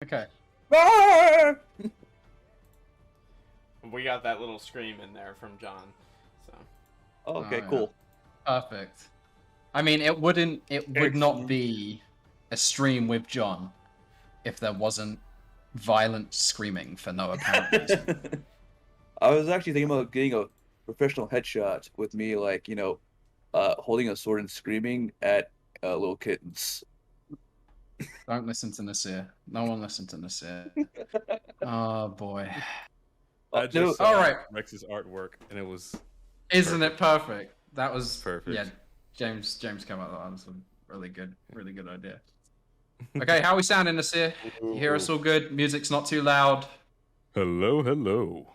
Okay. Ah! We got that little scream in there from John. So. Okay, Oh, yeah. cool. Perfect. I mean, it would not Excellent. be a stream with John if there wasn't violent screaming for no apparent reason. I was actually thinking about getting a professional headshot with me, like, holding a sword and screaming at little kittens. Don't listen to Nasir. No one listen to Nasir. Oh boy. I just saw All right. Rex's artwork, and it was. Isn't it perfect? That was Perfect. Yeah, James came up with that. Was a really good idea. Okay, how are we sounding, Nasir? You hear us all good? Music's not too loud. Hello, hello.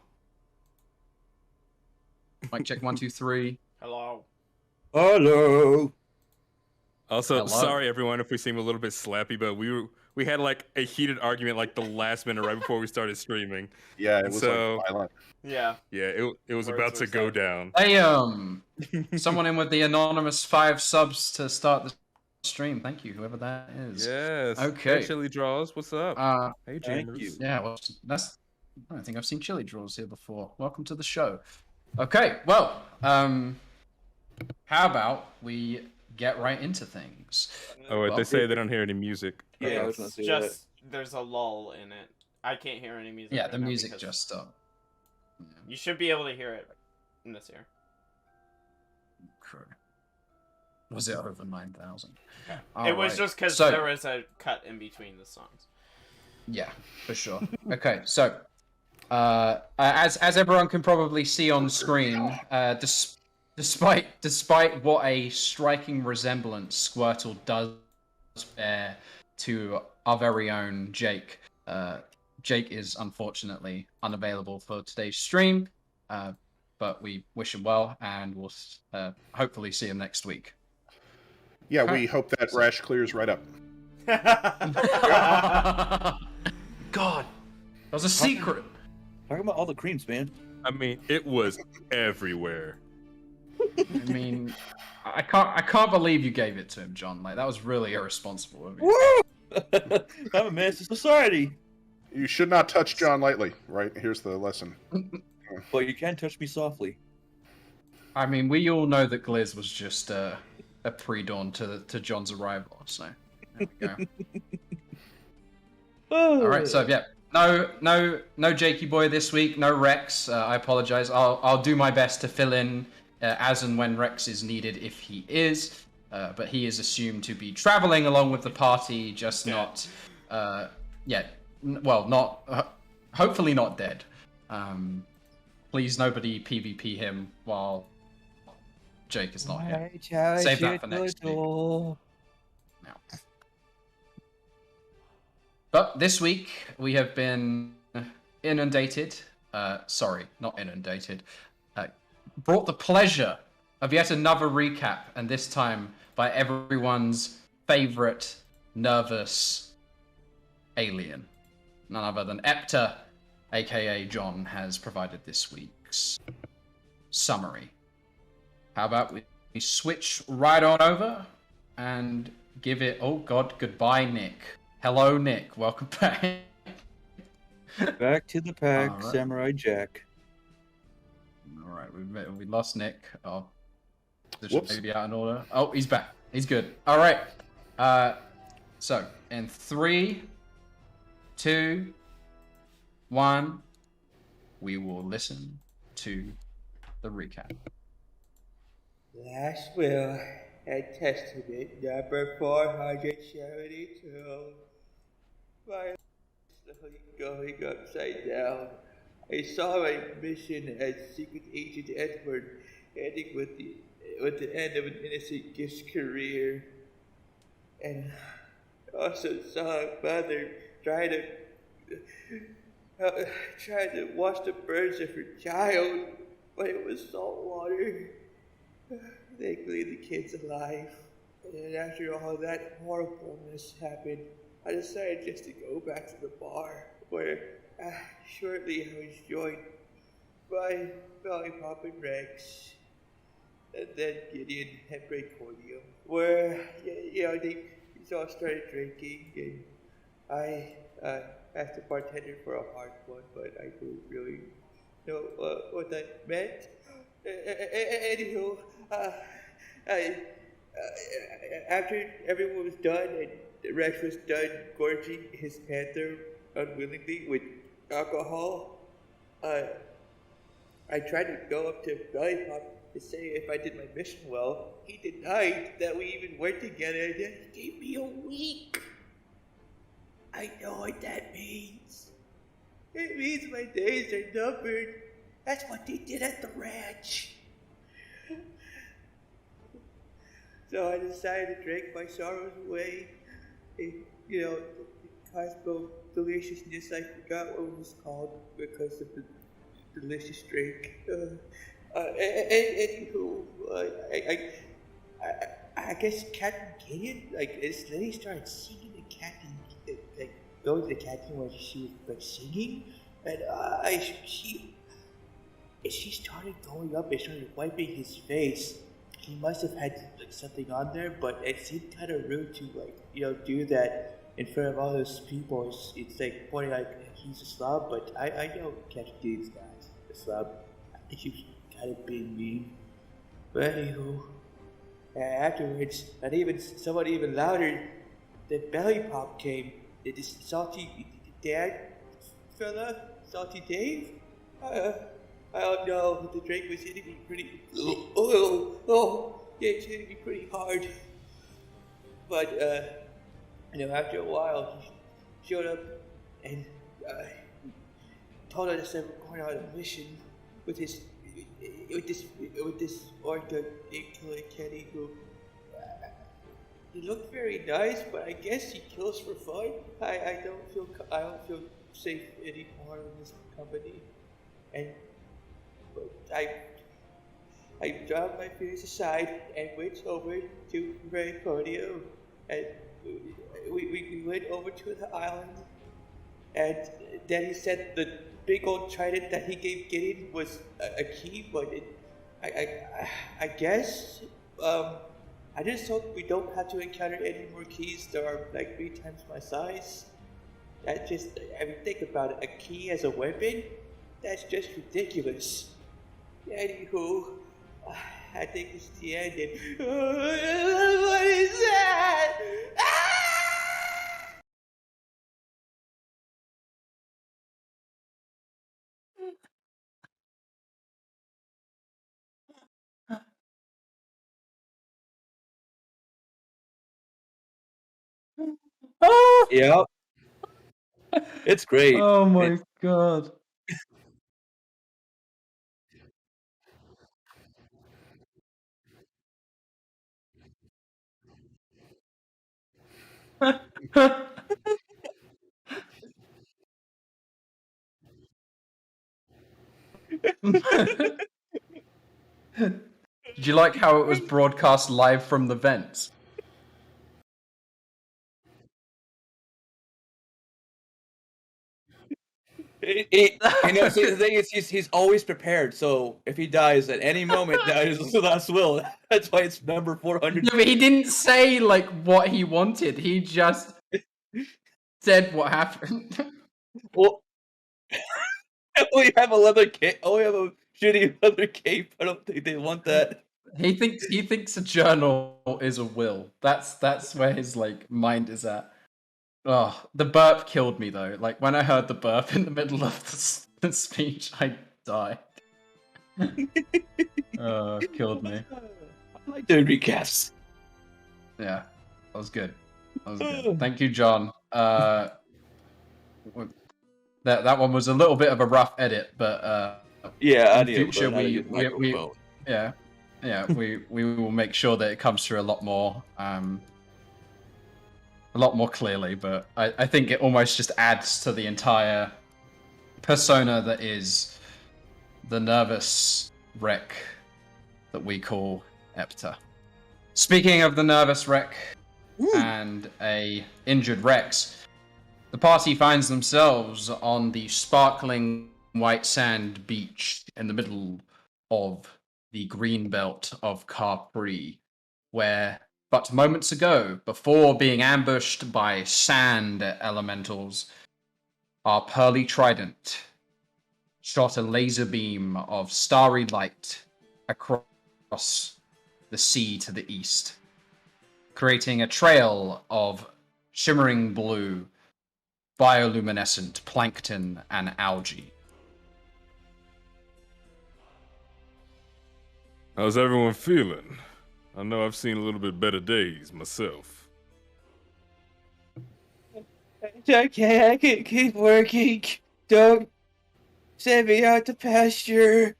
Mic check 1, 2, 3. Hello. Hello. Also, Hello. sorry everyone if we seem a little bit slappy, but we had like a heated argument like the last minute right before we started streaming. Yeah, it was So- like violent. Yeah. Yeah, it was Words about were to go said. down. Hey, someone in with the anonymous 5 subs to start the stream. Thank you, whoever that is. Yes. Okay. Hey, Chili Draws, what's up? Hey, Thank Jammers. you. Yeah, well, I don't think I've seen Chili Draws here before. Welcome to the show. Okay, well, how about we get right into things? Oh, wait, Well, they say they don't hear any music. Yeah, I was It's gonna say just there's a lull in it. I can't hear any music. Yeah, right the now music because just stopped. Yeah. You should be able to hear it in this ear. True. Was it over 9,000? It was just because So- there was a cut in between the songs. Yeah, for sure. Okay, so as everyone can probably see on screen, despite what a striking resemblance Squirtle does bear to our very own Jake, Jake is unfortunately unavailable for today's stream, but we wish him well, and we'll hopefully see him next week. Yeah, Okay. we hope that rash clears right up. God, that was a secret. Talking about all the creams, man. I mean, it was everywhere. I mean, I can't believe you gave it to him, John. Like, that was really irresponsible of you. Woo! I'm a menace to society. You should not touch John lightly, right? Here's the lesson. But you can touch me softly. I mean, we all know that Gliz was just a pre-dawn to John's arrival, so there we go. All right, so yeah, no Jakey boy this week, no Rex. I apologize. I'll do my best to fill in as and when Rex is needed if he is, but he is assumed to be traveling along with the party, just not yet. Well, not hopefully not dead. Please, nobody PvP him while Jake is not here. Save that for next week. No. But this week we have been inundated. Sorry, not inundated. Brought the pleasure of yet another recap, and this time by everyone's favorite nervous alien. None other than Epta, aka John, has provided this week's summary. How about we switch right on over and give it... Oh god, goodbye, Nick. Hello, Nick. Welcome back. Back to the pack, All right. Samurai Jack. Alright, we lost Nick. Oh, Whoops. maybe out in order. Oh, he's back. He's good. Alright. So, in 3, 2, 1, we will listen to the recap. Last will and Testament number 472. My slowly going upside down. I saw my mission as Secret Agent Edward ending with the end of an innocent gift's career. And also saw a mother trying to wash the birds of her child, but it was salt water. Thankfully, the kid's alive. And after all that horribleness happened, I decided just to go back to the bar, where shortly I was joined by Lollipop and Rex, and then Gideon and Bracordium, where, they all started drinking, and I asked the bartender for a hard one, but I don't really know what that meant. Anywho, I, after everyone was done and Rex was done gorging his panther unwillingly with alcohol, I tried to go up to Bellypop to say if I did my mission well. He denied that we even worked together, and then he gave me a week. I know what that means. It means my days are numbered. That's what they did at the ranch. So I decided to drink my sorrows away. The Cosmo Deliciousness, I forgot what it was called because of the delicious drink. Anywho, I guess Captain Gideon, as Lily started singing the Captain, going to the Captain when she was singing, and she started going up and started wiping his face. He must have had something on there, but it seemed kind of rude to do that in front of all those people. It's like pointing like he's a slob, but I know Captain Gideon's not a slob. I think he was kind of being mean. But anywho, afterwards, someone even louder, the belly pop came. This salty dad fella, salty Dave. I don't know. The drink was hitting me pretty. Yeah, it's hitting me pretty hard. But after a while, he showed up and told us that we're going on a mission with this orca named Killer Kenny, who he looked very nice, but I guess he kills for fun. I don't feel safe anymore in this company, and I dropped my fears aside and went over to Ranconio, and we went over to the island, and then he said the big old trident that he gave Gideon was a key, but I guess I just hope we don't have to encounter any more keys that are 3 times my size. Think about it, a key as a weapon? That's just ridiculous. Anywho, I think it's the end. What is that? Oh, Yep. It's great. oh my god. Did you like how it was broadcast live from the vents? See, the thing is, he's always prepared. So if he dies at any moment, that is his last will. That's why it's number 400. Yeah, but he didn't say what he wanted. He just said what happened. Well, we have a leather cape. Oh, we have a shitty leather cape. I don't think they want that. He thinks a journal is a will. That's where his mind is at. Oh, the burp killed me though. When I heard the burp in the middle of the speech, I died. Killed me. I like doing recaps. Yeah, that was good. That was good. Thank you, John. That one was a little bit of a rough edit, but yeah, in future we will make sure that it comes through a lot more clearly. But I think it almost just adds to the entire persona that is the nervous wreck that we call Epta. Speaking of the nervous wreck and a injured Rex, the party finds themselves on the sparkling white sand beach in the middle of the green belt of Capri, where but moments ago, before being ambushed by sand elementals, our pearly trident shot a laser beam of starry light across the sea to the east, creating a trail of shimmering blue, bioluminescent plankton and algae. How's everyone feeling? I know I've seen a little bit better days myself. It's okay, I can keep working. Don't send me out to pasture.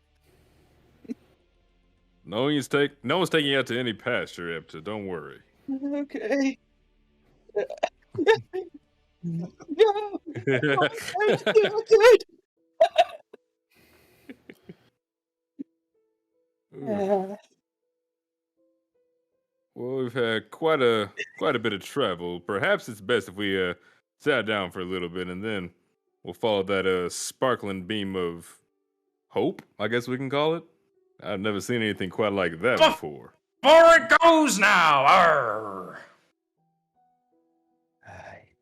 No one's taking you out to any pasture, Epta. Don't worry. Okay. No, I'm still good. Well, we've had quite a bit of travel. Perhaps it's best if we sat down for a little bit and then we'll follow that sparkling beam of hope, I guess we can call it. I've never seen anything quite like that before. For it goes now! Arr!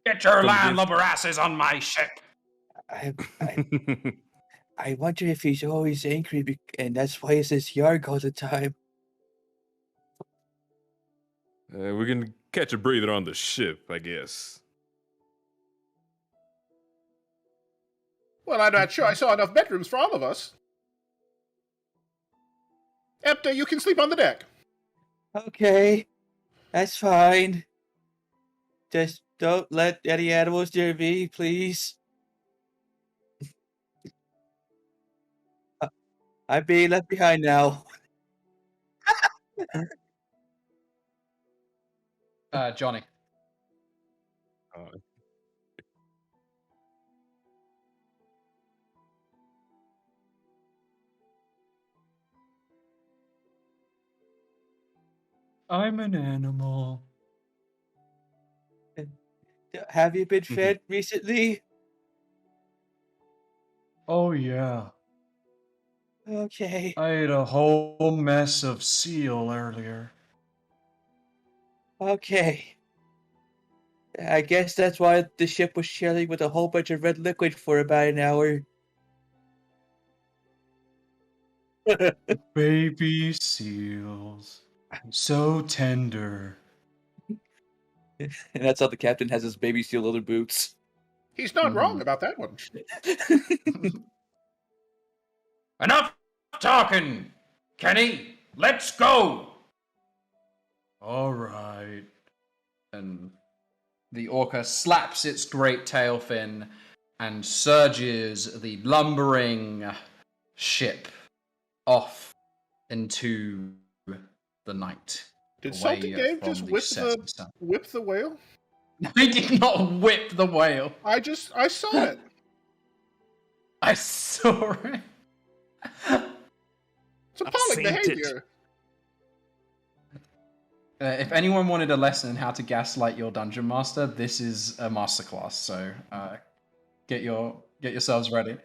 Get your landlubber asses on my ship! I wonder if he's always angry and that's why he says yarg all the time. We can catch a breather on the ship, I guess. Well, I'm not sure I saw enough bedrooms for all of us. Epta, you can sleep on the deck. Okay, that's fine. Just don't let any animals near me, please. I'm being left behind now. Johnny. I'm an animal. Have you been fed recently? Oh, yeah. Okay. I ate a whole mess of seal earlier. Okay. I guess that's why the ship was chilling with a whole bunch of red liquid for about an hour. Baby seals. So tender. And that's how the captain has his baby seal leather boots. He's not wrong about that one. Enough talking! Kenny, let's go! All right. And the orca slaps its great tail fin and surges the lumbering ship off into the night. Did away Celtic Dave from just the whip setting sun. whip the whale? I did not whip the whale. I saw it. I saw it. It's appalling behavior. If anyone wanted a lesson in how to gaslight your dungeon master, this is a masterclass. So get yourselves ready.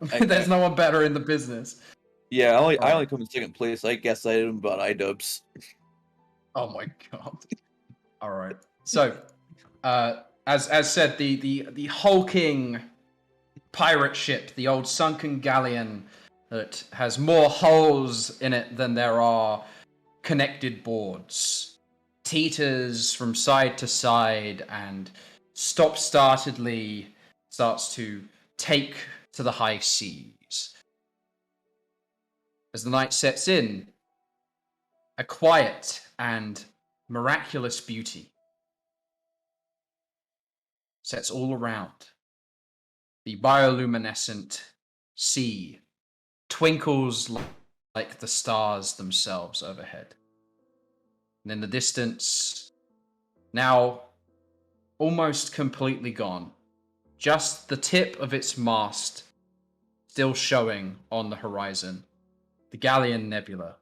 There's no one better in the business. Yeah, I only come in second place. I guess I didn't about iDubbbz. Oh my god! All right. So, as said, the hulking pirate ship, the old sunken galleon that has more holes in it than there are connected boards, teeters from side to side and stop-startedly starts to take to the high seas. As the night sets in, a quiet and miraculous beauty sets all around. The bioluminescent sea twinkles like the stars themselves overhead. And in the distance, now almost completely gone, just the tip of its mast still showing on the horizon, the Galleon Nebula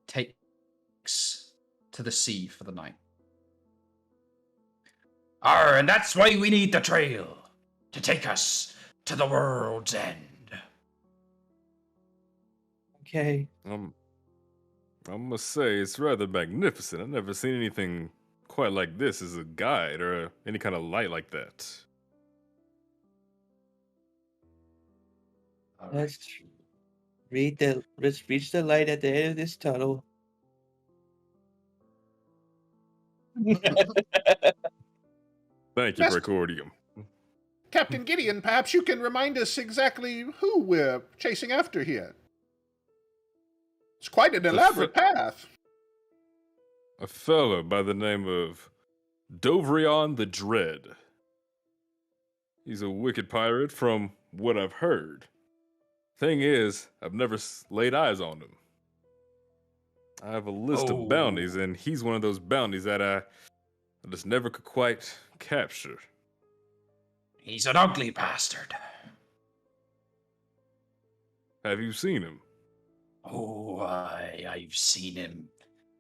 takes to the sea for the night. And that's why we need the trail, to take us to the world's end. Okay. I must say, it's rather magnificent. I've never seen anything quite like this as a guide or any kind of light like that. All right. Let's reach the light at the end of this tunnel. Thank you, Master- Precordium. Captain Gideon, perhaps you can remind us exactly who we're chasing after here. It's quite an elaborate path. A fellow by the name of Dovrion the Dread. He's a wicked pirate from what I've heard. Thing is, I've never laid eyes on him. I have a list of bounties, and he's one of those bounties that I just never could quite capture. He's an ugly bastard. Have you seen him? Oh, I've seen him.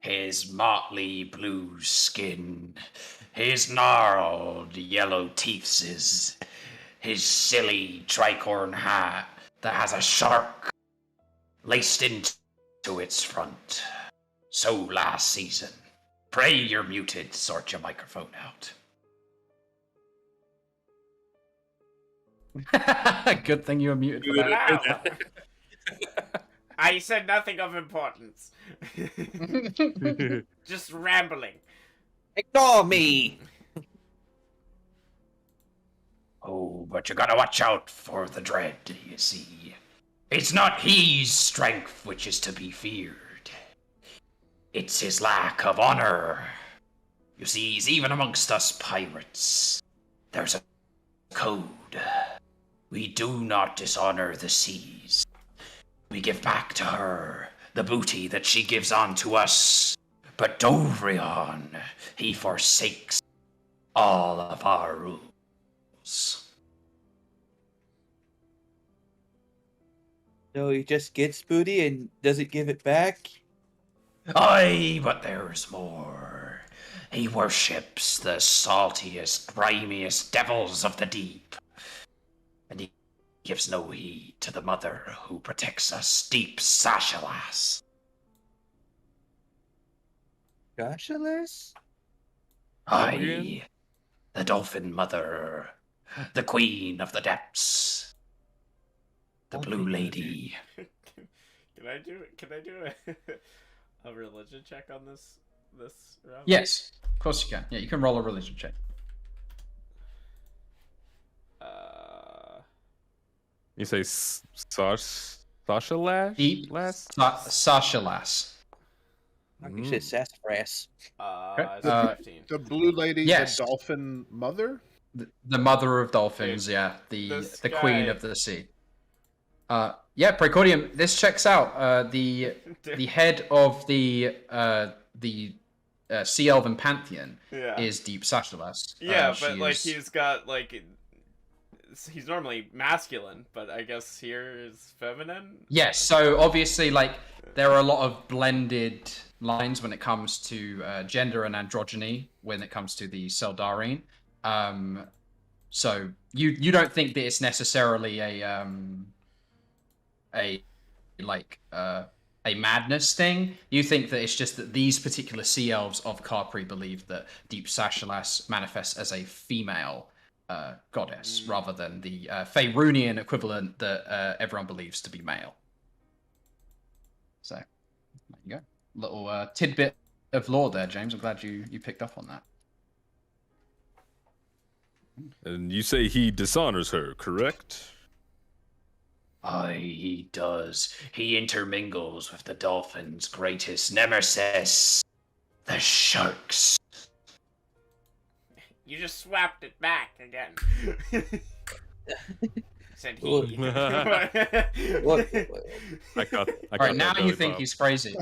His motley blue skin, his gnarled yellow teeth, his silly tricorn hat that has a shark laced into its front. So last season. Pray you're muted, sort your microphone out. Good thing you were muted for that. I said nothing of importance. Just rambling. Ignore me. Oh, but you gotta watch out for the dread, you see. It's not his strength which is to be feared. It's his lack of honor. You see, even amongst us pirates, there's a code. We do not dishonor the seas. We give back to her the booty that she gives on to us. But Dovrion, he forsakes all of our rules. No, he just gets booty and doesn't give it back. Aye, but there's more. He worships the saltiest, grimiest devils of the deep. And he gives no heed to the mother who protects us, deep Sashalas. Goshalas? Aye, the dolphin mother, the queen of the depths, the blue lady. Can I do a religion check on this round? Yes, of course you can. Yeah, you can roll a religion check. You say Sasha Lash? Deep Lass? Sashalas. You said sassafras. It's 15. The blue lady, Yes. the dolphin mother? The mother of dolphins, Dude, the this queen guy- of the sea. Yeah, Precordium, this checks out. The head of the Sea Elven Pantheon Yeah. is Deep Sashalas. Yeah, She but like is- he's got like he's normally masculine, but I guess here is feminine. Yes, so obviously, like, there are a lot of blended lines when it comes to gender and androgyny when it comes to the Seldarine. So you don't think that it's necessarily a madness thing. You think that it's just that these particular sea elves of Capri believe that Deep Sashalas manifests as a female goddess rather than the Faerunian equivalent that everyone believes to be male. So there you go, little tidbit of lore there, James. I'm glad you picked up on that. And you say he dishonors her, correct? Aye, he does. He intermingles with the dolphins' greatest nemesis, the sharks. You just swapped it back again. Said he. What? I got All right, that now belly you think pop. he's crazy.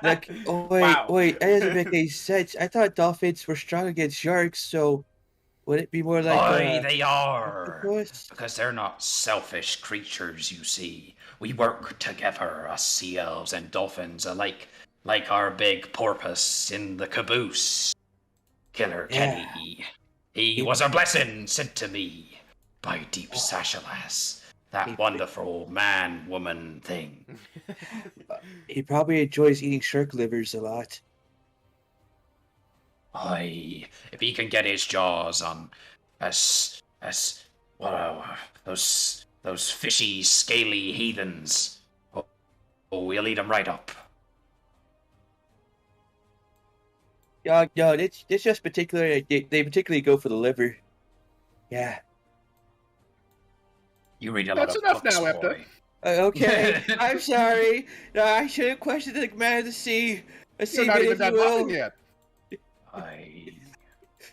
Like, oh wait, Wow. wait, that doesn't make any sense. I thought dolphins were strong against sharks, so would it be more like Aye, they are. octopus? Because they're not selfish creatures, you see. We work together, us sea elves and dolphins alike, like our big porpoise in the caboose. Killer Yeah. Kenny. He was a blessing sent to me by Deep Sashalas. That wonderful man-woman thing. He probably enjoys eating shark livers a lot. Aye, if he can get his jaws on those Those fishy, scaly heathens. Oh, we'll eat them right up. Yeah, it's just particularly they particularly go for the liver. Yeah. You read a That's lot of enough books, now, Epta. boy. Okay, I'm sorry. No, I should have questioned the commander to see. A You're not seabed, even if done you will. talking yet.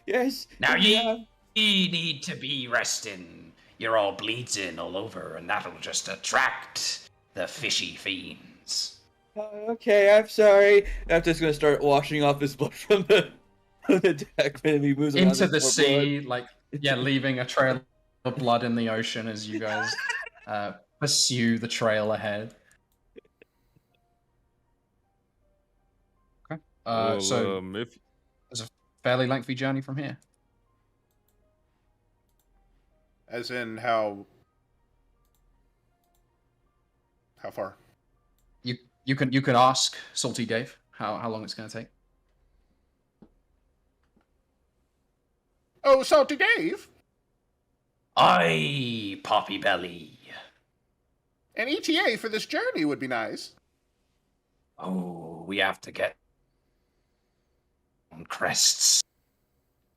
Yes. Now yeah. ye need to be resting. You're all bleeding all over, and that'll just attract the fishy fiends. Okay, I'm sorry. I'm just gonna start washing off his blood from the deck when he moves around. Into the There's more sea, leaving a trail of blood in the ocean as you guys pursue the trail ahead. Okay. Well, So if there's a fairly lengthy journey from here. As in how far? You can ask Salty Dave how long it's going to take. Oh, Salty Dave! Aye, Poppy Belly. An ETA for this journey would be nice. Oh, we have to get on crests.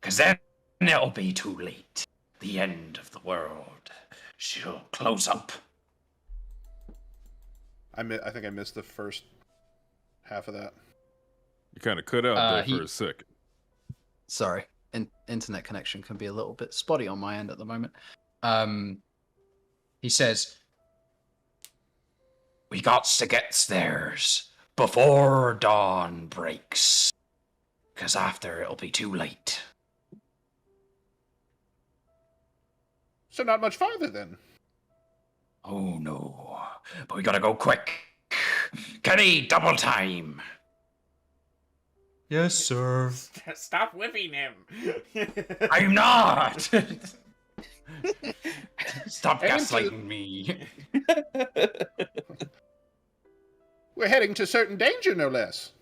'Cause then it'll be too late. The end of the world. She'll close up. I think I missed the first half of that. you kind of cut out there for he- a second. Sorry, internet connection can be a little bit spotty on my end at the moment. He says, we got to get theirs before dawn breaks. 'Cause after it'll be too late. So not much farther then. Oh no, but we gotta go quick. Kenny, double time. Yes, sir. Stop whipping him. I'm not. Stop And gaslighting me. We're heading to certain danger, no less.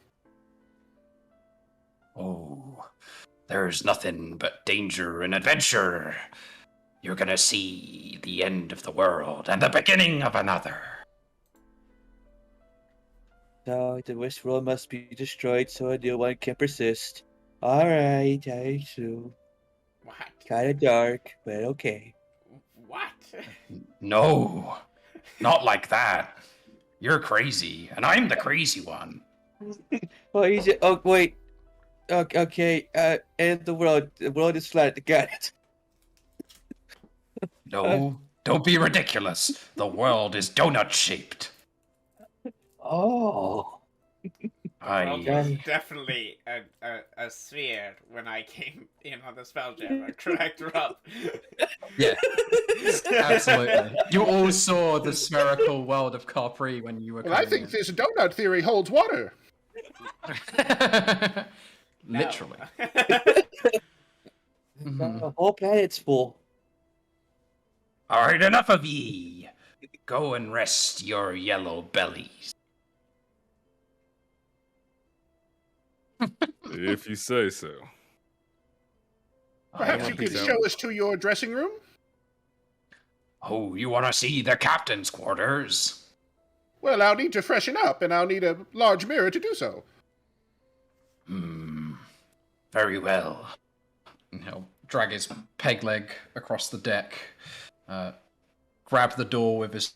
Oh, there's nothing but danger and adventure. You're gonna see the end of the world and the beginning of another. So the West World must be destroyed so a new one can persist. Alright, I see. What? Kinda dark, but okay. What? No, not like that. You're crazy, and I'm the crazy one. Well, oh, wait. Okay, and the world is flat. Got it. No, don't be ridiculous. The world is donut-shaped. Oh. Well, I... Yeah. definitely a sphere when I came in on the Spelljammer, correct, Rob? Yeah, absolutely. You all saw the spherical world of Capri when you were Well, I coming think this donut theory holds water. in. Literally. Mhm. The whole planet's full. All right, enough of ye. Go and rest your yellow bellies. If you say so. Perhaps I you think could so. show us to your dressing room? Oh, you want to see the captain's quarters? Well, I'll need to freshen up, and I'll need a large mirror to do so. Very well. And he'll drag his peg leg across the deck, grab the door with his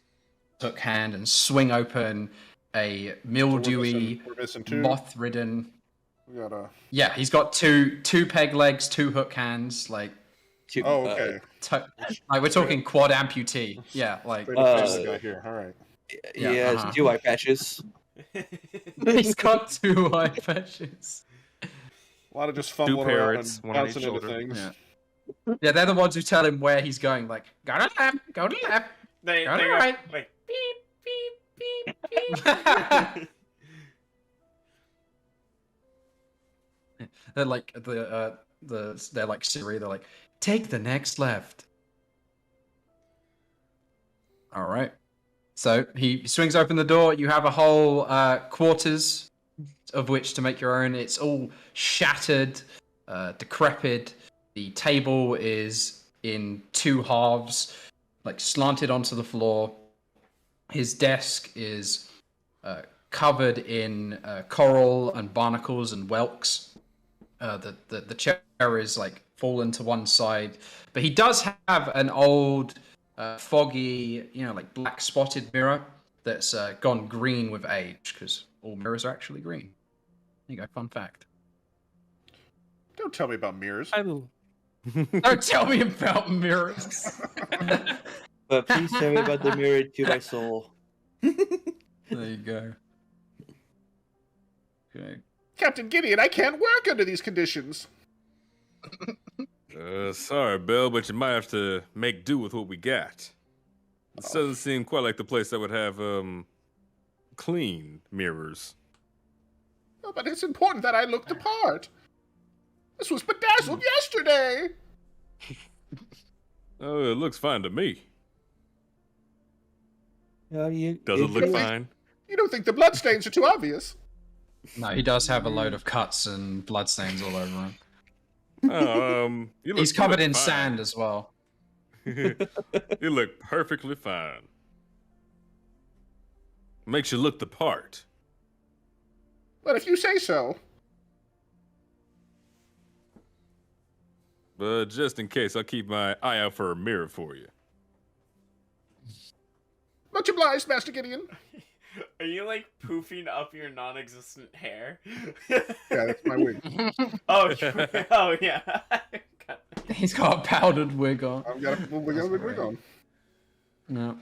hook hand, and swing open a mildewy, We're missing two. moth-ridden. We gotta... Yeah, he's got two peg legs, two hook hands, like Oh, okay. like we're talking quad amputee. Yeah, like Straight up this guy here. All right. Yeah, Yes, uh-huh. 2 eye patches. he's got 2 eye patches. A lot of just fumbling parrots, around and one on each bouncing into shoulder. things. Yeah. Yeah, they're the ones who tell him where he's going. Like, go to left, go to left. They All go right. like beep beep beep beep. They're like they're like Siri. They're like, take the next left. All right. So he swings open the door. You have a whole quarters of which to make your own. It's all shattered, decrepit. The table is in 2 halves. like slanted onto the floor. His desk is covered in coral and barnacles and whelks. The chair is like fallen to one side, but he does have an old, foggy, like black spotted mirror that's gone green with age, because all mirrors are actually green. There you go, fun fact. Don't tell me about mirrors. Don't tell me about mirrors. But please tell me about the mirror to my soul. There you go. Okay. Captain Gideon, I can't work under these conditions. Sorry, Bill, but you might have to make do with what we got. This doesn't seem quite like the place that would have clean mirrors. Oh, but it's important that I look the part. This was bedazzled yesterday. Oh, it looks fine to me. Does Does it look fine? You don't think the bloodstains are too obvious? No, he does have a load of cuts and bloodstains all over him. Oh, He's covered in fine. sand as well. You look perfectly fine. Makes you look the part. But if you say so. But just in case, I'll keep my eye out for a mirror for you. Much obliged, Master Gideon. Are you like poofing up your non-existent hair? Yeah, that's my wig. Oh, oh yeah. He's got a powdered wig on. I've got a wig on. No.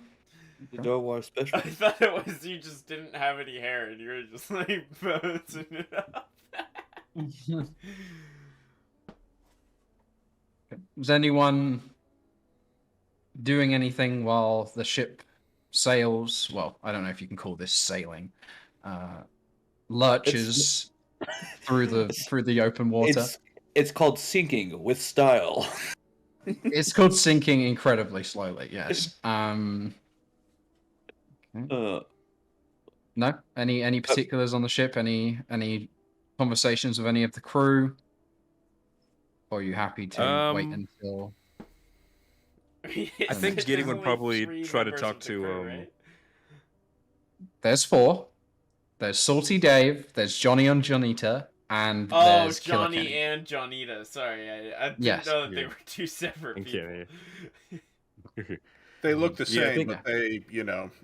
You don't want a special. I thought it was you just didn't have any hair and you were just like bouncing it up. Was anyone doing anything while the ship sails? Well, I don't know if you can call this sailing. Lurches through the open water. It's called sinking with style. It's called sinking incredibly slowly. Yes. No. Any particulars on the ship? Any conversations with any of the crew? Or are you happy to wait until? I think Gideon would probably try to talk to right? There's 4. There's Salty Dave. There's Johnny and Jonita, and there's Killer Johnny Kenny. and Johnita. Sorry, I didn't Yes. know that they were 2 separate people. They look the Yeah, I same, think- but they,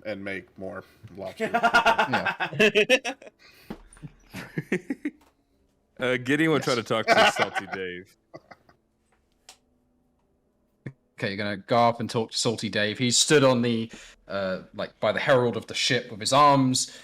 and make more lobster. Gideon would try to talk to Salty Dave. Okay, you're gonna go up and talk to Salty Dave. He's stood on the, by the herald of the ship with his arms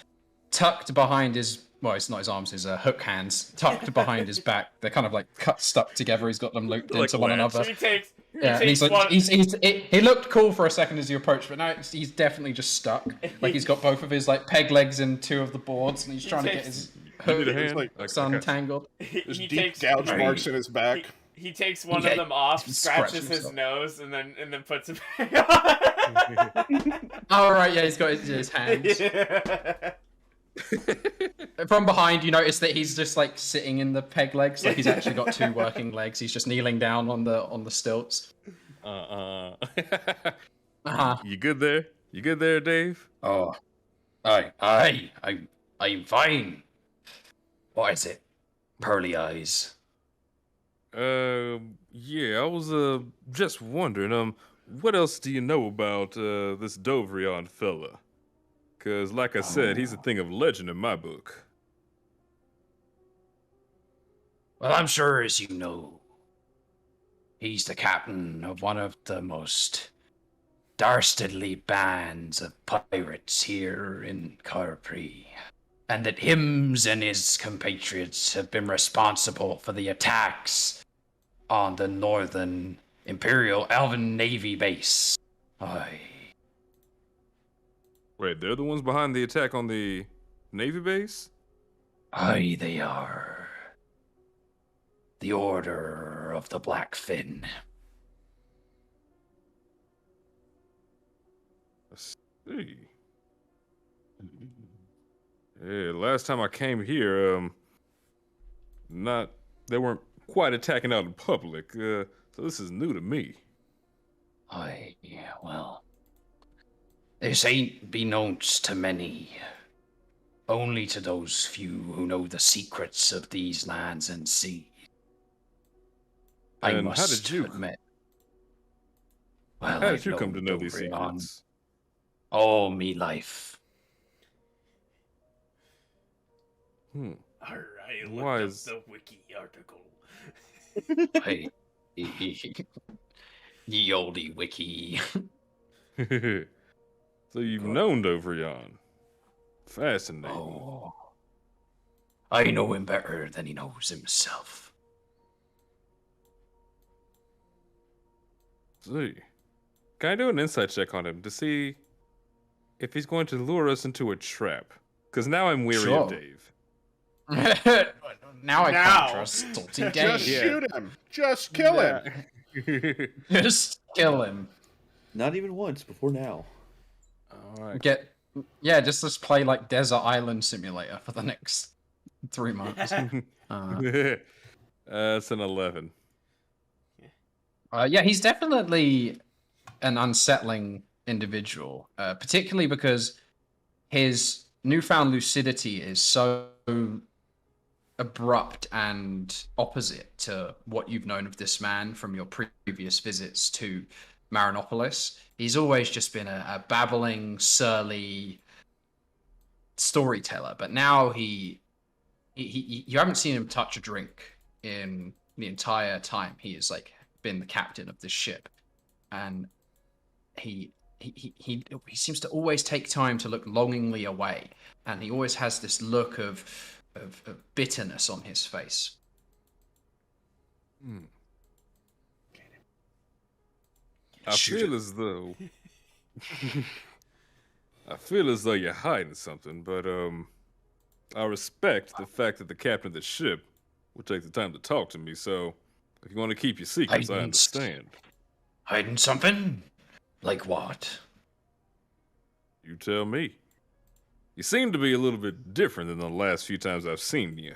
tucked behind his. Well, it's not his arms, his hook hands tucked behind his back. They're kind of like stuck together. He's got them looped Like into one lamps. another. He takes Yeah, and he's like, one. he looked cool for a second as you approached, but now he's definitely just stuck. Like he's got both of his like peg legs in 2 of the boards, and he's trying to get his You need a hook hand? like Okay. untangled. There's he deep takes gouge marks in his back. He takes one Yeah, of them off, he scratches scratches his himself. nose, and then puts it back on. Oh right, yeah, he's got his hands. Yeah. From behind, you notice that he's just like sitting in the peg legs, like he's actually got 2 working legs. He's just kneeling down on the stilts. Uh-huh. Uh-huh. You good there? You good there, Dave? Oh, I'm fine. What is it? Pearly eyes. Yeah, I was just wondering, what else do you know about this Dovrion fella? Cause like I said, he's a thing of legend in my book. Well, I'm sure as you know, he's the captain of one of the most dastardly bands of pirates here in Carpri. And that Hims and his compatriots have been responsible for the attacks on the northern Imperial Elven Navy base. Aye. Wait, they're the ones behind the attack on the Navy base? Aye, they are. The Order of the Blackfin. Let's see. Yeah, last time I came here, they weren't quite attacking out in public, so this is new to me. Well, this ain't beknownst to many. Only to those few who know the secrets of these lands and seas. I And must how did you admit. Well, how I've did you come to known know these Dovrion secrets? all me life. Alright, look Why up is- the wiki article. I, ye olde wiki. So you've known Dovrion. Fascinating. Oh, I know him better than he knows himself. See. Can I do an insight check on him to see if he's going to lure us into a trap? Because now I'm weary Sure. of Dave. Now I Now. can't trust Salty Just Dave. shoot him. Just kill him. Just kill him. Not even once before now. Alright. Just let's play like Desert Island Simulator for the next 3 months. That's an 11. He's definitely an unsettling individual, particularly because his newfound lucidity is so abrupt and opposite to what you've known of this man from your previous visits to Marinopolis. He's always just been a babbling, surly storyteller, but now you haven't seen him touch a drink in the entire time he has been the captain of this ship, and he seems to always take time to look longingly away, and he always has this look of bitterness on his face. I Shoot feel it. as though I feel as though you're hiding something, but I respect the fact that the captain of the ship will take the time to talk to me, so if you want to keep your secrets, I Hiding understand. Hiding something? Like what? You tell me. You seem to be a little bit different than the last few times I've seen you.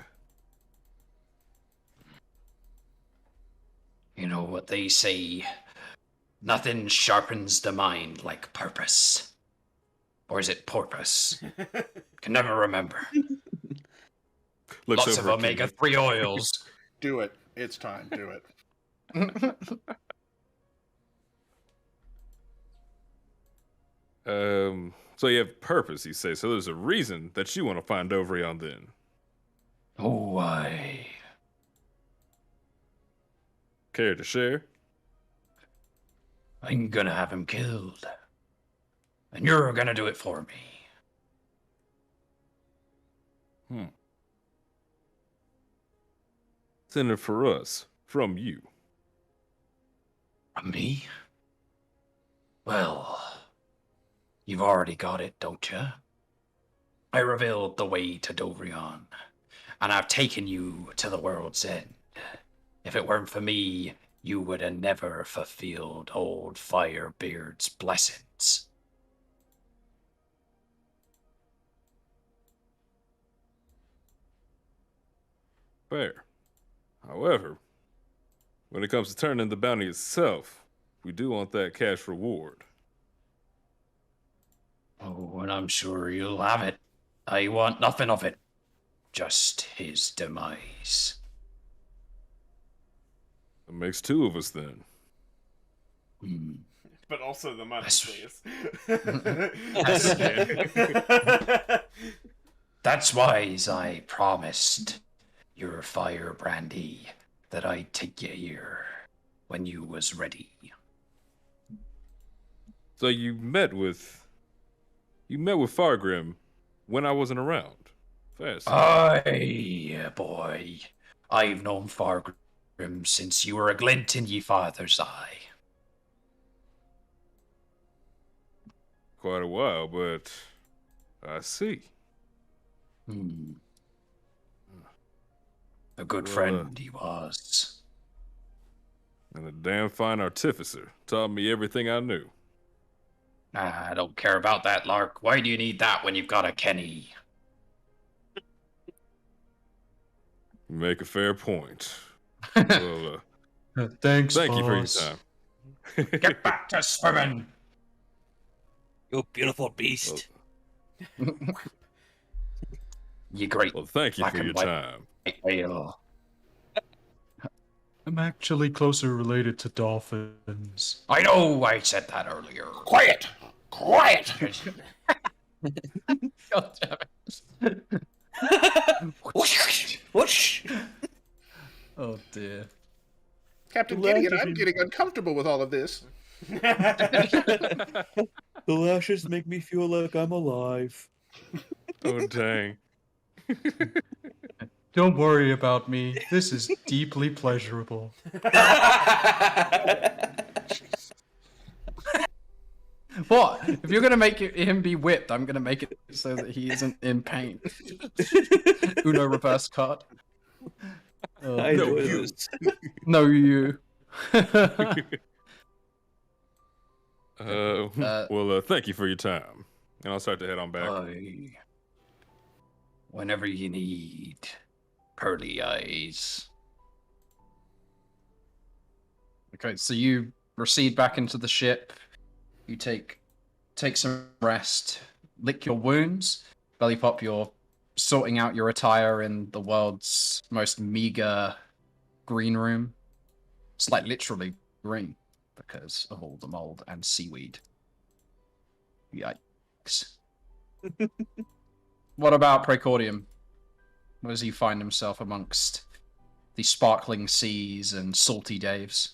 You know what they say, nothing sharpens the mind like purpose. Or is it porpoise? Can never remember. Looks Lots of over at Kenny. omega-3 oils. Do it. It's time. Do it. So you have purpose, you say. So there's a reason that you want to find Dovrion then. Oh, why? Care to share? I'm gonna have him killed. And you're gonna do it for me. Send it for us, from you. From me? Well, you've already got it, don't you? I revealed the way to Dovrion, and I've taken you to the world's end. If it weren't for me, you would have never fulfilled old Firebeard's blessings. Fair. However, when it comes to turning the bounty itself, we do want that cash reward. Oh, and I'm sure you'll have it. I want nothing of it. Just his demise. It makes two of us then. Hmm. But also the money, That's- please. That's why I promised your fire brandy that I'd take you here when you was ready. So you met with Fargrim when I wasn't around. Fast. Aye, boy. I've known Fargrim since you were a glint in ye father's eye. Quite a while, but I see. Hmm. A good Well, friend he was. And a damn fine artificer. Taught me everything I knew. I don't care about that, Lark. Why do you need that when you've got a Kenny? You make a fair point. Well, Thanks, thank you for your time. Get back to swimming. You beautiful beast. You great Well, thank you black for and your white time. whale. I'm actually closer related to dolphins. I know I said that earlier. Quiet! Quiet! God damn it. Whoosh. Oh dear. Captain The Gideon, lashes I'm in- getting uncomfortable with all of this. The lashes make me feel like I'm alive. Oh, dang. Don't worry about me. This is deeply pleasurable. What? If you're gonna make him be whipped, I'm gonna make it so that he isn't in pain. Uno reverse card. Oh, I No, know you. this. no, you. Well, thank you for your time. And I'll start to head on back. Whenever you need pearly eyes. Okay, so you recede back into the ship. You take some rest, lick your wounds, belly pop. You're sorting out your attire in the world's most meager green room. It's like literally green because of all the mold and seaweed. Yikes. What about Praecordium? Where does he find himself amongst the sparkling seas and salty daves?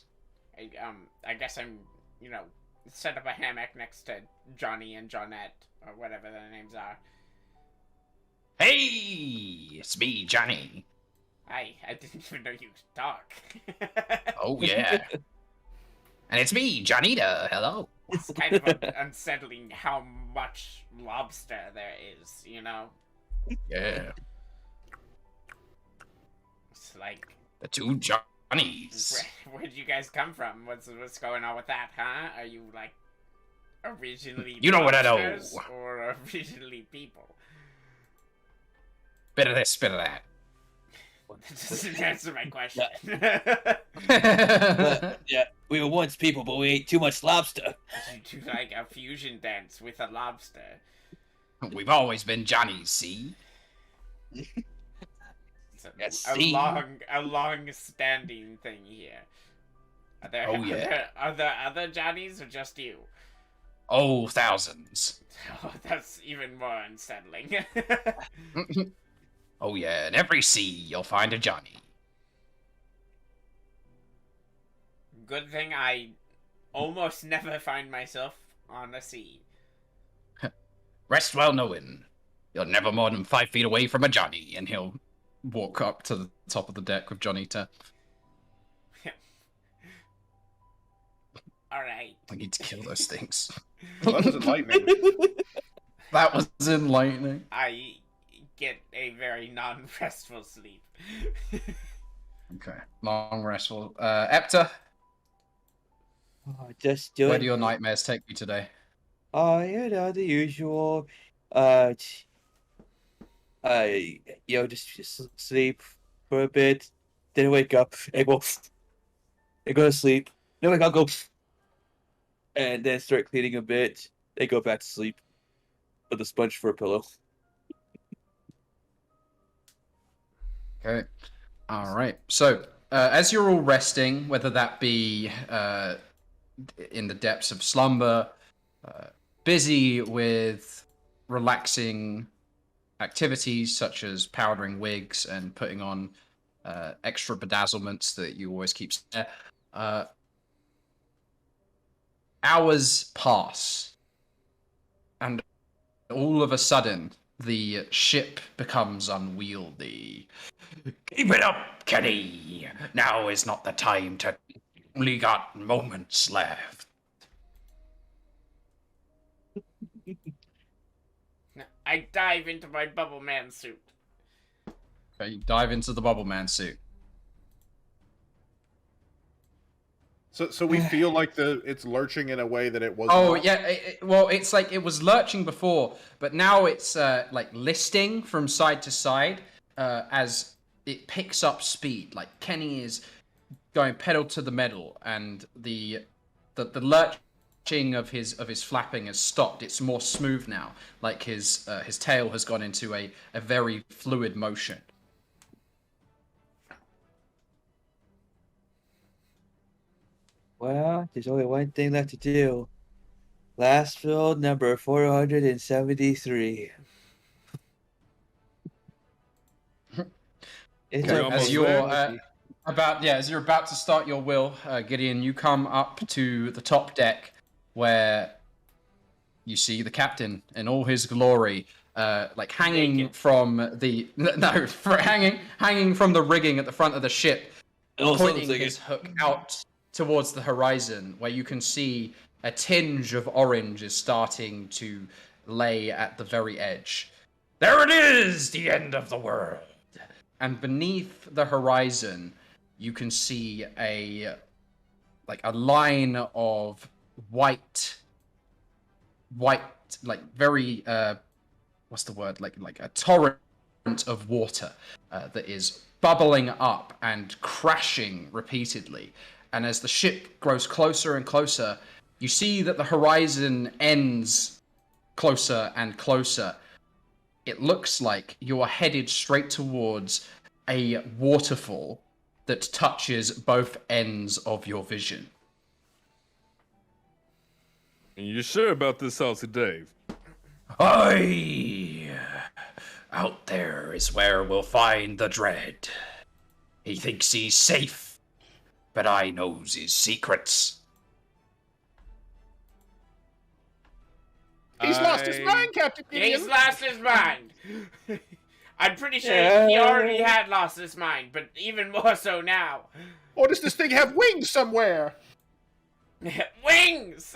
I guess I'm, set up a hammock next to Joni and Jonette, or whatever their names are. Hey, it's me, Johnny. Hi, I didn't even know you could talk. Oh yeah. And it's me, Johnita. Hello. It's kind of unsettling how much lobster there is, Yeah. It's like, The two Johnnies. where'd you guys come from? What's going on with that, huh? Are you, originally You know what I know. lobsters or originally people? Bit of this, bit of that. That doesn't answer my question. Yeah, we were once people, but we ate too much lobster. You do like a fusion dance with a lobster. We've always been Johnnies, see? It's Yes, a see? long-standing thing here. Oh, yeah. Are there other Johnnies or just you? Oh, thousands. Oh, that's even more unsettling. Oh yeah, in every sea you'll find a Johnny. Good thing I almost never find myself on the sea. Rest well knowing you're never more than 5 feet away from a Johnny, and he'll walk up to the top of the deck with Johnny to... Alright. I need to kill those things. Well, that was enlightening. That was enlightening. I get a very non-restful sleep. Okay, long restful. Epta, Oh, just do where it. do your nightmares take you today? The usual. Just sleep for a bit, then wake up, and go to sleep, then wake up, go, and then start cleaning a bit, then go back to sleep with a sponge for a pillow. Okay. All right. So, as you're all resting, whether that be in the depths of slumber, busy with relaxing activities such as powdering wigs and putting on extra bedazzlements that you always keep there, hours pass, and all of a sudden, the ship becomes unwieldy. Keep it up, Kenny! Now is not the time to... Only got moments left. I dive into my Bubble Man suit. Okay, you dive into the Bubble Man suit. So we feel like it's lurching in a way that it was. Oh, not. yeah, well, it's like it was lurching before, but now it's like listing from side to side as it picks up speed. Like Kenny is going pedal to the metal, and the the lurching of his flapping has stopped. It's more smooth now, like his tail has gone into a very fluid motion. Well, there's only one thing left to do. Last field number 473. It's Okay, almost as you're there. as you're about to start your will, Gideon, you come up to the top deck where you see the captain in all his glory, like hanging Naked. from the hanging from the rigging at the front of the ship, pointing his hook out towards the horizon, where you can see a tinge of orange is starting to lay at the very edge. There it is, the end of the world. And beneath the horizon, you can see a line of white, like very what's the word? Like a torrent of water that is bubbling up and crashing repeatedly. And as the ship grows closer and closer, you see that the horizon ends closer and closer. It looks like you are headed straight towards a waterfall that touches both ends of your vision. And you sure about this, Salty Dave? Aye! Out there is where we'll find the Dread. He thinks he's safe, but I knows his secrets. He's lost his mind, Captain Gideon. He's lost his mind. I'm pretty sure he already had lost his mind, but even more so now. Or does this thing have wings somewhere? Wings!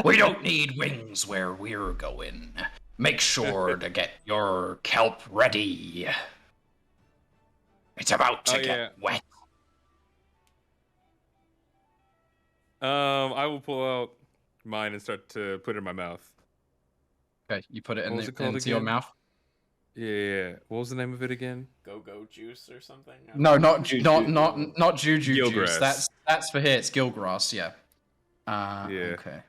We don't need wings where we're going. Make sure to get your kelp ready. It's about to get wet. I will pull out mine and start to put it in my mouth. Okay, you put it What was it called into your again? mouth. Yeah. What was the name of it again? Go-go juice or something? No, not Juju. not juju Gilgrass. juice. That's for here. It's gilgrass. Yeah. Yeah. Okay.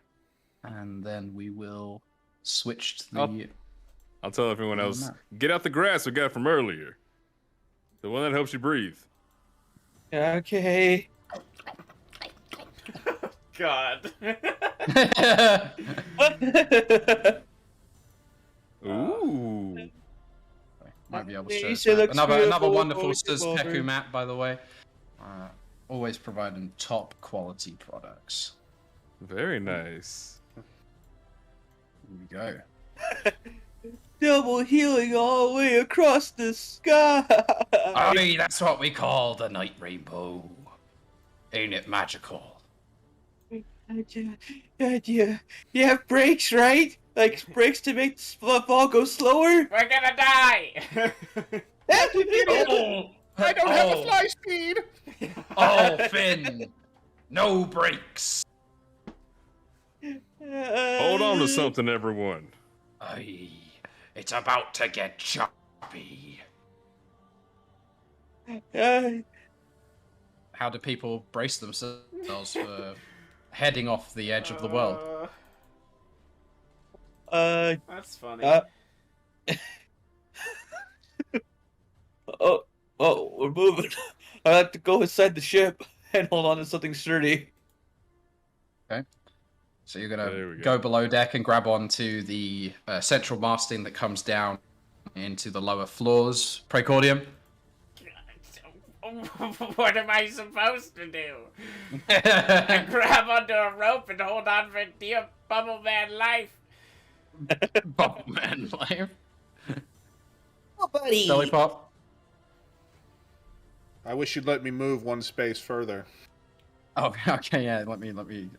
And then we will switch to the. I'll tell everyone Oh, else. no. Get out the grass we got from earlier. The one that helps you breathe. Okay. God. Ooh. Might be able to show You us say that. looks Another beautiful, wonderful going to Suzpeku over. map, by the way. Always providing top quality products. Very nice. Here we go. Double healing all the way across the sky. Aye, that's what we call the night rainbow. Ain't it magical? You have brakes, right? Like brakes to make the ball go slower? We're gonna die! Oh, I don't have a fly speed. Oh, Finn. No brakes. Hold on to something, everyone. Aye, it's about to get choppy. How do people brace themselves for heading off the edge of the world? That's funny. We're moving. I have to go inside the ship and hold on to something sturdy. Okay. So you're There gonna we go go. below deck and grab onto the central masting that comes down into the lower floors. Precordium. What am I supposed to do? Grab onto a rope and hold on for dear Bubble Man life. Bubble man life. Oh, buddy. Belly pop. I wish you'd let me move one space further. Oh, okay, yeah. Let me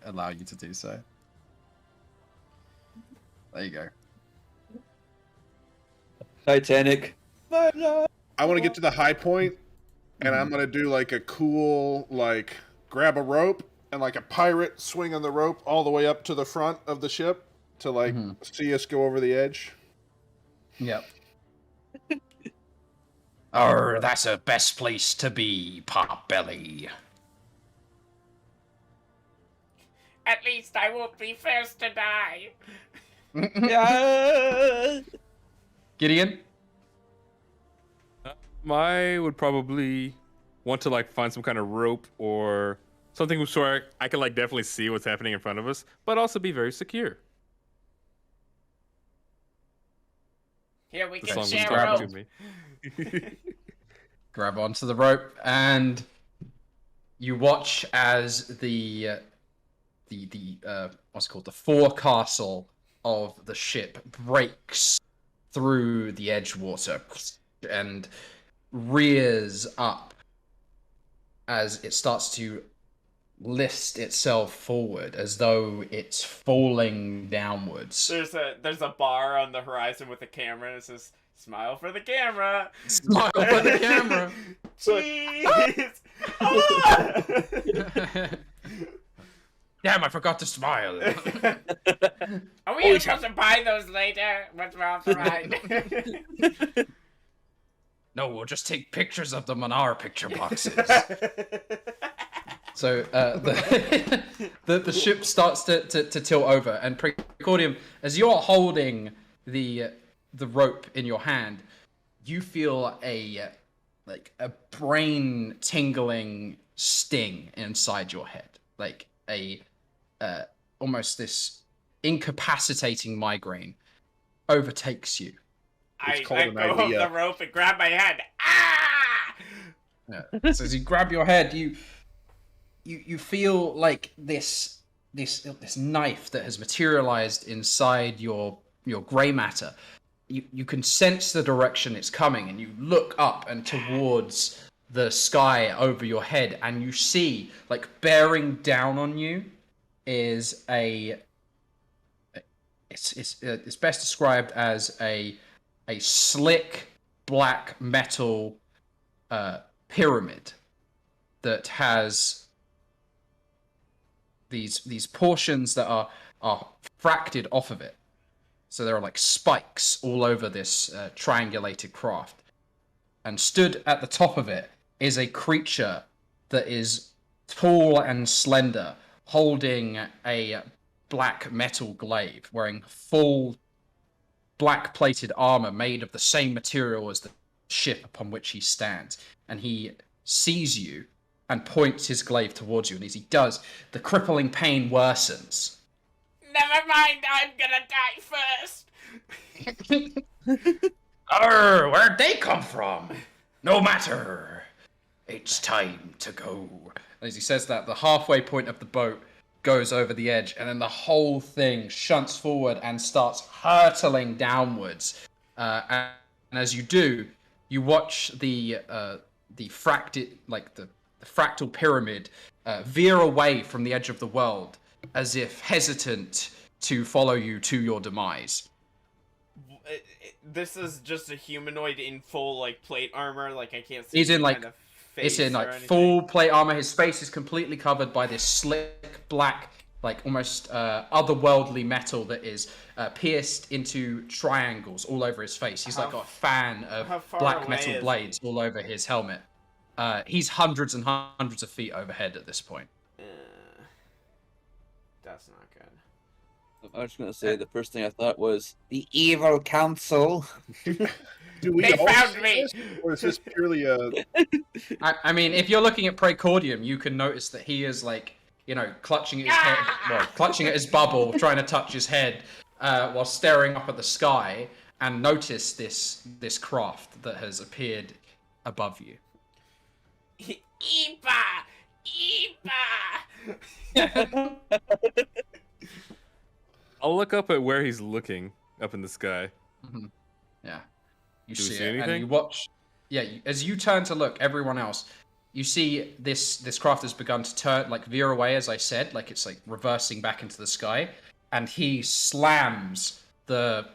allow you to do so. There you go. Titanic. I want to get to the high point, and I'm gonna do like a cool, like grab a rope and like a pirate swing on the rope all the way up to the front of the ship to like see us go over the edge. Yep. Oh, that's the best place to be, Pot Belly. At least I won't be first to die. Yeah. Gideon? I would probably want to like find some kind of rope or something so I can like definitely see what's happening in front of us, but also be very secure. Here we The can song was share talking rope. to me. Grab onto the rope, and you watch as the what's it called, the forecastle of the ship breaks through the edge water and rears up as it starts to list itself forward as though it's falling downwards. There's a bar on the horizon with a camera and it says, "Smile for the camera." Smile for the camera. Jeez. Damn, I forgot to smile. Are we supposed to buy those later once we're off the ride? No, we'll just take pictures of them on our picture boxes. So the ship starts to tilt over, and Precordium, as you're holding the rope in your hand, you feel a brain tingling sting inside your head, like a almost this incapacitating migraine overtakes you. I called go an up idea. the rope and grab my head. Ah! Yeah. So as you grab your head, you feel like this knife that has materialized inside your gray matter. You can sense the direction it's coming, and you look up and towards the sky over your head, and you see, like, bearing down on you is it's best described as a slick black metal pyramid that has these portions that are fracted off of it. So there are like spikes all over this triangulated craft. And stood at the top of it is a creature that is tall and slender, holding a black metal glaive, wearing full black plated armor made of the same material as the ship upon which he stands. And he sees you and points his glaive towards you. And as he does, the crippling pain worsens. Never mind, I'm gonna die first. Where'd they come from? No matter. It's time to go. As he says that, the halfway point of the boat goes over the edge, and then the whole thing shunts forward and starts hurtling downwards. And as you do, you watch the fractal pyramid veer away from the edge of the world, as if hesitant to follow you to your demise. This is just a humanoid in full, like, plate armor. Like, I can't see. He's in, like, kind of it's in, face or like, anything. full plate armor. His face is completely covered by this slick black, like, almost otherworldly metal that is pierced into triangles all over his face. He's like got a fan of how far black away metal is blades all over his helmet. He's hundreds and hundreds of feet overhead at this point. That's not good. I was going to say the first thing I thought was the evil council. Do we They all found see me! this, or is this purely a? I mean, if you're looking at Precordium, you can notice that he is, like, you know, clutching at his head, well, clutching at his bubble, trying to touch his head, while staring up at the sky, and notice this craft that has appeared above you. Ipa! Ipa! I'll look up at where he's looking up in the sky. Mm-hmm. Yeah. You Do we see see it, anything? and you watch. Yeah, as you turn to look, everyone else, you see this craft has begun to turn, like, veer away, as I said, like it's like reversing back into the sky, and he slams the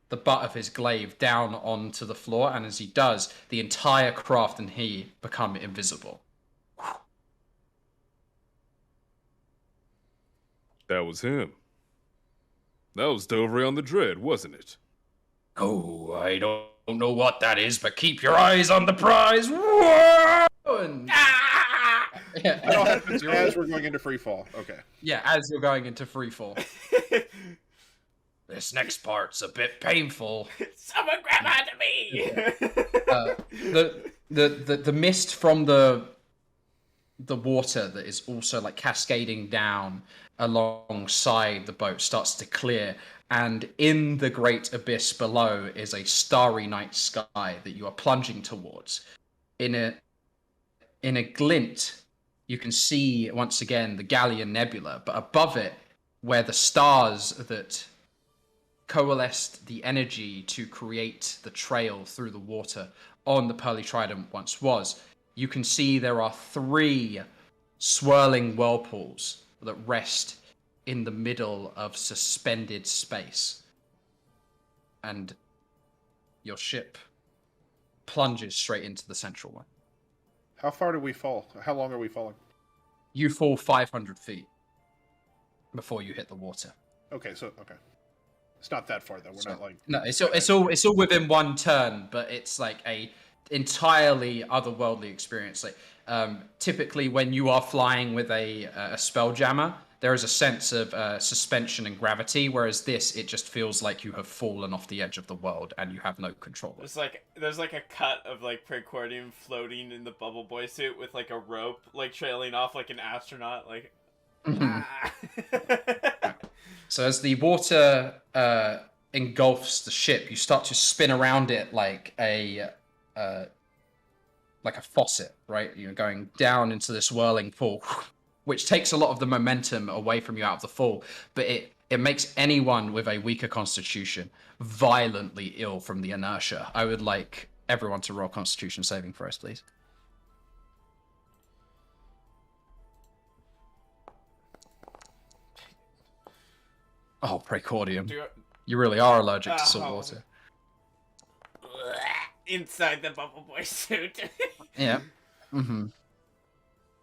butt of his glaive down onto the floor, and as he does, the entire craft and he become invisible. That was him. That was Dovrion the Dread, wasn't it? Oh, I don't know what that is, but keep your eyes on the prize. Whoa! And Ah! don't have to as we're going into free fall. Okay. Yeah, as you're going into free fall. This next part's a bit painful. Someone grab onto me! The mist from the water that is also like cascading down alongside the boat starts to clear, and in the great abyss below is a starry night sky that you are plunging towards. In a glint, you can see once again the Galleon Nebula, but above it, where the stars that coalesced the energy to create the trail through the water on the Pearly Trident once was, you can see there are 3 swirling whirlpools that rest in the middle of suspended space. And your ship plunges straight into the central one. How far do we fall? How long are we falling? You fall 500 feet before you hit the water. Okay. It's not that far though. We're not like No, it's all within one turn, but it's like a entirely otherworldly experience. Like typically when you are flying with a Spelljammer, there is a sense of suspension and gravity, whereas this, it just feels like you have fallen off the edge of the world and you have no control. There's like a cut of like Precordium floating in the Bubble Boy suit with like a rope like trailing off like an astronaut, like. So as the water engulfs the ship, you start to spin around it like a faucet, right? You're going down into this whirling pool, which takes a lot of the momentum away from you out of the fall, but it makes anyone with a weaker constitution violently ill from the inertia. I would like everyone to roll Constitution saving throws, please. Oh, Precordium. You really are allergic to salt water. Inside the Bubble Boy suit. Yeah. Mm-hmm.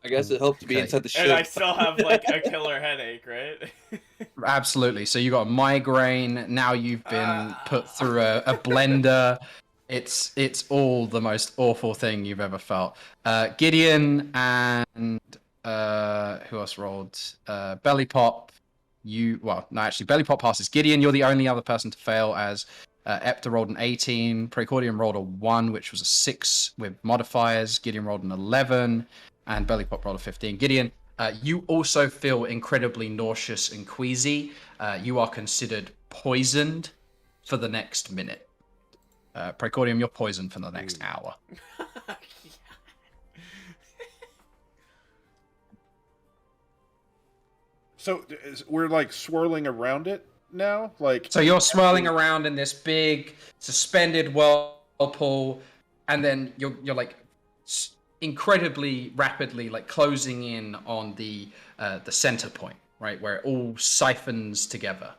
I guess it helped to be inside the ship. And I still have like a killer headache, right? Absolutely. So you got a migraine. Now you've been put through a blender. It's all the most awful thing you've ever felt. Gideon and who else rolled? Belly Pop. Belly Pop passes. Gideon, you're the only other person to fail, as Epta rolled an 18. Precordium rolled a 1, which was a 6 with modifiers. Gideon rolled an 11, and Belly Pop rolled a 15. Gideon, you also feel incredibly nauseous and queasy. You are considered poisoned for the next minute. Precordium, you're poisoned for the next hour. So we're like swirling around it now, like. So you're swirling around in this big suspended whirlpool, and then you're like incredibly rapidly like closing in on the center point, right, where it all siphons together.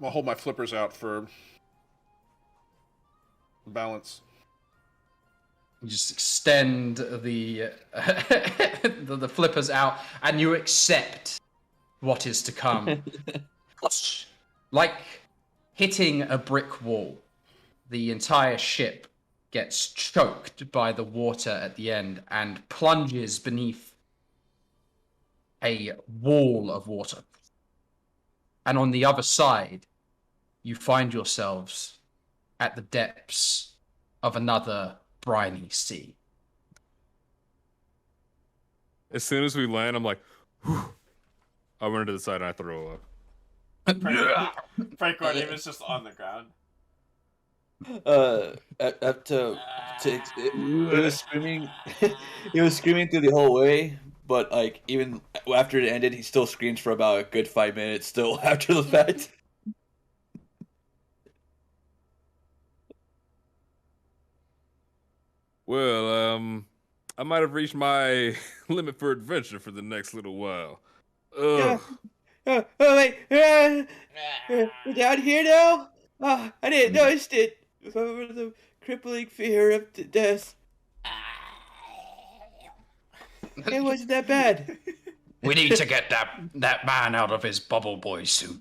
I'll hold my flippers out for balance. You just extend the the flippers out, and you accept what is to come. Like hitting a brick wall, the entire ship gets choked by the water at the end and plunges beneath a wall of water. And on the other side, you find yourselves at the depths of another briny sea. As soon as we land, I'm like, whew. I run to the side and I throw up. Frank Guardian is just on the ground. It was screaming. He was screaming through the whole way, but like even after it ended, he still screams for about a good 5 minutes. Still after the fact. Well, I might have reached my limit for adventure for the next little while. Ugh. Oh wait, we're down here now. Oh, I didn't notice it. Over the crippling fear of death. It wasn't that bad. We need to get that man out of his Bubble Boy suit.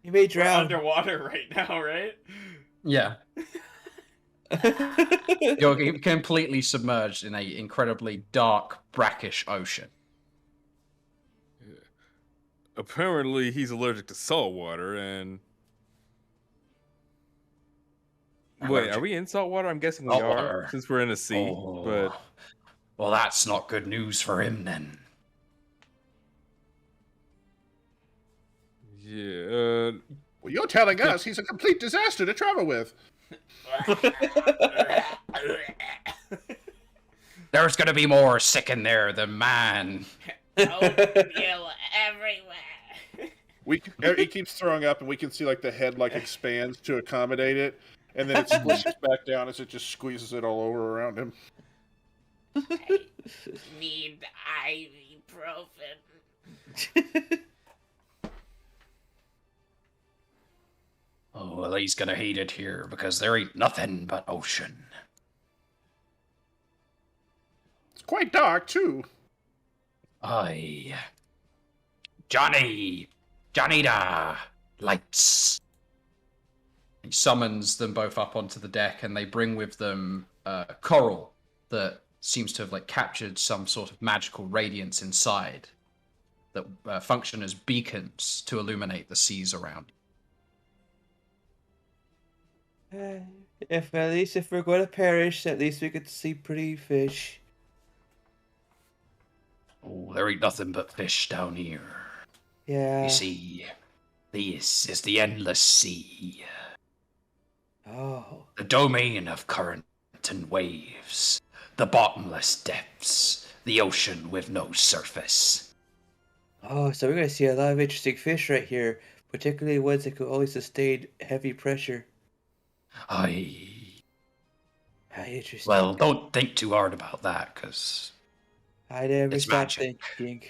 He may We're drown. underwater right now, right? Yeah. You're completely submerged in a incredibly dark, brackish ocean. Apparently, he's allergic to salt water, and wait, are we in salt water? I'm guessing we Saltwater. are, since we're in a sea. But well, that's not good news for him then. yeah, Well, you're telling us he's a complete disaster to travel with. There's gonna be more sick in there than man. Oatmeal everywhere. He keeps throwing up, and we can see like the head like expands to accommodate it, and then it squishes back down as it just squeezes it all over around him. I need ibuprofen. Oh, well, he's gonna hate it here because there ain't nothing but ocean. It's quite dark too. Aye. Johnny! Johnny-da! Lights! He summons them both up onto the deck, and they bring with them coral that seems to have like captured some sort of magical radiance inside that function as beacons to illuminate the seas around you. If at least if we're going to perish, at least we could see pretty fish. Oh, there ain't nothing but fish down here. Yeah. You see, this is the endless sea. Oh. The domain of current and waves. The bottomless depths. The ocean with no surface. Oh, so we're going to see a lot of interesting fish right here, particularly ones that could only sustain heavy pressure. Aye. How interesting. Well, don't think too hard about that, because I never it's stopped magic. thinking.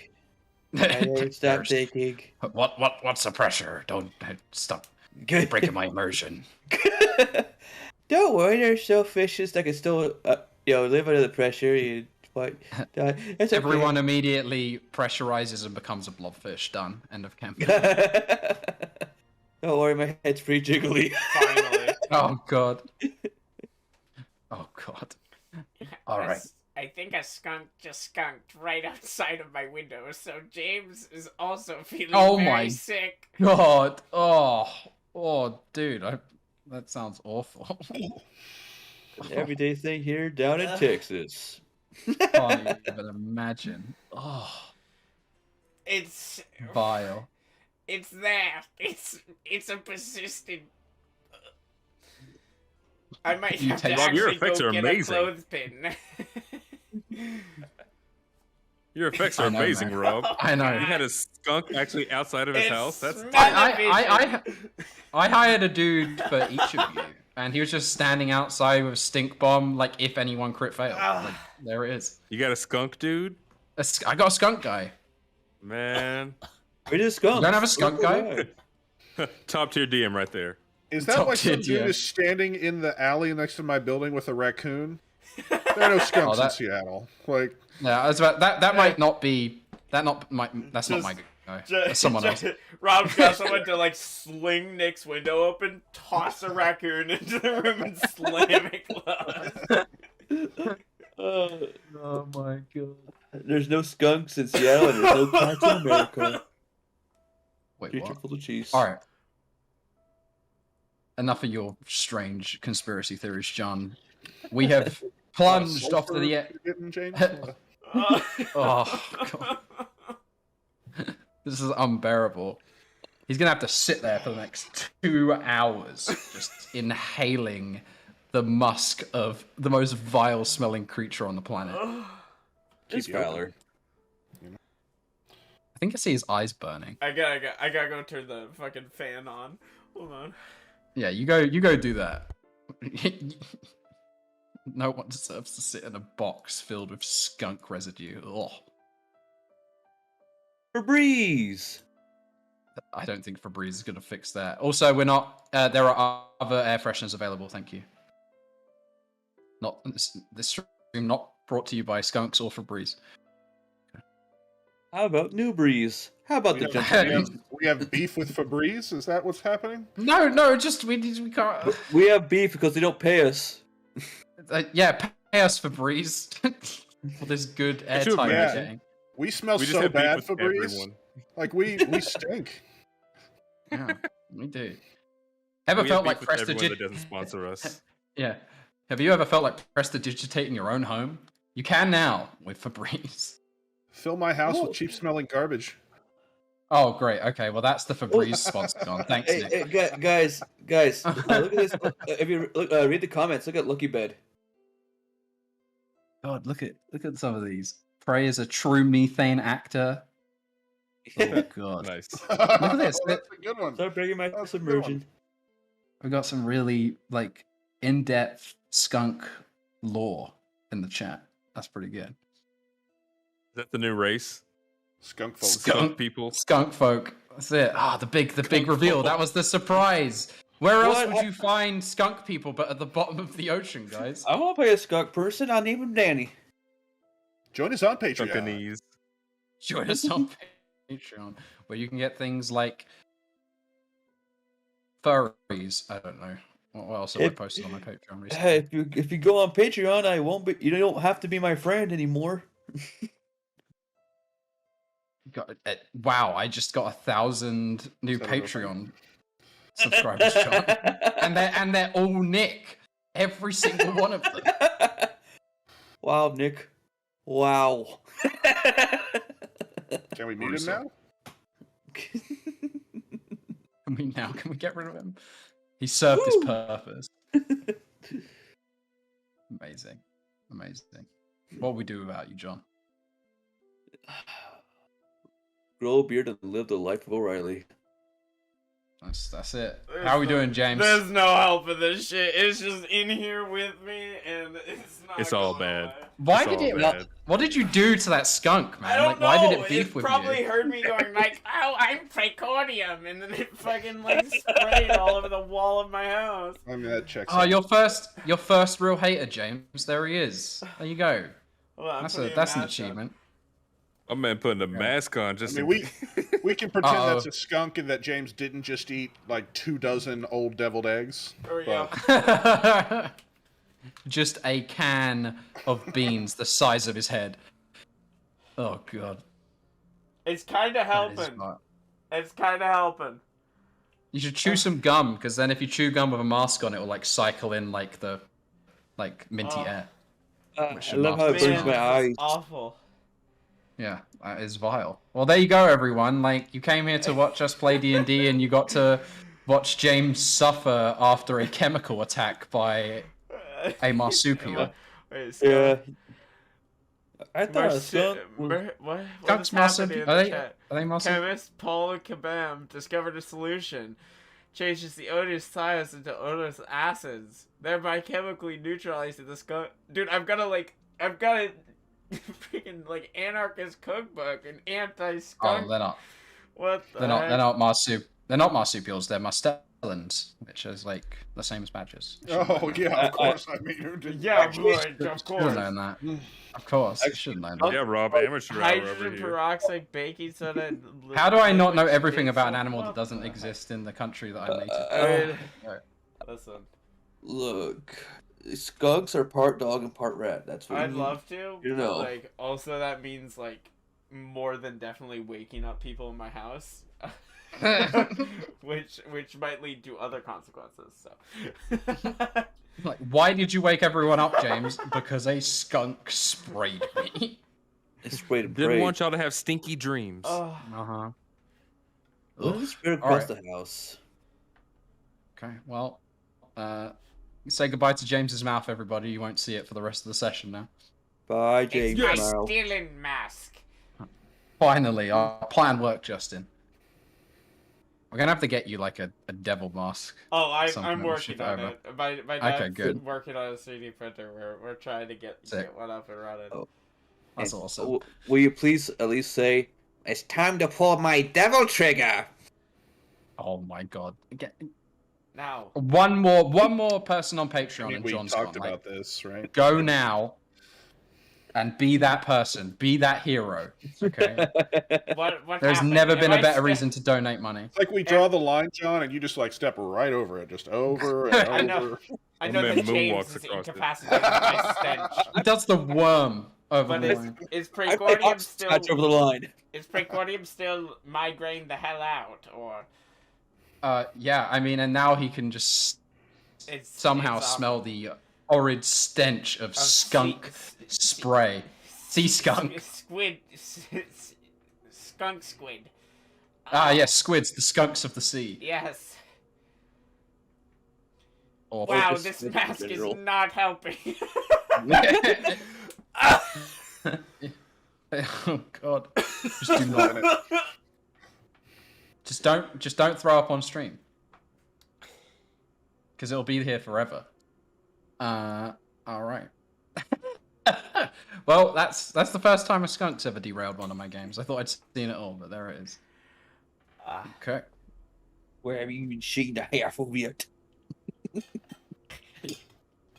I never stopped thinking. What's the pressure? Don't stop breaking my immersion. Don't worry, there's still fishes that can still, live under the pressure. It's Everyone immediately pressurizes and becomes a blobfish. Done. End of campaign. Don't worry, my head's pretty jiggly. Finally. Oh god. Oh god. All right. I think a skunk just skunked right outside of my window, so James is also feeling very sick. God. Oh, dude. That sounds awful. Everyday thing here down in Texas. Can't even imagine. Oh, It's vile. It's there. It's a persistent. I might You have to take- Rob, your actually effects go are get amazing. a clothespin. your effects are I know, amazing, man. Rob. I know. You had a skunk actually outside of his house. That's I hired a dude for each of you, and he was just standing outside with a stink bomb. Like if anyone crit failed, like, there it is. You got a skunk, dude? I got a skunk guy. Man, We just skunk. You don't have a skunk guy? top tier DM right there. Is that Top why some tier, dude yeah. is standing in the alley next to my building with a raccoon? There are no skunks in Seattle. Like, Yeah, I was about, that might not be that's not my guy. That's someone else. Rob's got someone to like sling Nick's window open, toss a raccoon into the room, and slam it closed. Oh my god. There's no skunks in Seattle and there's no cats in America. Wait, Creature what? full of cheese. All right. Enough of your strange conspiracy theories, John. We have plunged off to the sulfur you're getting, James? Oh god. This is unbearable. He's gonna have to sit there for the next 2 hours, just inhaling the musk of the most vile-smelling creature on the planet. It's Fowler. I think I see his eyes burning. I gotta go turn the fucking fan on. Hold on. Yeah, you go do that. No one deserves to sit in a box filled with skunk residue. Ugh. Febreze! I don't think Febreze is going to fix that. Also, we're not. There are other air fresheners available. Thank you. Not this stream not brought to you by skunks or Febreze. How about New Breeze? How about the we, gentleman? have, we have beef with Febreze? Is that what's happening? No, just we can't. We have beef because they don't pay us. Yeah, pay us, Febreze, for this good Could you airtime we're imagine? getting. We smell We just so have beef bad, with Febreze. everyone. Like we stink. Yeah, we do. Ever We have felt beef like with everyone that doesn't sponsor us. Yeah. Have you ever felt like prestidigitating your own home? You can now with Febreze. Fill my house Oh. with cheap smelling garbage. Oh, great. Okay, well, that's the Febreze sponsor gone. Thanks, Nick. Hey, guys, look at this. If you read the comments, look at Lucky Bed. God, look at some of these. Prey is a true methane actor. Oh, God. Nice. Look at this. That's a good one. Start breaking my That's a good submersion. We got some really, like, in-depth skunk lore in the chat. That's pretty good. Is that the new race? Skunk folks. Skunk people. Skunk folk. That's it. Ah, the big reveal. That was the surprise. Where else What? would you find skunk people but at the bottom of the ocean, guys? I want to play a skunk person. I'll name him Danny. Join us on Patreon. Skunkanese. Join us on Patreon, where you can get things like furries. I don't know. What else have I posted on my Patreon recently? Hey, if you go on Patreon, I won't be. You don't have to be my friend anymore. Wow, I just got 1,000 new Is that a real Patreon subscribers, John. and they're all Nick. Every single one of them. Wow, Nick. Wow. Can we meet him now? Can we get rid of him? He served his purpose. Amazing. What would we do without you, John? Grow a beard and live the life of O'Reilly. That's it. How are we doing, James? There's no help for this shit. It's just in here with me, and it's not. It's all going bad. away. Why It's did all it? bad. What did you do to that skunk, man? I don't Like, know. why did it beef with probably you? heard me going like, "Oh, I'm Praecordium," and then it fucking like sprayed all over the wall of my house. I mean, that checks Oh, out. your first real hater, James. There he is. There you go. Well, I'm That's putting a an mask on. achievement. My man putting a mask on I just mean, to we can pretend Uh-oh. that's a skunk and that James didn't just eat like 24 old deviled eggs. There we but- go. Just a can of beans the size of his head. Oh, God. It's kind of That is helping. smart. It's kind of helping. You should chew some gum, because then if you chew gum with a mask on, it will like cycle in like the minty Oh. air. I should love not how be it burns Man, my this eyes. is awful. Yeah, that is vile. Well, there you go, everyone. Like, you came here to watch us play D&D, and you got to watch James suffer after a chemical attack by a marsupial. Wait, Yeah. I thought a Marsu- skunk. what Skunks, is happening marsupial. in Are the they, chat? are they marsupial? Chemist Paul Kabam discovered a solution. Changes the odorous solids into odorless acids, thereby chemically neutralizing the skunk. Dude, I've got a freaking like anarchist cookbook and anti-skunk. Oh, they're not. What the They're heck? not marsupials. They're marstellans, which is like the same as badgers. Oh yeah, of course. I mean, who didn't Yeah, actually- right, of Should have course. known that. Of course, you should have known that. yeah, Rob, amateur hour over Hydrogen here. peroxide, baking soda. And How do I not know liquid everything about an salt? animal that What doesn't the heck? exist in the country that I'm native? Uh, Listen, Look, skunks are part dog and part rat. That's what I'd you love to, you but know. like also that means like more than definitely waking up people in my house. which might lead to other consequences. So Like, why did you wake everyone up, James? Because a skunk sprayed me. It's sprayed and Didn't prayed. want y'all to have stinky dreams. oh, Uh-huh. Let it spread All across right. the house. Okay, well, say goodbye to James's mouth, everybody. You won't see it for the rest of the session now. Bye, it's James. my Tomorrow. stealing mask. Finally, our plan worked, Justin. We're gonna have to get you like a devil mask. Oh, Something I'm that we working ship on over. it. My dad's good. working on a 3D printer. We're trying to get Sick. one up and running. Oh. That's And awesome. Will you please at least say, "It's time to pull my devil trigger"? Oh my god. Now, One more person on I Patreon mean, and we John's talked gone. Like, about this, right? go now and be that person. Be that hero. Okay. what There's happened? never been Am a I better st- reason to donate money. It's like we draw the line, John, and you just like step right over it, just over and I know. over. I My know man that James moonwalks is across it. incapacitated by stench. He does the worm over But the line. is I play Precordium still hopscotch over the line. is Precordium still migraine the hell out, or Yeah, I mean, and now he can just it's somehow it's, smell the horrid stench of skunk spray. Sea skunk. Squid, skunk squid. Yes, squids, the skunks of the sea. Yes. Awful. Wow, just this squid in mask is general. not helping. Oh god. Just do not. Just don't throw up on stream. Because it'll be here forever. Alright. Well, that's the first time a skunk's ever derailed one of my games. I thought I'd seen it all, but there it is. Okay. Where have you been shooting the half of it?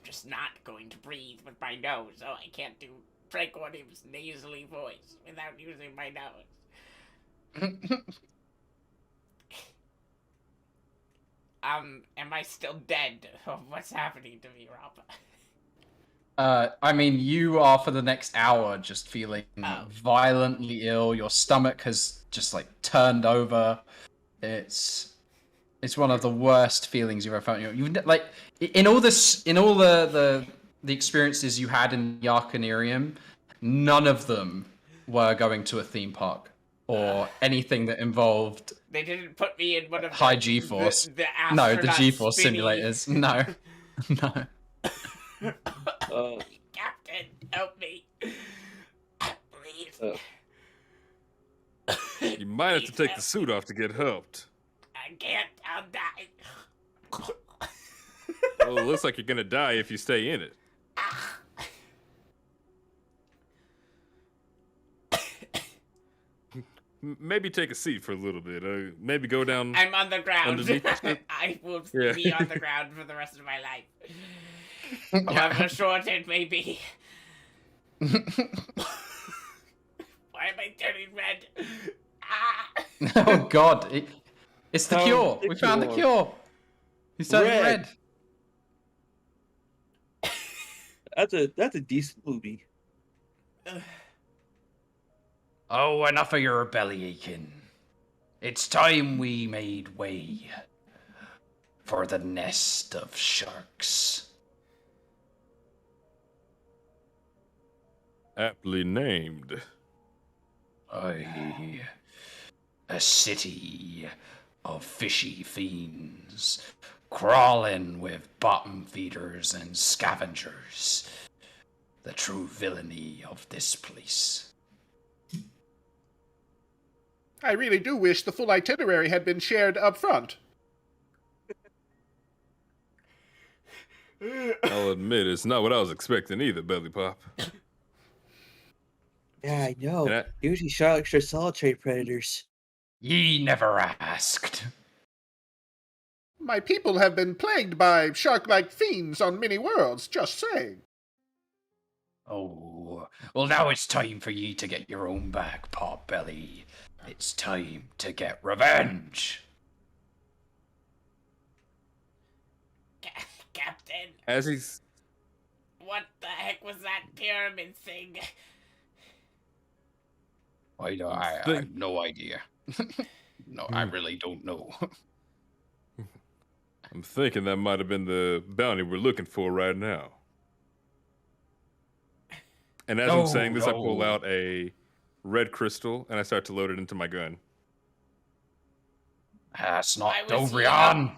Just not going to breathe with my nose, so I can't do Precordium's nasally voice without using my nose. Am I still dead? What's happening to me, Rob? I mean, you are for the next hour just feeling violently ill. Your stomach has just like turned over. It's one of the worst feelings you've ever felt. You've like in all the experiences you had in the Arcanarium, none of them were going to a theme park or anything that involved They didn't put me in one of high G-force. The No, the astronaut G-force spinny- simulators. No, no. Captain, help me. Please. You might have to take the suit off to get helped. I can't. I'll die. Well, it looks like you're gonna die if you stay in it. Maybe take a seat for a little bit. Maybe go down. I'm on the ground. Underneath the ship? I will Yeah. be on the ground for the rest of my life. However short it may be. Why am I turning red? Oh god, it's the Oh, cure. the We found the cure. cure. He's turning Red. red. That's a decent movie. Oh, enough of your belly aching. It's time we made way for the nest of sharks. Aptly named. Aye, a city of fishy fiends, crawling with bottom feeders and scavengers. The true villainy of this place. I really do wish the full itinerary had been shared up front. I'll admit it's not what I was expecting either, Belly Pop. Yeah, I know. And Usually sharks are solitary predators. Ye never asked. My people have been plagued by shark-like fiends on many worlds, just saying. Oh, well now it's time for ye to get your own back, Potbelly. It's time to get revenge. Captain, as he's what the heck was that pyramid thing? I have no idea. No, I really don't know. I'm thinking that might have been the bounty we're looking for right now. And as I'm saying this, I pull No. out a red crystal and I start to load it into my gun. That's not Why was he Dovrion.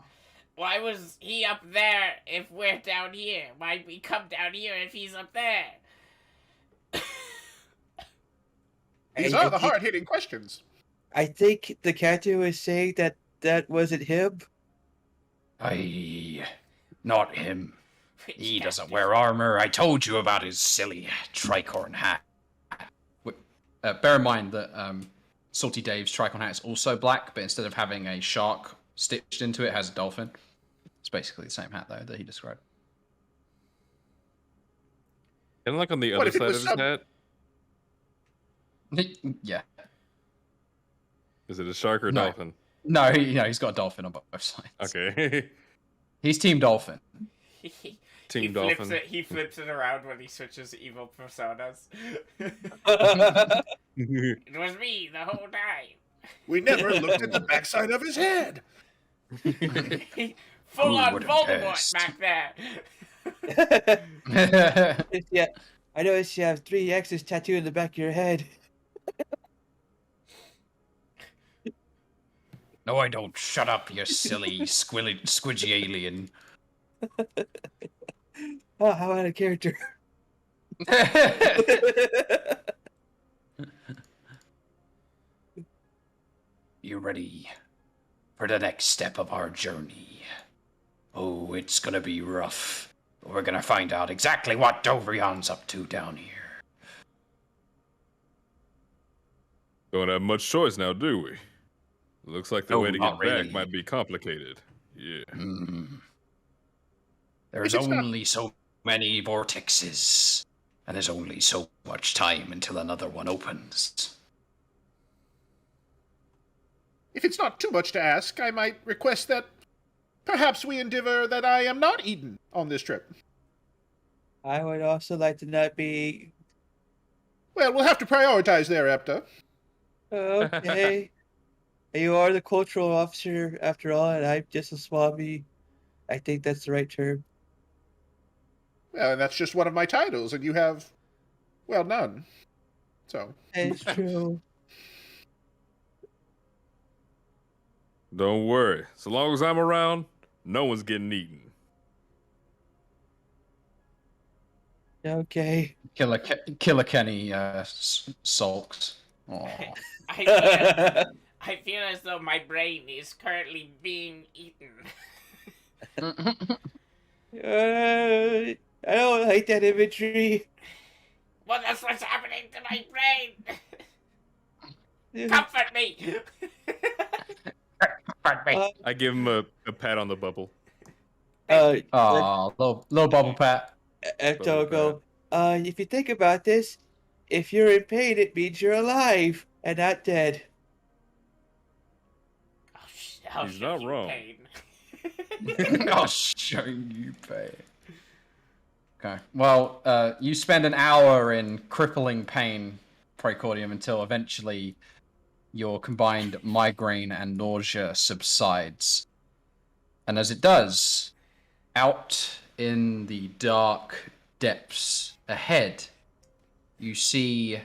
Why was he up there if we're down here? Why'd we come down here if he's up there? These I are the think- hard-hitting questions. I think the captain was saying that wasn't him. Aye, not him. Which He doesn't captain? wear armor. I told you about his silly tricorn hat. Bear in mind that Salty Dave's tricorn hat is also black, but instead of having a shark stitched into it, it has a dolphin. It's basically the same hat, though, that he described. And like on the What other if it side of was his some- hat, Yeah. is it a shark or a No. dolphin? No, he's got a dolphin on both sides. Okay. He's Team Dolphin. Team Dolphin. He flips it around when he switches evil personas. It was me the whole time. We never looked at the backside of his head. Full on would've Voldemort guessed? back there. Yeah, I noticed you have 3 X's tattooed in the back of your head. No, I don't. Shut up, you silly, squidgy alien. Oh, how out of character. You ready for the next step of our journey? Oh, it's gonna be rough. But we're gonna find out exactly what Dovrion's up to down here. Don't have much choice now, do we? Looks like the No, way to not get back really. might be complicated. Yeah. There's If it's not- only so many vortexes, and there's only so much time until another one opens. If it's not too much to ask, I might request that perhaps we endeavor that I am not eaten on this trip. I would also like to not be. Well, we'll have to prioritize there, Epta. Okay. You are the cultural officer after all, and I'm just a swabby. I think that's the right term. Well, and that's just one of my titles, and you have, well, none. So, It's true. Don't worry. So long as I'm around, no one's getting eaten. Okay. Killer Kenny sulks. Aw. I feel as though my brain is currently being eaten. I don't like that imagery. Well, that's what's happening to my brain. Comfort me. I give him a pat on the bubble. Aw, little bubble pat. Ecto, if you think about this, if you're in pain, it means you're alive and not dead. I'll He's show not you wrong. pain. I'll show you pain. Okay. Well, you spend an hour in crippling pain, Precordium, until eventually your combined migraine and nausea subsides. And as it does, out in the dark depths ahead, you see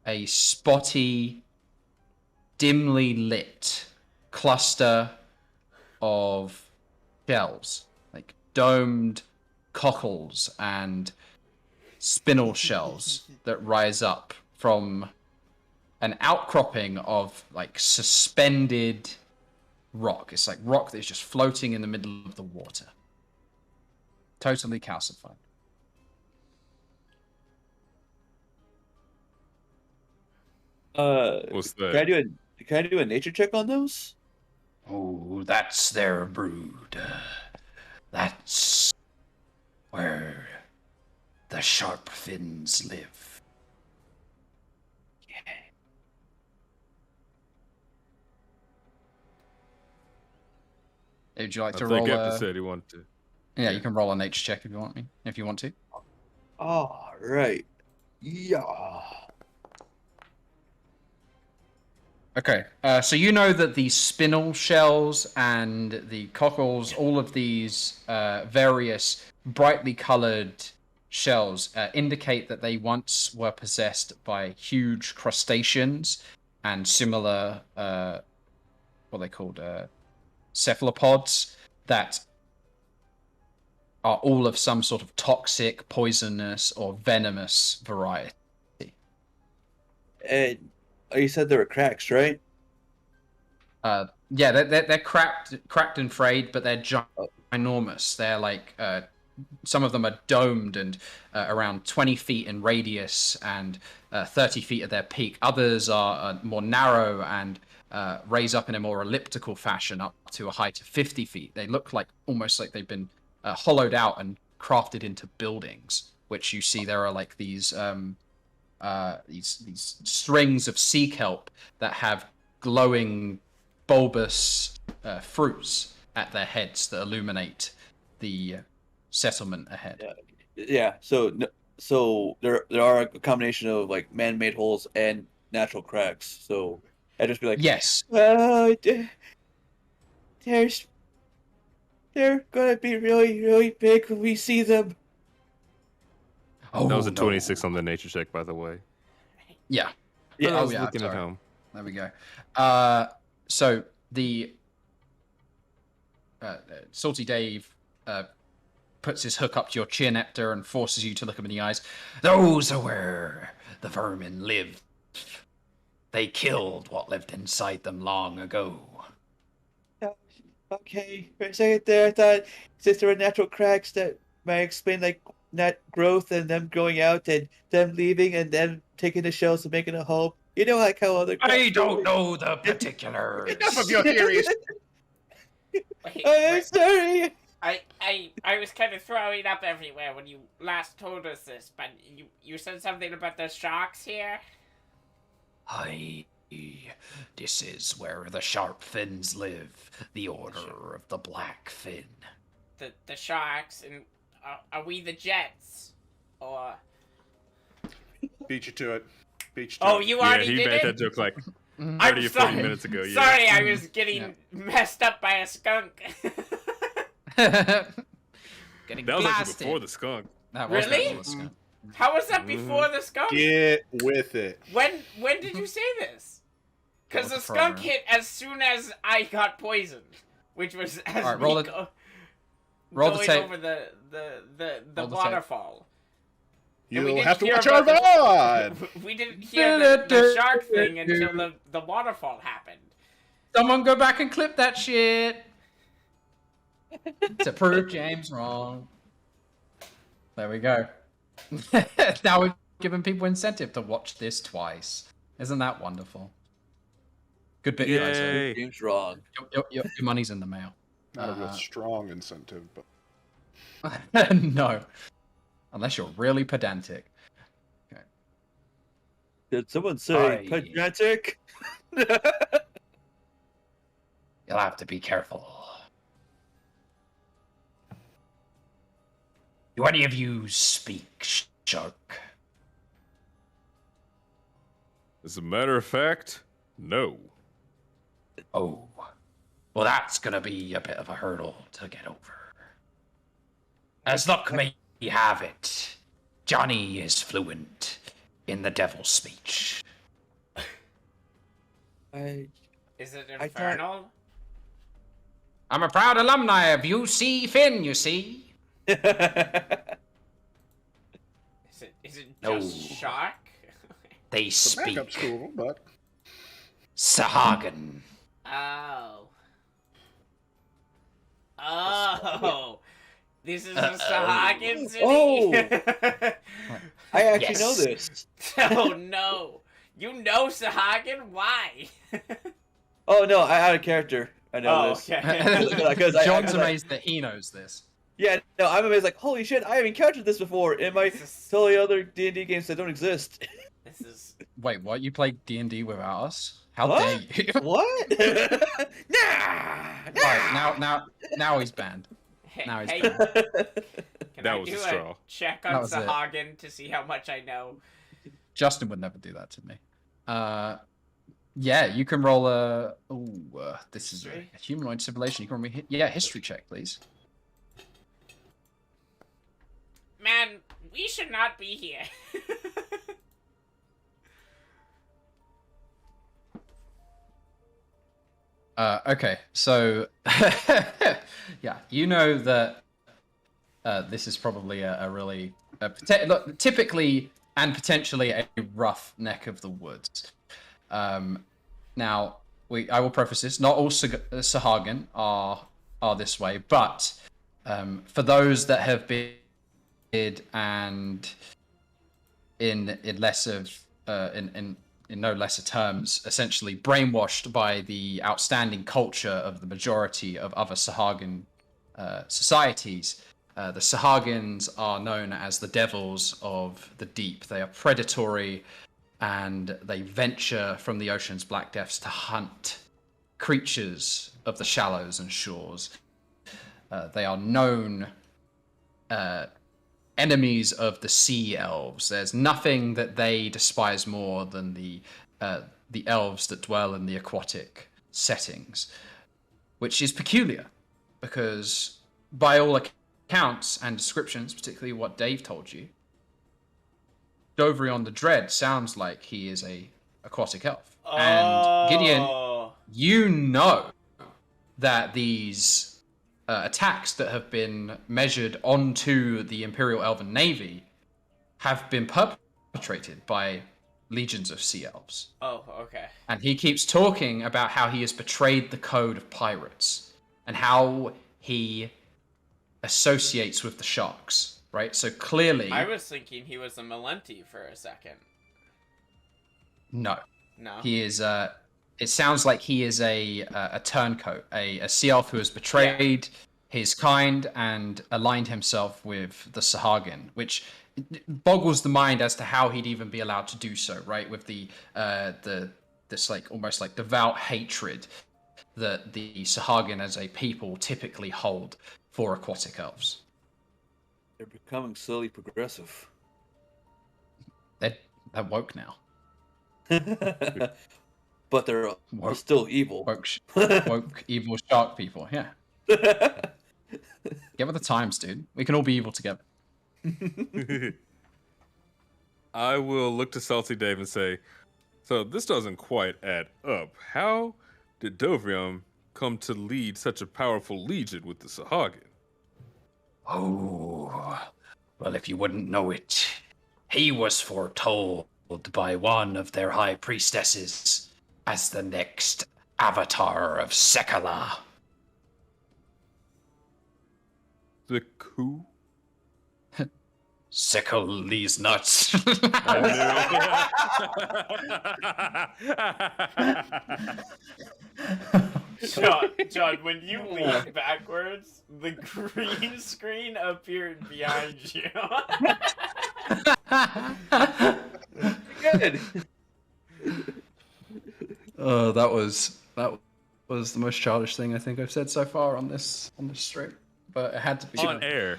a spotty, dimly lit cluster of shells, like domed cockles and spinel shells that rise up from an outcropping of like suspended rock. It's like rock that's just floating in the middle of the water. Totally calcified. What's Can I that? do a nature check on those? Oh, that's their brood. That's where the sharp fins live. Would you like I to think roll Epta a... said he wanted to. Yeah, you can roll a nature check if you want me. If you want to. All right. Yeah. Okay, so you know that the spinel shells and the cockles, all of these various brightly colored shells indicate that they once were possessed by huge crustaceans and similar, what are they called, cephalopods that are all of some sort of toxic, poisonous, or venomous variety. And you said there were cracks, right? Yeah, they're cracked and frayed, but they're ginormous. They're like some of them are domed and around 20 feet in radius and 30 feet at their peak. Others are more narrow and raise up in a more elliptical fashion up to a height of 50 feet. They look like almost like they've been hollowed out and crafted into buildings. Which you see there are like these strings of sea kelp that have glowing bulbous fruits at their heads that illuminate the settlement ahead. Yeah. So there are a combination of like man-made holes and natural cracks. So I'd just be like, Yes. oh, they're gonna be really, really big when we see them. Oh, That was a no. 26 on the nature check, by the way. Yeah. For Yeah, those yeah, looking at sorry. home. There we go. So the Salty Dave puts his hook up to your chin, Nectar, and forces you to look him in the eyes. Those are where the vermin live. They killed what lived inside them long ago. Okay, for a second there, I thought since there were natural cracks that might explain like net growth and them growing out and them leaving and then taking the shells and making a hole. You know like how other cracks I don't know the particulars. Enough of your theories. Wait, I'm sorry. I was kind of throwing up everywhere when you last told us this, but you said something about the sharks here? Aye, this is where the sharp fins live, the order of the black fin. The sharks, and are we the Jets? Or... Beat you to it. Beat you to Oh, it. you Yeah, already he did made it? that joke like I'm 30 or 40 sorry. minutes ago. Yeah. Sorry, I was getting messed up by a skunk. Getting That was actually blasted. before the skunk. That was Really? before the skunk. How was that before the skunk? Get with it. When did you say this? Because That the was the skunk program. hit as soon as I got poisoned, which was as Alright, me roll the going tape. over the Roll the tape. waterfall. And we You'll didn't have to hear watch our about VOD. We didn't hear the shark thing until the waterfall happened. Someone go back and clip that shit to prove James wrong. There we go. Now we've given people incentive to watch this twice. Isn't that wonderful? Good bit, guys. Yay. James wrong. Your money's in the mail. Not a real strong incentive, but No. Unless you're really pedantic. Did someone say Aye. pedantic? You'll have to be careful. Do any of you speak shark? As a matter of fact, no. Oh. Well, that's gonna be a bit of a hurdle to get over. As luck may have it, Joni is fluent in the devil's speech. Is it I infernal? I'm a proud alumni of UC Finn, you see. Is it No. just shark? They it's a speak backup school, but sahuagin. Oh. Oh. This is a Sahuagin city? Oh. I actually know Yes. this. Oh no. You know Sahuagin? Why? Oh no, I had a character. I know this. okay. Because I- John's 'cause I- amazed that he knows this. Yeah, no, I'm amazed. Like, holy shit, I haven't encountered this before in my This is- totally other D&D games that don't exist. This is Wait, what? You played D&D without us? How What? dare you? What? nah. Right, now he's banned. hey, Now he's hey, banned. can That I was do the a straw. check That on was it. Sahuagin to see how much I know? Justin would never do that to me. Yeah, you can roll a. This is History? a humanoid civilization. You can roll me. Yeah, history check, please. Man, we should not be here. Okay, so yeah, you know that this is probably a really look, typically and potentially a rough neck of the woods. Now, I will preface this: not all Sahuagin are this way, but for those that have been and in less of in no lesser terms, essentially brainwashed by the outstanding culture of the majority of other Sahuagin societies. The Sahuagins are known as the devils of the deep. They are predatory, and they venture from the ocean's black depths to hunt creatures of the shallows and shores. They are known enemies of the sea elves. There's nothing that they despise more than the elves that dwell in the aquatic settings, which is peculiar, because by all accounts and descriptions, particularly what Dave told you, Dovrion the Dread sounds like he is a aquatic elf. And Gideon, you know that these attacks that have been measured onto the Imperial Elven Navy have been perpetrated by legions of sea elves. Oh, okay. And he keeps talking about how he has betrayed the code of pirates and how he associates with the sharks, right? So clearly... I was thinking he was a Malenti for a second. No. No? He is... it sounds like he is a turncoat, a sea elf who has betrayed his kind and aligned himself with the Sahuagin, which boggles the mind as to how he'd even be allowed to do so, right? With this like almost like devout hatred that the Sahuagin as a people typically hold for aquatic elves. They're becoming slowly progressive. They're woke now. But they're still evil. Woke evil shark people, yeah. Get with the times, dude. We can all be evil together. I will look to Salty Dave and say, so this doesn't quite add up. How did Dovrion come to lead such a powerful legion with the Sahuagin? Oh, well, if you wouldn't know it, he was foretold by one of their high priestesses as the next avatar of Sekala. The coup? Sickle these nuts. John, when you leaned backwards, the green screen appeared behind you. Good. That was the most childish thing I think I've said so far on this stream, but it had to be On air.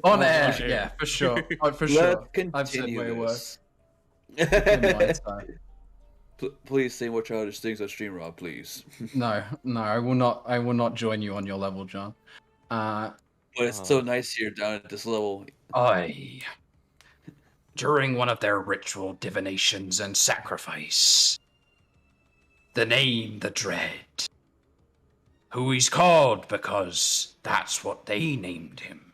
On air, yeah, for sure. For sure. I've said way worse. Please say more childish things on stream, Rob, please. No, I will not join you on your level, John. But it's so nice here down at this level. During one of their ritual divinations and sacrifice, the name the Dread, who he's called because that's what they named him.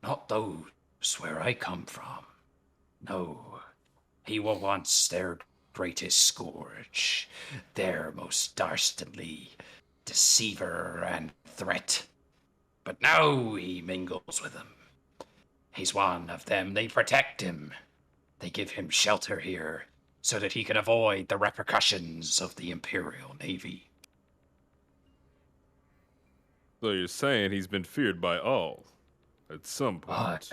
Not those where I come from. No, he was once their greatest scourge, their most dastardly deceiver and threat. But now he mingles with them. He's one of them. They protect him. They give him shelter here so that he can avoid the repercussions of the Imperial Navy. So you're saying he's been feared by all at some point?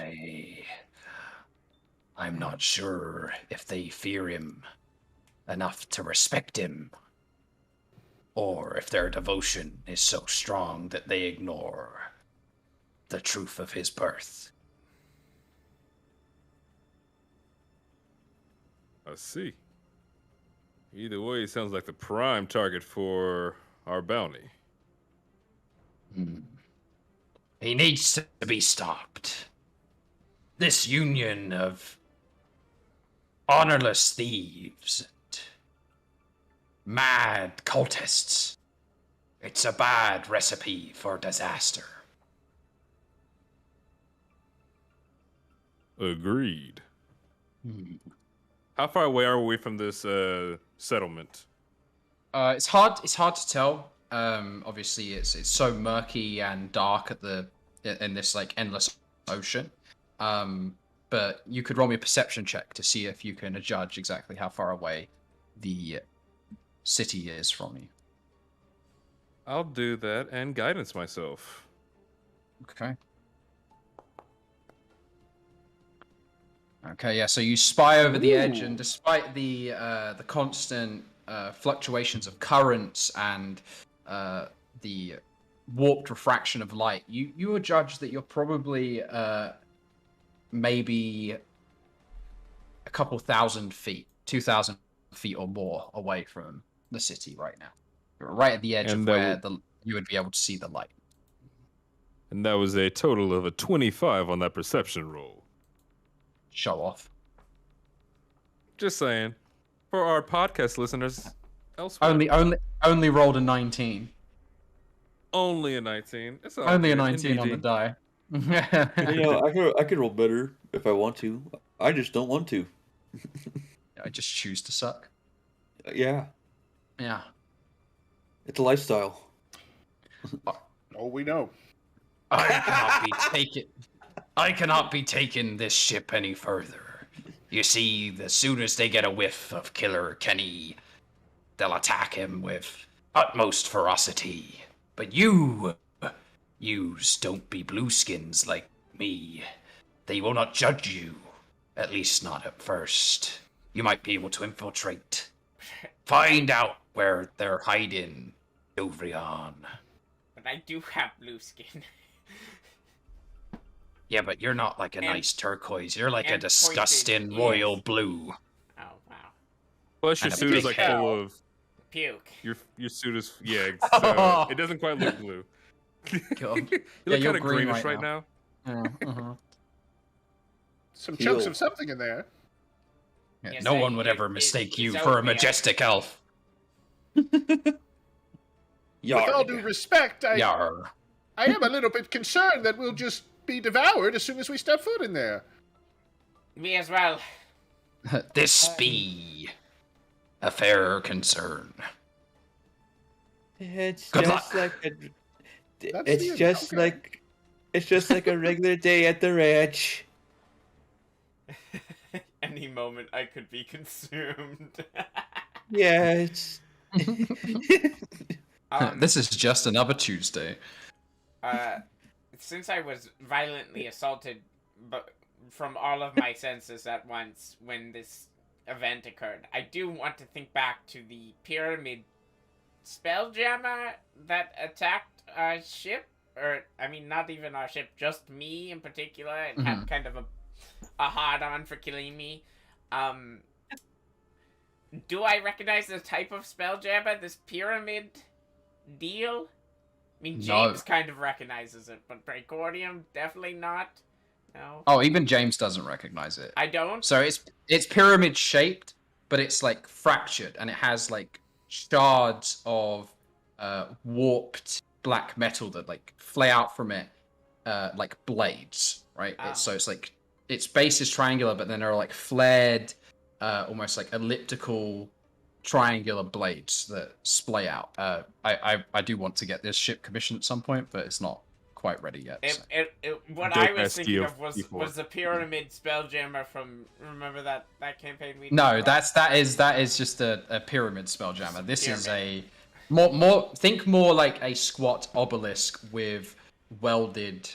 I'm not sure if they fear him enough to respect him, or if their devotion is so strong that they ignore the truth of his birth. I see. Either way, it sounds like the prime target for our bounty. He needs to be stopped. This union of honorless thieves and mad cultists, it's a bad recipe for disaster. Agreed. How far away are we from this settlement? It's hard to tell. Obviously, it's so murky and dark in this like endless ocean. But you could roll me a perception check to see if you can judge exactly how far away the city is from you. I'll do that and guidance myself. Okay. Okay, yeah, so you spy over the edge, and despite the constant fluctuations of currents and the warped refraction of light, you would judge that you're probably maybe a couple thousand feet, 2,000 feet or more away from the city right now. You're right at the edge And of that where you would be able to see the light. And that was a total of a 25 on that perception roll. Show off. Just saying. For our podcast listeners elsewhere. Only rolled a 19. Only a 19. It's all Only a good. 19 on the NBD. die. I could roll better if I want to. I just don't want to. I just choose to suck. Yeah, Yeah. it's a lifestyle. Oh, we know. I cannot be taking this ship any further. You see, as soon as they get a whiff of Killer Kenny, they'll attack him with utmost ferocity. But yous don't be blueskins like me. They will not judge you, at least not at first. You might be able to infiltrate. Find out where they're hiding, Dovrion. But I do have blue skin. Yeah, but you're not like a And- nice turquoise. You're like a and disgusting pointed royal ears. blue. Oh, wow. Plus your And a suit is big like head. full of Puke. your suit is so it doesn't quite look blue. God. You Yeah, look you're kind of green greenish right right now. Uh-huh. Some Heal. chunks of something in there. Yeah, Yes, no one would ever it's mistake you oatmeal. for a majestic elf. With all due Yarg. respect, Yarr. I am a little bit concerned that we'll just be devoured as soon as we step foot in there. Me as well. This be a fair concern. It's Good just luck. like a. That's It's the- just okay. like. It's just like a regular day at the ranch. Any moment I could be consumed. Yeah, it's. This is just another Tuesday. Since I was violently assaulted from all of my senses at once when this event occurred, I do want to think back to the pyramid Spelljammer that attacked our ship. Or, I mean, not even our ship, just me in particular, and had kind of a hard-on for killing me. Do I recognize the type of Spelljammer, this pyramid deal? I mean, No. James kind of recognizes it, but Bracordium, definitely not. No. Oh, even James doesn't recognize it. I don't? So it's pyramid shaped, but it's like fractured, and it has like shards of warped black metal that like flay out from it like blades, right? Oh. So it's like its base is triangular, but then there are like flared, almost like elliptical triangular blades that splay out. I do want to get this ship commissioned at some point, but it's not quite ready yet. So. What Dope I was ass thinking deal, of was D4. the pyramid Spelljammer from, remember that campaign we did? No, that is just a pyramid spelljammer. This is a think more like a squat obelisk with welded,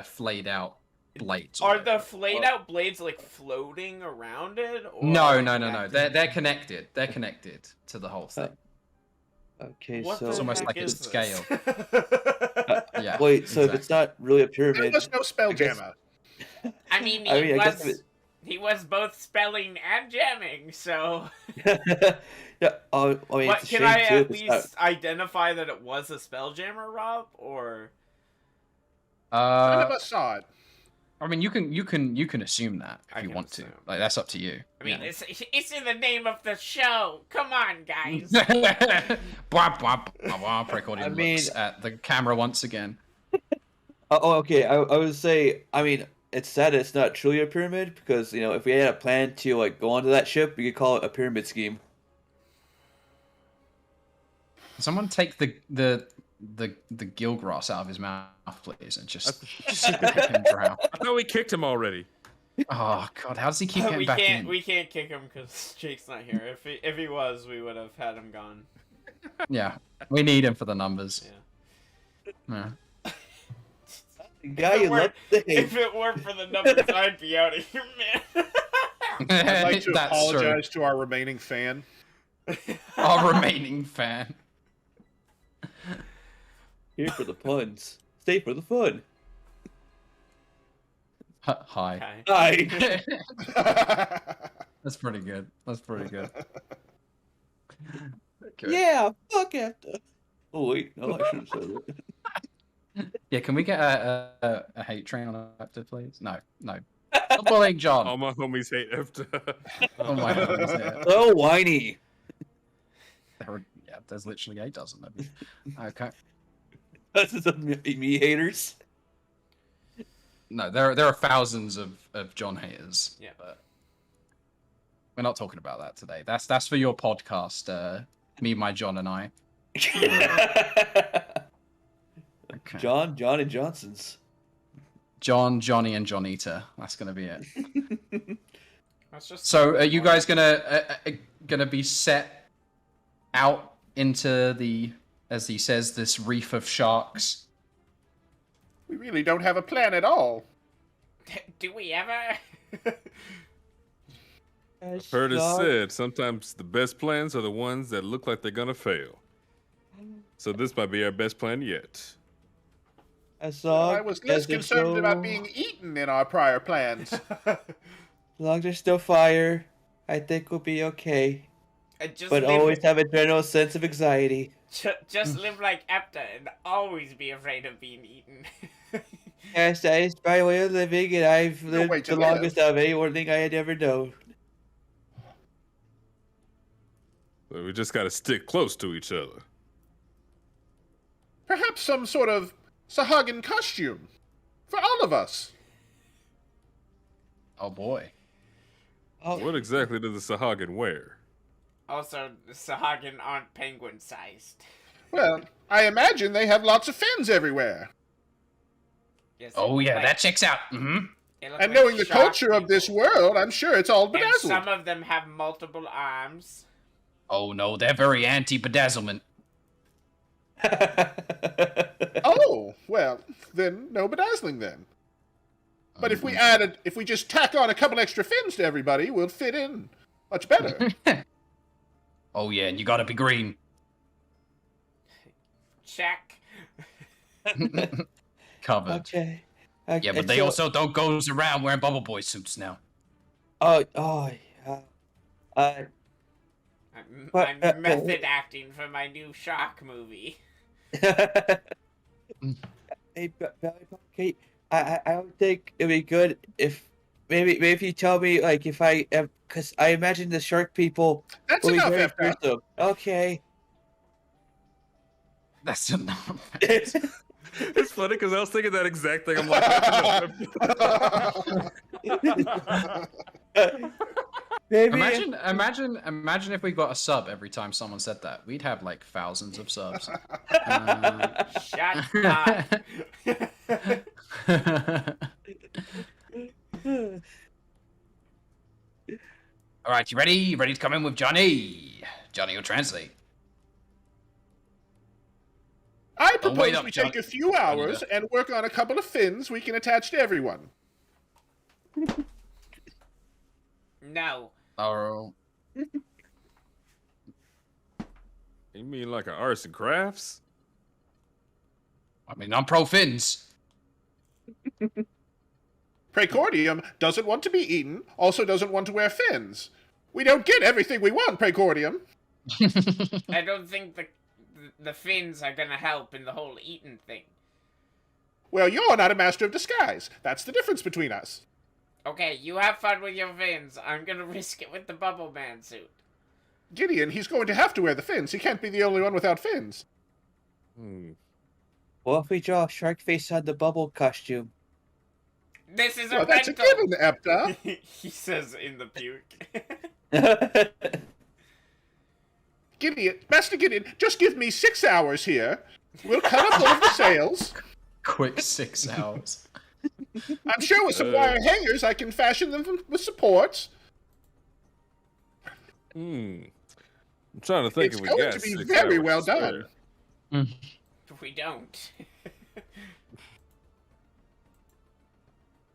flayed out blades. on Are it. the flayed out blades like floating around it? Or No. They're connected. They're connected to the whole thing. Okay, What so. the It's almost heck like it's is this? scale. Yeah. Wait, so if it's not really a There pyramid. was no Spelljammer. I mean, I guess he was both spelling and jamming, so yeah, I mean, what, it's a can shame I too at if it's not- least identify that it was a Spelljammer, Rob? Or None of us saw it. I mean, you can assume that I if you can want to. assume. Like that's up to you. I mean, Yeah. it's in the name of the show. Come on, guys. Bwah, bwah, bwah, bwah. Precordian I mean- looks at the camera once again. okay. I would say, I mean, it's sad that it's not truly a pyramid because if we had a plan to like go onto that ship, we could call it a pyramid scheme. Someone take the gill grass out of his mouth, please, and just make him drown. I thought we kicked him already. Oh God, how does he keep getting we back can't in? we can't kick him because Jake's not here. If he was, we would have had him gone. Yeah, we need him for the numbers. Yeah. The guy If it you love weren't- to hate. If it weren't for the numbers, I'd be out of here, man. I'd like to That's apologize to our remaining fan. true. Our remaining fan. Here for the puns. Stay for the fun. Hi. Okay. Hi. That's pretty good. That's pretty good. Good. Yeah, fuck after. Oh wait, no, I should have said it. Yeah, can we get a hate train on After, please? No. Stop bullying John. All my homies hate after. Oh my God, he's here. So whiny. There's literally 8 dozen of you. Okay. That's the me haters. No, there are thousands of John haters. Yeah. But we're not talking about that today. That's for your podcast. Me, my John, and I. Okay. John and Johnson's. John, Johnny, and Johnita. That's gonna be it. That's just So, are you guys gonna be set out into the, as he says, this reef of sharks? We really don't have a plan at all. Do we ever? I've heard it said sometimes the best plans are the ones that look like they're gonna fail. So this might be our best plan yet. I was less concerned about being eaten in our prior plans. As long as there's still fire, I think we'll be okay. But always have a general sense of anxiety. Just live like Epta and always be afraid of being eaten. Yes, that is my way of living, and I've lived the longest of anything I had ever known. So we just gotta stick close to each other. Perhaps some sort of sahuagin costume for all of us. Oh boy. Oh, What exactly does the sahuagin wear? Also, the sahuagin aren't penguin-sized. Well, I imagine they have lots of fins everywhere. Yes, Oh they yeah, look that checks out. Mm-hmm. they look And like knowing the shark culture of this people. world, I'm sure it's all And bedazzled. some of them have multiple arms. Oh no, they're very anti-bedazzlement. Oh, well, then no bedazzling then. But if we just tack on a couple extra fins to everybody, we'll fit in much better. Oh yeah, and you gotta be green. Check. Covered. okay. Yeah, but they also don't go around wearing bubble boy suits now. Yeah. I'm method acting for my new shark movie. Hey, Kate, I would think it'd be good if maybe if you tell me like if I am, because I imagine the shark people That's will be enough, very Efta. fearsome. Okay. That's enough. It's funny because I was thinking that exact thing. I'm like, Maybe Imagine if we got a sub every time someone said that. We'd have like thousands of subs. Shut up. All right, you ready? You ready to come in with Johnny? Johnny will translate. I Oh, wait propose up, we John. take a few hours and work on a couple of fins we can attach to everyone. No. Oh. you mean like an arts and crafts? I mean, I'm pro fins. Precordium doesn't want to be eaten, also doesn't want to wear fins. We don't get everything we want, Precordium. I don't think the fins are gonna help in the whole eating thing. Well, you're not a master of disguise. That's the difference between us. Okay, you have fun with your fins. I'm gonna risk it with the Bubble Man suit. Gideon, he's going to have to wear the fins. He can't be the only one without fins. What if we draw a shark face on the bubble costume? This is a Well, that's a rental. given, Epta. He says in the puke. Gideon, Master Gideon, just give me 6 hours here. We'll cut up all of the sails. Quick 6 hours. I'm sure with some wire hangers I can fashion them with supports. I'm trying to think It's if we going got to be 6 very hours well to spare. done. We don't.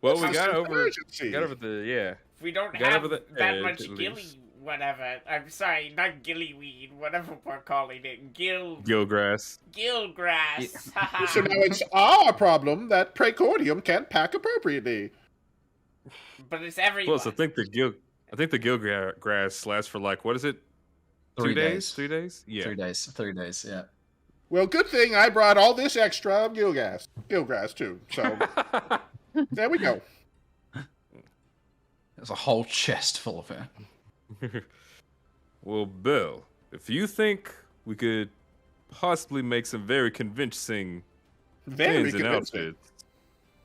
Well, we This is got an over emergency. the We don't Got have over the that edge, much at gilly least. whatever. I'm sorry, not gillyweed, whatever we're calling it. Gilgrass. Gillgrass. Haha. So now it's our problem that Praecordium can't pack appropriately. But it's everyone. Plus, I think the gilgrass lasts for like, what is it? 3 2 days? days. 3 days? Yeah. 3 days. 3 days. Yeah. Well, good thing I brought all this extra Gilgrass too. So there we go. There's a whole chest full of it. Well, Bill, if you think we could possibly make some very convincing Very pins and convincing. outfits,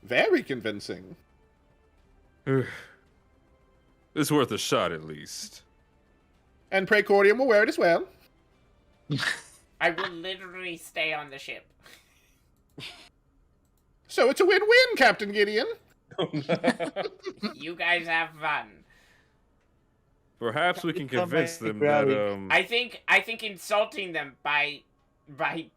Very convincing. it's worth a shot at least. And Praecordium will wear it as well. I will literally stay on the ship. So it's a win-win, Captain Gideon. You guys have fun. Perhaps we can Come convince back, them Rowdy. that I think insulting them by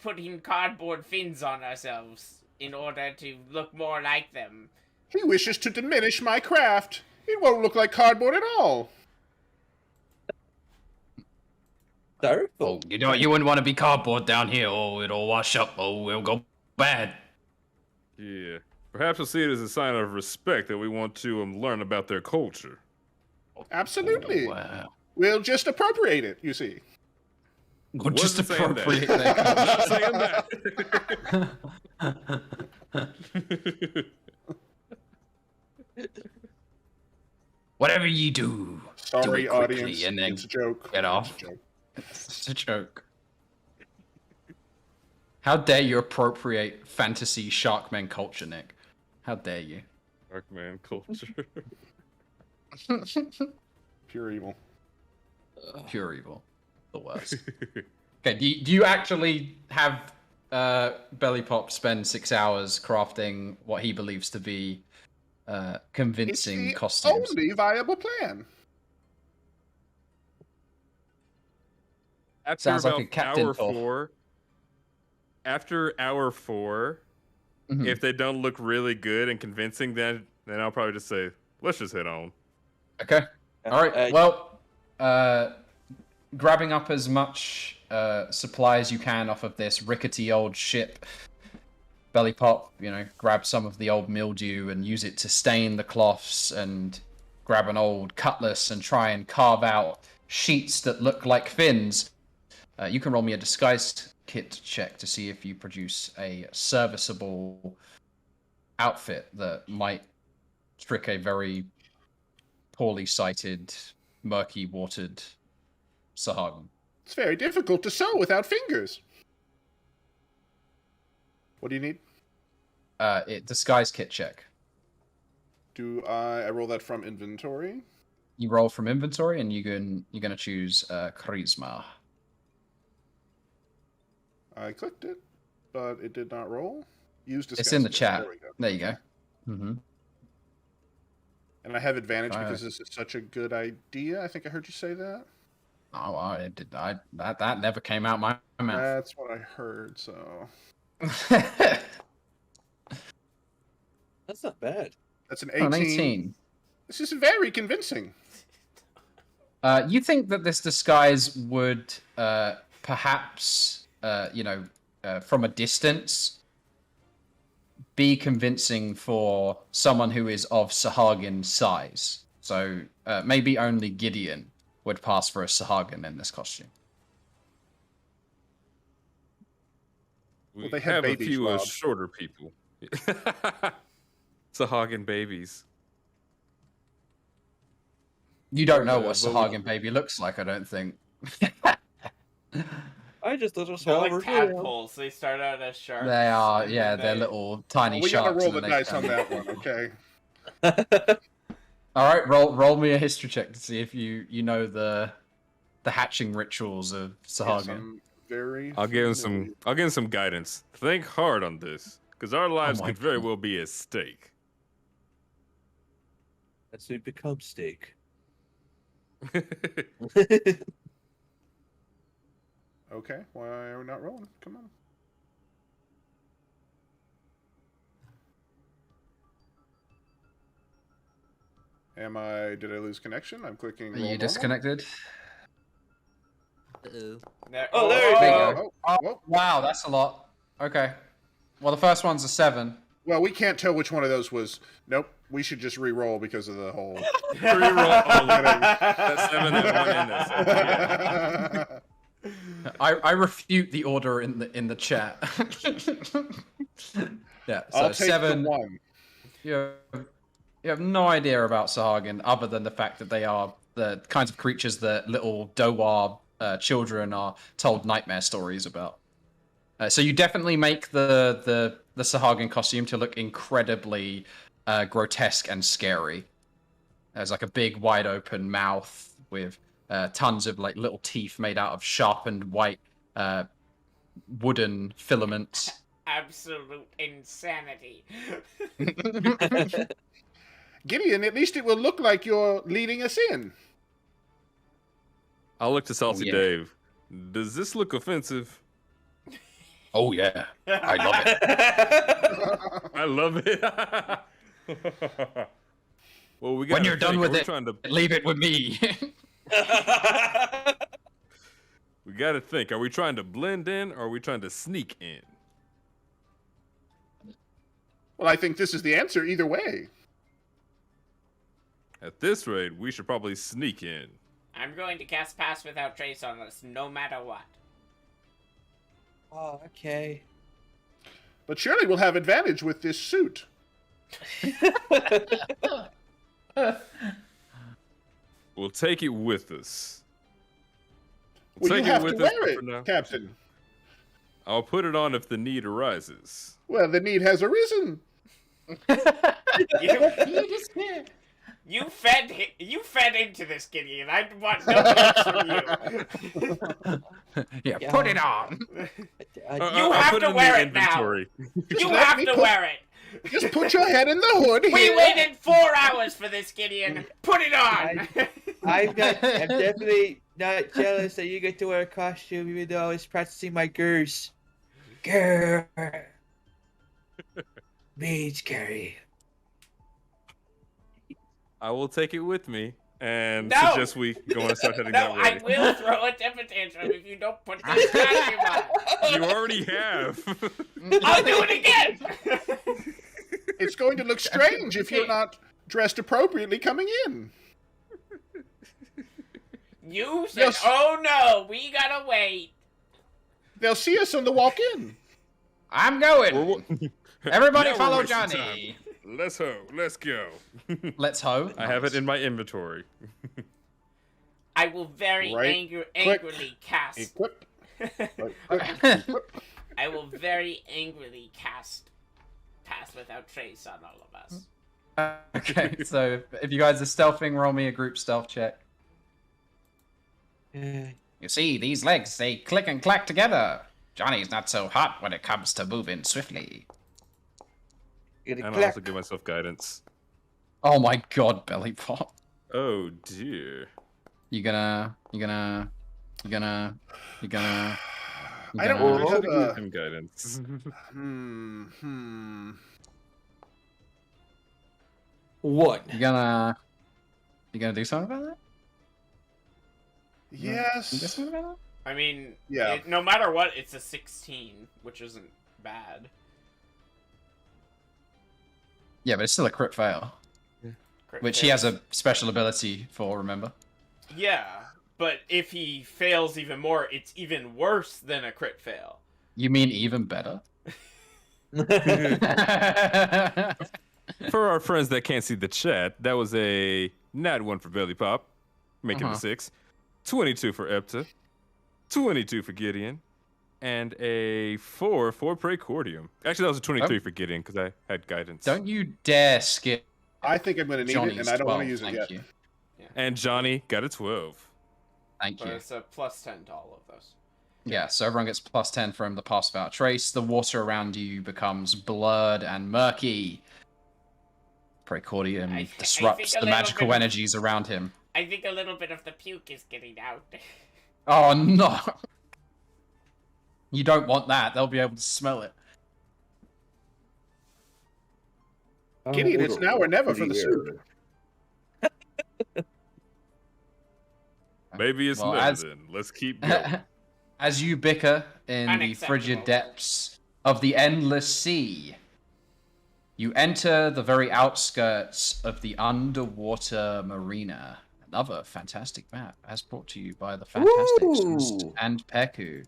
putting cardboard fins on ourselves in order to look more like them. He wishes to diminish my craft. It won't look like cardboard at all. Styrofoam. Oh, you know what? You wouldn't want to be cardboard down here. Oh, it'll wash up. Oh, it'll go bad. yeah. Perhaps we'll see it as a sign of respect that we want to learn about their culture. Absolutely. Oh, wow. We'll just appropriate it, you see. We'll just Wasn't saying that. appropriate their I'm not saying that. Whatever you do, do Sorry, it quickly audience. and then It's a joke. get off. It's a joke. It's a joke. How dare you appropriate fantasy Sharkmen culture, Nick? How dare you? Darkman culture. Pure evil. Pure evil. The worst. Okay, do you actually have Belly Pop spend 6 hours crafting what he believes to be convincing It's the costumes? only viable plan. After Sounds like about a Captain hour Toff. 4, after hour 4, Mhm. if they don't look really good and convincing, then I'll probably just say, let's just head on. Okay. All right. Well, grabbing up as much supply as you can off of this rickety old ship, Belly Pop, grab some of the old mildew and use it to stain the cloths, and grab an old cutlass and try and carve out sheets that look like fins. You can roll me a disguised kit check to see if you produce a serviceable outfit that might trick a very poorly sighted, murky watered sahuagin. It's very difficult to sew without fingers. What do you need? Disguise kit check. Do I roll that from inventory? You roll from inventory, and you're gonna choose charisma. I clicked it, but it did not roll. Use disguise. It's in the kit. chat. There we go. There you go. Mm-hmm. And I have advantage Alright. because this is such a good idea. I think I heard you say that. Oh, I did. That never came out my mouth. That's what I heard. So That's not bad. that's an An 18. 18. This is very convincing. You think that this disguise would perhaps, from a distance, be convincing for someone who is of sahuagin size? So maybe only Gideon would pass for a sahuagin in this costume. We Well, they had have babies, a few Rob. shorter people. Sahuagin babies. You don't know Yeah, what but we- sahuagin baby looks like, I don't think. I just thought it was They're all like over tadpoles. They start out as sharks. They are, and yeah, then they're they- little tiny We gotta sharks. roll the and then dice they on turn- that one, okay? All right, roll me a history check to see if you know the hatching rituals of Yes, sahuagin. I'm very. I'll give him familiar. some guidance. Think hard on this, because our lives my could very God. well be at stake. That's when it becomes steak. Okay, why are we not rolling? Come on. Did I lose connection? I'm clicking. Are roll you normal. disconnected? There, Oh, there There you you go. go. Oh, whoa. Wow, that's a lot. Okay. Well, the first one's a 7. Well, we can't tell which one of those was. Nope. We should just re-roll because of the whole. Reroll. Oh, that 7 and 1 in there. So, yeah. I refute the order in the chat. Yeah, so I'll take 7. the 1. You have no idea about sahuagin other than the fact that they are the kinds of creatures that little Dowar children are told nightmare stories about. So you definitely make the sahuagin costume to look incredibly grotesque and scary. There's like a big wide open mouth with tons of like little teeth made out of sharpened white wooden filaments. absolute insanity. Gideon, at least it will look like you're leading us in. I'll look to Salty yeah. Dave. Does this look offensive? Oh yeah, I love it. I love it. Well, we got. When you're done with it, trying to... leave it with me. We got to think. Are we trying to blend in, or are we trying to sneak in? Well, I think this is the answer either way. At this rate, we should probably sneak in. I'm going to cast Pass Without Trace on us, no matter what. Oh, okay. But surely we'll have advantage with this suit. We'll take it with us. Well, you take have to with us wear for now. it, Captain. I'll put it on if the need arises. Well, the need has arisen. You fed into this, Gideon. I want no thanks from you. Yeah, put it on. You have to wear it now. You let have me to put- wear it. Just put your head in the hood We here. waited 4 hours for this, Gideon. Put it on. I'm definitely not jealous that you get to wear a costume, even though I was practicing my gurs. Grr. Means Gary. I will take it with me and No! suggest we go and start heading No, that I way. will throw a temper tantrum if you don't put this costume on. You already have. I'll do it again. It's going to look strange if you're not dressed appropriately coming in. You said, Yes. "Oh no, we gotta wait." They'll see us on the walk-in. I'm going. Everybody Now we're follow wasting Johnny. Let's ho. Let's go. Let's ho. I have it in my inventory. I will very Right angrily cast. Equip. I will very angrily cast Pass Without Trace on all of us. Okay, so if you guys are stealthing, roll me a group stealth check. You see, these legs, they click and clack together. Johnny's not so hot when it comes to moving swiftly. And I'll also give myself guidance. Oh my god, belly pop. Oh dear. You gonna I don't gonna- have Give a... him guidance. What? You gonna do something about that? You do Yes. something about that? I mean, Yeah. no matter what, it's a 16, which isn't bad. Yeah, but it's still a crit fail, Crit which he fails. has a special ability for. Remember? Yeah, but if he fails even more, it's even worse than a crit fail. You mean even better? For our friends that can't see the chat, that was a nat 1 for Belly Pop, making the 6. 22 for Epta. 22 for Gideon. And a 4 for Precordium. Actually, that was a 23 for Gideon because I had guidance. Don't you dare skip I think I'm going to need Johnny's it, and I don't want to 12, use it thank yet. you. And Johnny got a 12. Thank But you. it's a plus 10 to all of those. Yeah, so everyone gets plus 10 from the Pass Without Trace. The water around you becomes blurred and murky. Precordium I think disrupts a the little magical bit of- energies around him. I think a little bit of the puke is getting out. Oh no! You don't want that. They'll be able to smell it. Gideon, it's now or never for the suit. Maybe it's Well, litter as- then. Let's keep going. As you bicker in the Unacceptable. frigid depths of the endless sea, you enter the very outskirts of the Underwater Marina. Another fantastic map, as brought to you by the Fantastics Ooh. and Peku,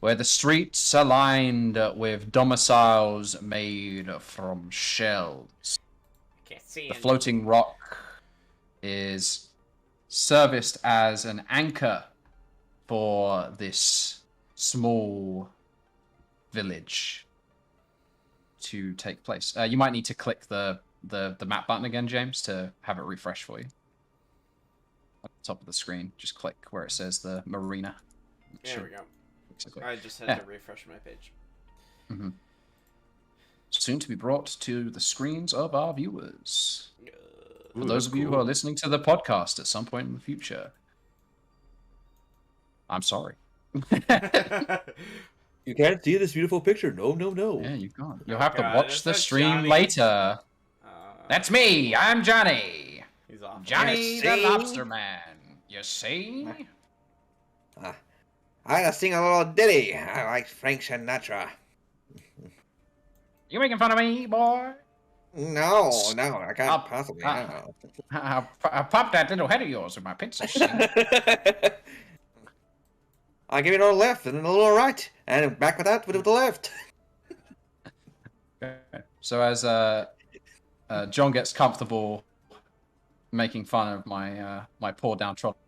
where the streets are lined with domiciles made from shells. Can't see The any. floating rock is serviced as an anchor for this small village to take place. You might need to click the map button again, James, to have it refresh for you. At the top of the screen, just click where it says the marina. There we go. Exactly. I just had Yeah. to refresh my page. Soon to be brought to the screens of our viewers. For Ooh, those that's of you who cool. are listening to the podcast at some point in the future, I'm sorry. You can't see this beautiful picture. No, no, no. Yeah, you can't. You'll Oh, have to God, watch is the that stream Johnny? later. That's me. I'm Johnny. He's off. Johnny You the see? Lobster Man. You see? I gotta sing a little ditty. I like Frank Sinatra. You making fun of me, boy? No, I can't Up, possibly. up. No. I popped that little head of yours with my pencil. See? I give you a little left and then a little right, and back with that with the left. So as John gets comfortable making fun of my poor downtrodden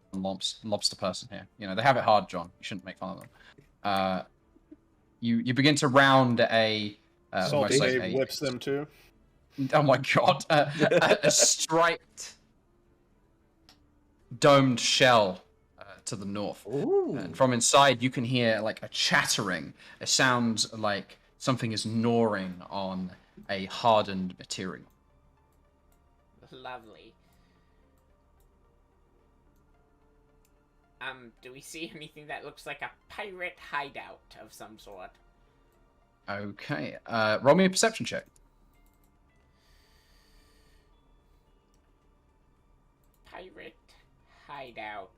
lobster person here, you know they have it hard, John. You shouldn't make fun of them. You begin to round a Salty almost like Dave whips them too. oh my god, a striped domed shell to the north. Ooh. And from inside, you can hear like a chattering. It sounds like something is gnawing on a hardened material. Lovely. Do we see anything that looks like a pirate hideout of some sort? Okay, roll me a perception check. Pirate hideout.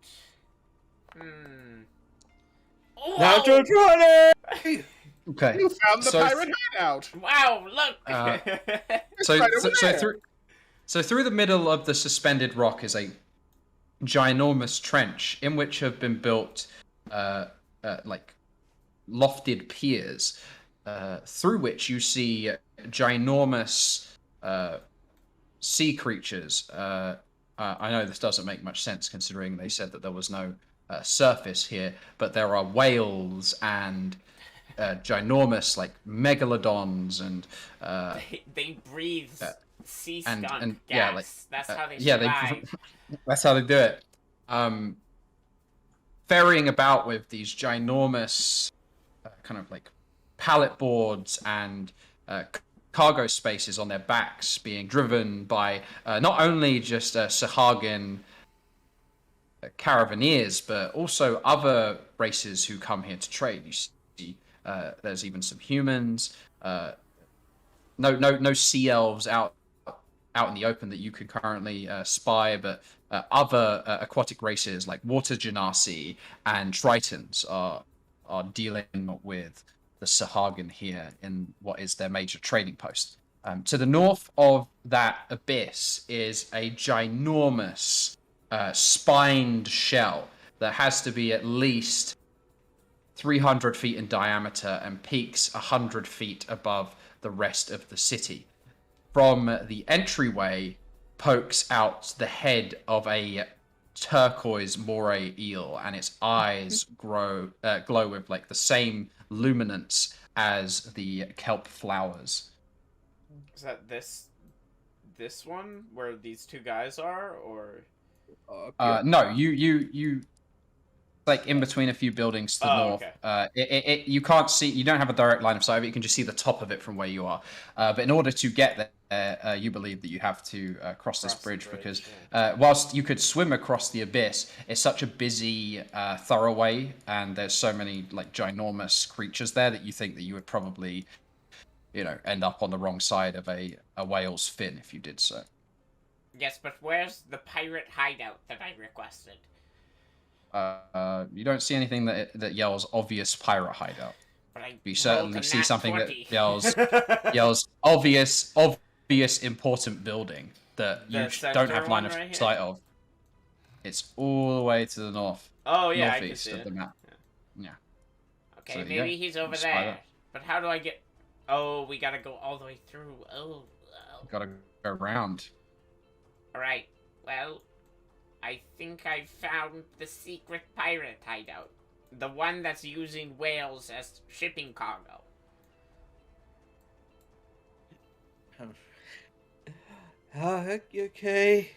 Natural Oh, 20! Okay. You found the So- pirate hideout. wow! Look. So, right so, over so there. through the middle of the suspended rock is a ginormous trench in which have been built like lofted piers through which you see ginormous sea creatures. I know this doesn't make much sense considering they said that there was no surface here, but there are whales and ginormous like megalodons and they breathe sea skunk and gas. yeah, like, That's how they yeah, survive. that's how they do it. Ferrying about with these ginormous kind of like pallet boards and cargo spaces on their backs, being driven by not only just sahuagin caravaneers, but also other races who come here to trade. You see, there's even some humans. No sea elves out in the open that you could currently spy, but other aquatic races like water genasi and tritons are dealing with the sahuagin here in what is their major trading post. To the north of that abyss is a ginormous spined shell that has to be at least 300 feet in diameter and peaks 100 feet above the rest of the city. From the entryway pokes out the head of a turquoise moray eel, and its eyes glow with like the same luminance as the kelp flowers. Is that this one where these two guys are, or? No, you like in between a few buildings to the north. Okay. You can't see, you don't have a direct line of sight, but you can just see the top of it from where you are. But in order to get there, you believe that you have to cross this bridge, because whilst you could swim across the abyss, it's such a busy thoroughway, and there's so many like ginormous creatures there that you think that you would probably, end up on the wrong side of a whale's fin if you did so. Yes, but where's the pirate hideout that I requested? You don't see anything that yells obvious pirate hideout. But I But you rolled certainly a see nat something 20. that yells obvious important building that you The center don't have line one of right here? sight of. It's all the way to the Oh yeah, I can northeast see of it. the map. Yeah. Okay, So, maybe yeah, he's over spy there. that. But how do I get? Oh, we gotta go all the way through. Oh. Gotta go around. All right. Well, I think I found the secret pirate hideout. The one that's using whales as shipping cargo. Okay.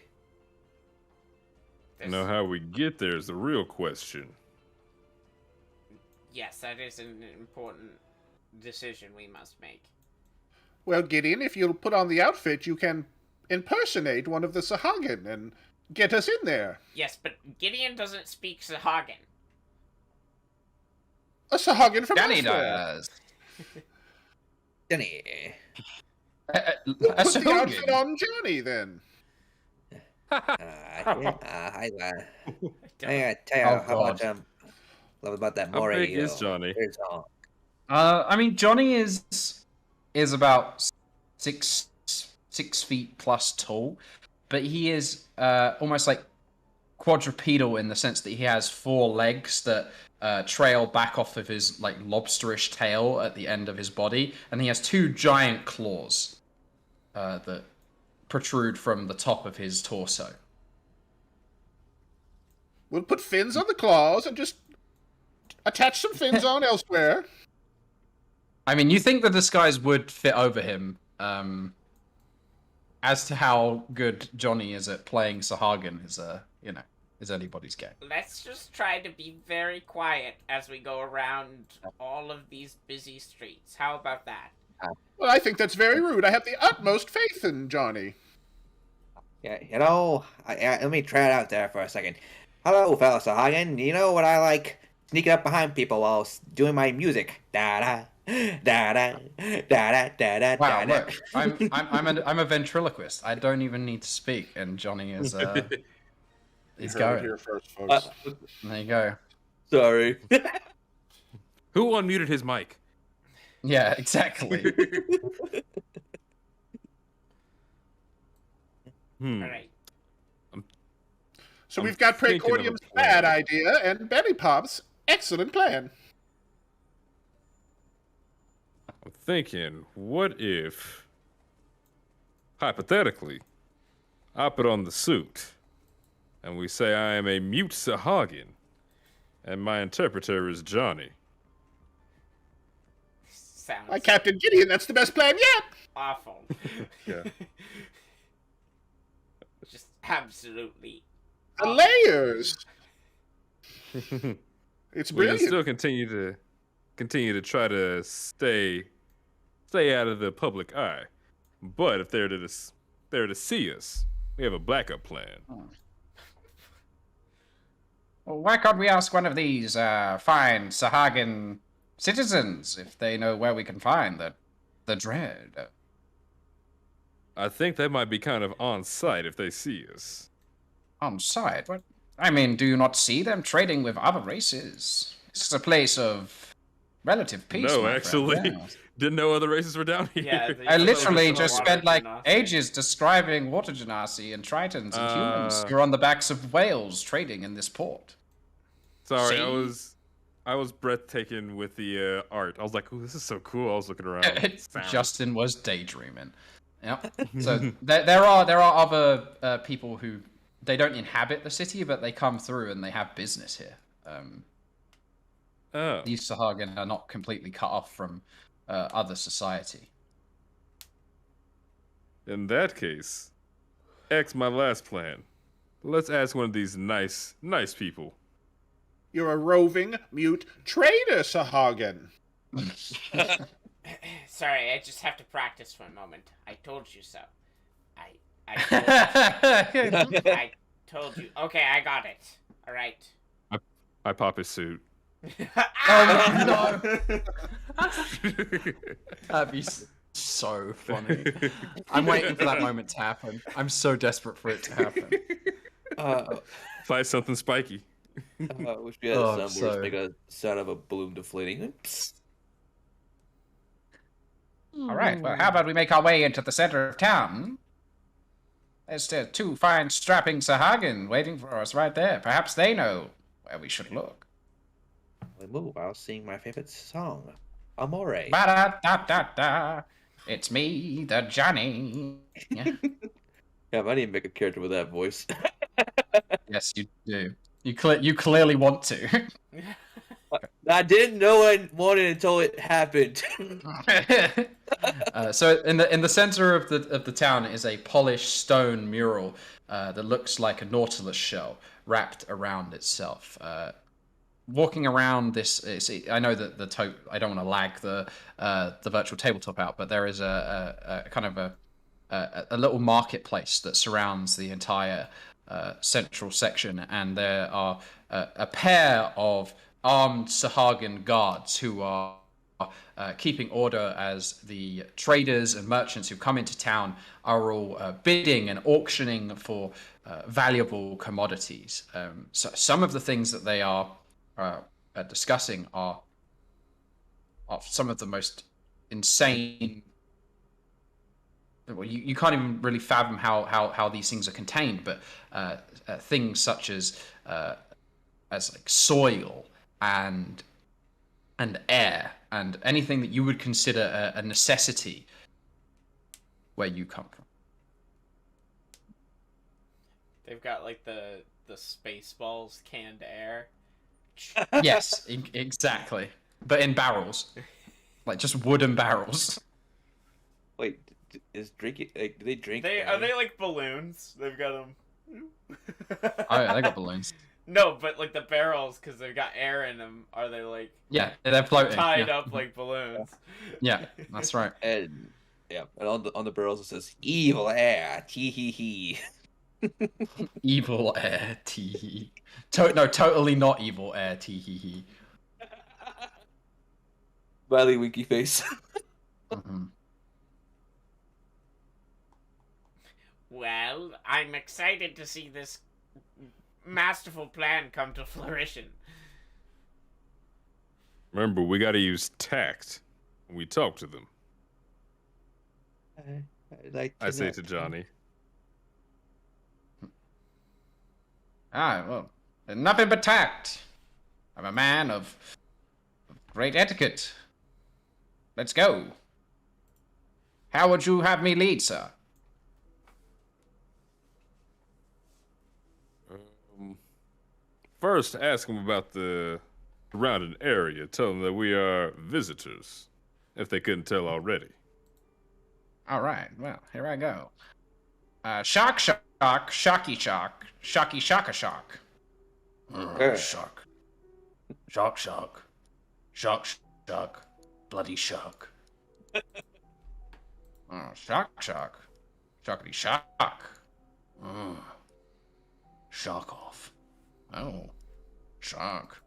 Now, how we get there is the real question. Yes, that is an important decision we must make. Well, Gideon, if you'll put on the outfit, you can impersonate one of the sahuagin and get us in there. Yes, but Gideon doesn't speak sahuagin. A sahuagin from Danny elsewhere. does. Jenny. Put the outfit Sahuagin. on Joni, then. I Don't- gotta tell you Oh, how much God. love about that How Maury. big is Johnny? I mean, Johnny is about 6 feet plus tall, but he is almost like quadrupedal in the sense that he has 4 legs that trail back off of his like lobsterish tail at the end of his body, and he has 2 giant claws that protrude from the top of his torso. We'll put fins on the claws and just attach some fins on elsewhere. I mean, you think the disguise would fit over him. As to how good Johnny is at playing sahuagin is anybody's game. Let's just try to be very quiet as we go around all of these busy streets. How about that? Well, I think that's very rude. I have the utmost faith in Johnny. Yeah, let me try it out there for a second. Hello, fellow Sahuagin. You know what I like? Sneaking up behind people while doing my music. Da da da da da da da. Wow, look, I'm a ventriloquist. I don't even need to speak, and Johnny is he's You heard it going. here first, folks. There you go. Sorry. Who unmuted his mic? Yeah, exactly. All right. So I'm we've got thinking of a Precordium's plan. bad idea and Betty Pop's excellent plan. I'm thinking, what if, hypothetically, I put on the suit, and we say I am a mute sahuagin, and my interpreter is Johnny. Sounds By Captain Gideon, that's the best plan yet. awful. Yeah. Just absolutely. The awful. layers. It's We can brilliant. still continue to try to stay out of the public eye, but if they're to see us, we have a backup plan. Well, why can't we ask one of these fine sahuagin citizens if they know where we can find the Dread? I think they might be kind of on site if they see us. On site? What? I mean, do you not see them trading with other races? This is a place of relative peace. No, my actually. friend. Yes. Didn't know other races were down here. Yeah, I literally Water just spent like genasi. ages describing water genasi and tritons and humans who are on the backs of whales trading in this port. Sorry, See? I was breathtaking with the art. I was like, "Ooh, this is so cool." I was looking around. Sound. Justin was daydreaming. Yep. So there are other people who they don't inhabit the city, but they come through and they have business here. Oh, These Sahuagin are not completely cut off from other society. in that case, X my last plan. Let's ask one of these nice people. You're a roving, mute trader, Sahuagin. Sorry, I just have to practice for a moment. I told you so. I told you. Okay, I got it. All right. I pop his suit. Oh no! That'd be So funny. I'm waiting for that moment to happen. I'm so desperate for it to happen. Find something spiky. Wish we had Oh, a soundboard so- to make a sound of a balloon deflating. Psst. All right. Well, how about we make our way into the center of town? There's two fine, strapping sahuagin waiting for us right there. Perhaps they know where we should look. We move. I was singing my favorite song, Amore. Ba-da-da-da-da. It's me, the Johnny. Yeah. Yeah, I need to make a character with that voice. Yes, you do. You clearly want to. I didn't know I wanted until it happened. So in the center of the town is a polished stone mural that looks like a nautilus shell wrapped around itself. Walking around this, I know that I don't want to lag the virtual tabletop out, but there is a kind of a little marketplace that surrounds the entire central section, and there are a pair of armed sahuagin guards who are keeping order as the traders and merchants who come into town are all bidding and auctioning for valuable commodities. So some of the things that they are discussing are some of the most insane. Well, you can't even really fathom how these things are contained, but things such as like soil and air and anything that you would consider a necessity where you come from. They've got like the Spaceballs canned air. Yes, exactly. But in barrels, like just wooden barrels. Wait, is drinking? Like, do they drink? Are they like balloons? They've got them. Oh yeah, they got balloons. No, but like the barrels, because they've got air in them. Are they like Yeah, they're floating. tied Yeah. up like balloons? Yeah, that's right. And yeah, and on the barrels it says "evil air." Tee hee hee. Evil air, tee hee. No, totally not evil air, tee hee hee. Smiley winky face. Mhm. Well, I'm excited to see this masterful plan come to fruition. Remember, we got to use tact when we talk to them. I say to Johnny. Well, nothing but tact. I'm a man of great etiquette. Let's go. How would you have me lead, sir? First, ask them about the surrounding area. Tell them that we are visitors, if they couldn't tell already. All right, well, here I go. Shock, shocky shock, shocky shocka shock. Shock. Shock, shock. Shock, shock. Bloody shock. Shock, shock. Shockity shock. Shock off. Oh, shock.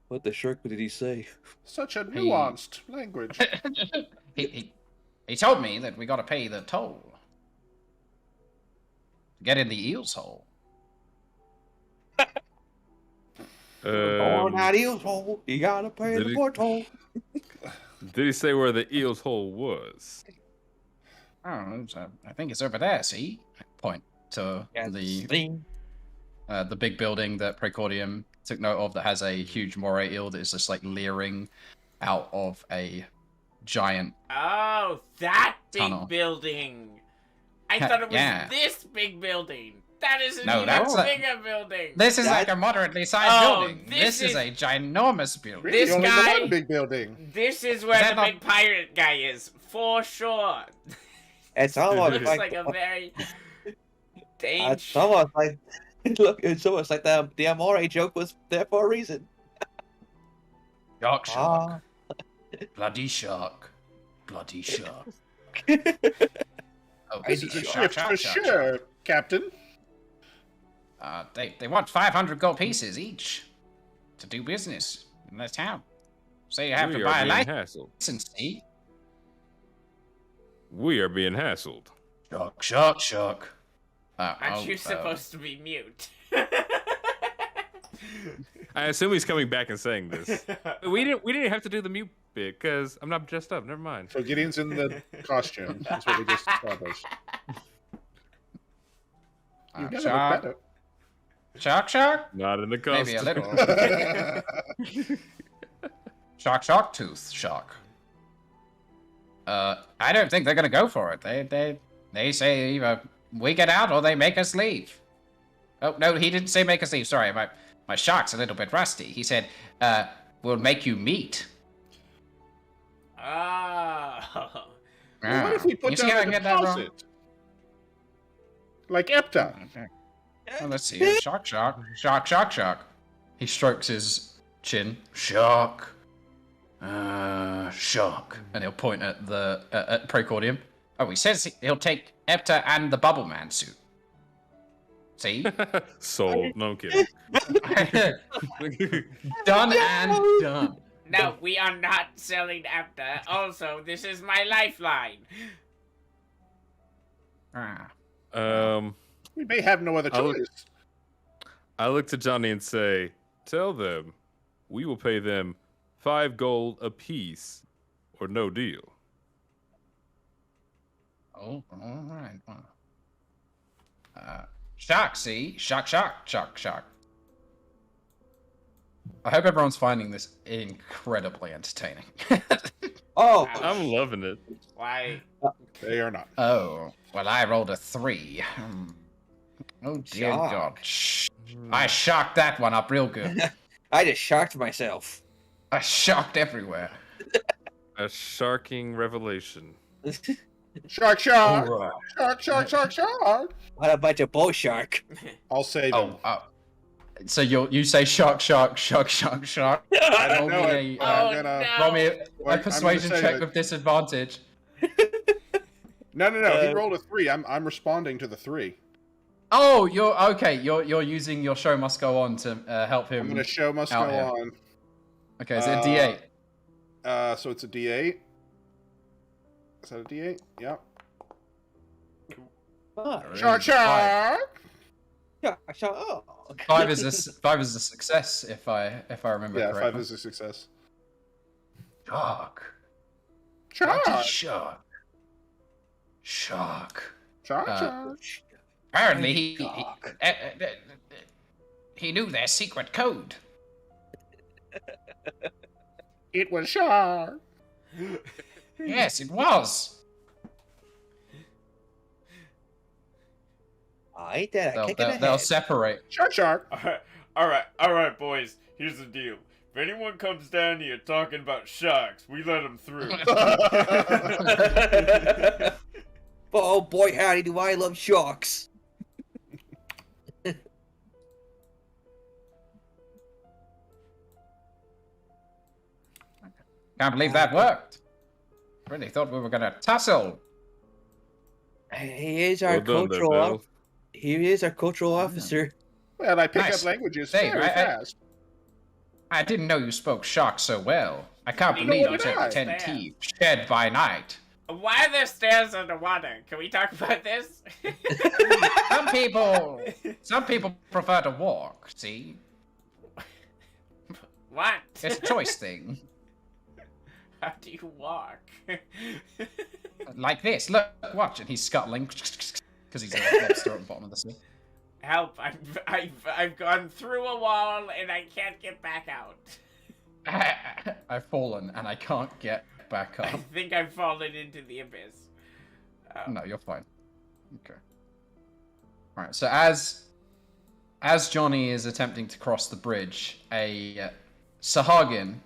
What the shark did he say? Such a nuanced language. He told me that we gotta pay the toll to get in the eel's hole. That eel's hole. You gotta pay Did the he- portal. Did he say where the eel's hole was? Oh, I think it's over there. See, I point to the big building that Precordium took note of that has a huge moray eel that is just like leering out of a giant. Oh, that big Tunnel. building! I thought it was Yeah. this big building. That is an No, even that's bigger building. This is like a moderately sized Oh, building. this This is a ginormous building. This only guy- the one big building. This is where that the not- big pirate guy is, for sure. It's almost Looks like a very dangerous. It's almost like look. It's almost like the Amore joke was there for a reason. Shark, Ah. bloody shark, bloody shark. Oh, Crazy this is a shark. For sure, Captain. They want 500 gold pieces each to do business in their town. So you have We to are buy a being hassled. license, see? We are being hassled. Shark. Aren't you supposed to be mute? I assume he's coming back and saying this. We didn't have to do the mute bit because I'm not dressed up. Never mind. So Gideon's in the costume. That's what we just established. You've never looked better. Shark? Not in the costume. Maybe a little. Shark tooth, shark. I don't think they're gonna go for it. They say either we get out or they make us leave. Oh, no, he didn't say make us leave. Sorry, my shark's a little bit rusty. He said, we'll make you meet. Oh. Well, what if we put down a deposit? Like Epta. Well, let's see. Shark. He strokes his chin. Shark. Shark. And he'll point at the at Precordium. Oh, he says he'll take Epta and the Bubble Man suit. See? Sold. No, I'm kidding. Done and done. No, we are not selling Apta. Also, this is my lifeline. We may have no other choice. I look to Johnny and say, tell them we will pay them 5 gold apiece or no deal. Oh, all right. Shark, see? Shark. I hope everyone's finding this incredibly entertaining. Oh, I'm loving it. Why? They are not. Oh, well, I rolled a 3. Oh, dear Shark. God. I shocked that one up real good. I just shocked myself. I shocked everywhere. A sharking revelation. Shark. All right. Shark. What about your bull shark? I'll save him. Oh. So you say shark. I don't know it. I'm gonna... Roll me a Wait, I'm persuasion gonna say check it. with disadvantage. No. He rolled a 3. I'm responding to the 3. Oh, you're okay. You're using your show must go on to help him. I'm gonna show must go out here. on. Okay, is it a D8? So it's a D8. Is that a D8? Yep. Shark. Oh. 5 is a success if I remember Yeah, correctly. 5 is a success. Shark. Shark. Apparently he knew their secret code. It was Shark. Yes, it was. Ain't that a kick in the They'll head? separate. Shark. All right, boys. Here's the deal. If anyone comes down here talking about sharks, we let them through. Oh boy, howdy do I love sharks. Can't believe that worked. Really thought we were gonna tussle. He is our Well done there, cultural Belle. He is our cultural officer. Well, I pick Nice. up languages Dave, very fast. I didn't know you spoke shark so well. I can't You believe know you took what? 10 teeth shed by night. Why are there stairs underwater? Can we talk about this? Some people prefer to walk, see? What? It's a choice thing. How do you walk? Like this. Look, watch. And he's scuttling. Because he's a lobster at the bottom of the sea. Help! I've gone through a wall and I can't get back out. I've fallen and I can't get back I up. think I've fallen into the abyss. No, you're fine. Okay. Alright, so as Johnny is attempting to cross the bridge, a sahuagin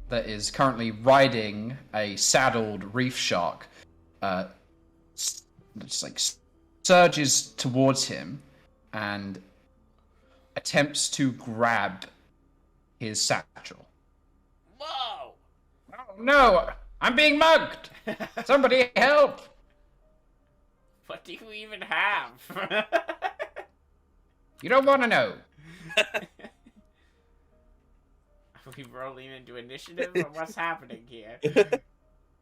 that is currently riding a saddled reef shark just like surges towards him and attempts to grab his satchel. Whoa! Oh, no! I'm being mugged! Somebody help! What do you even have? You don't want to know. we rolling into initiative, or what's happening here?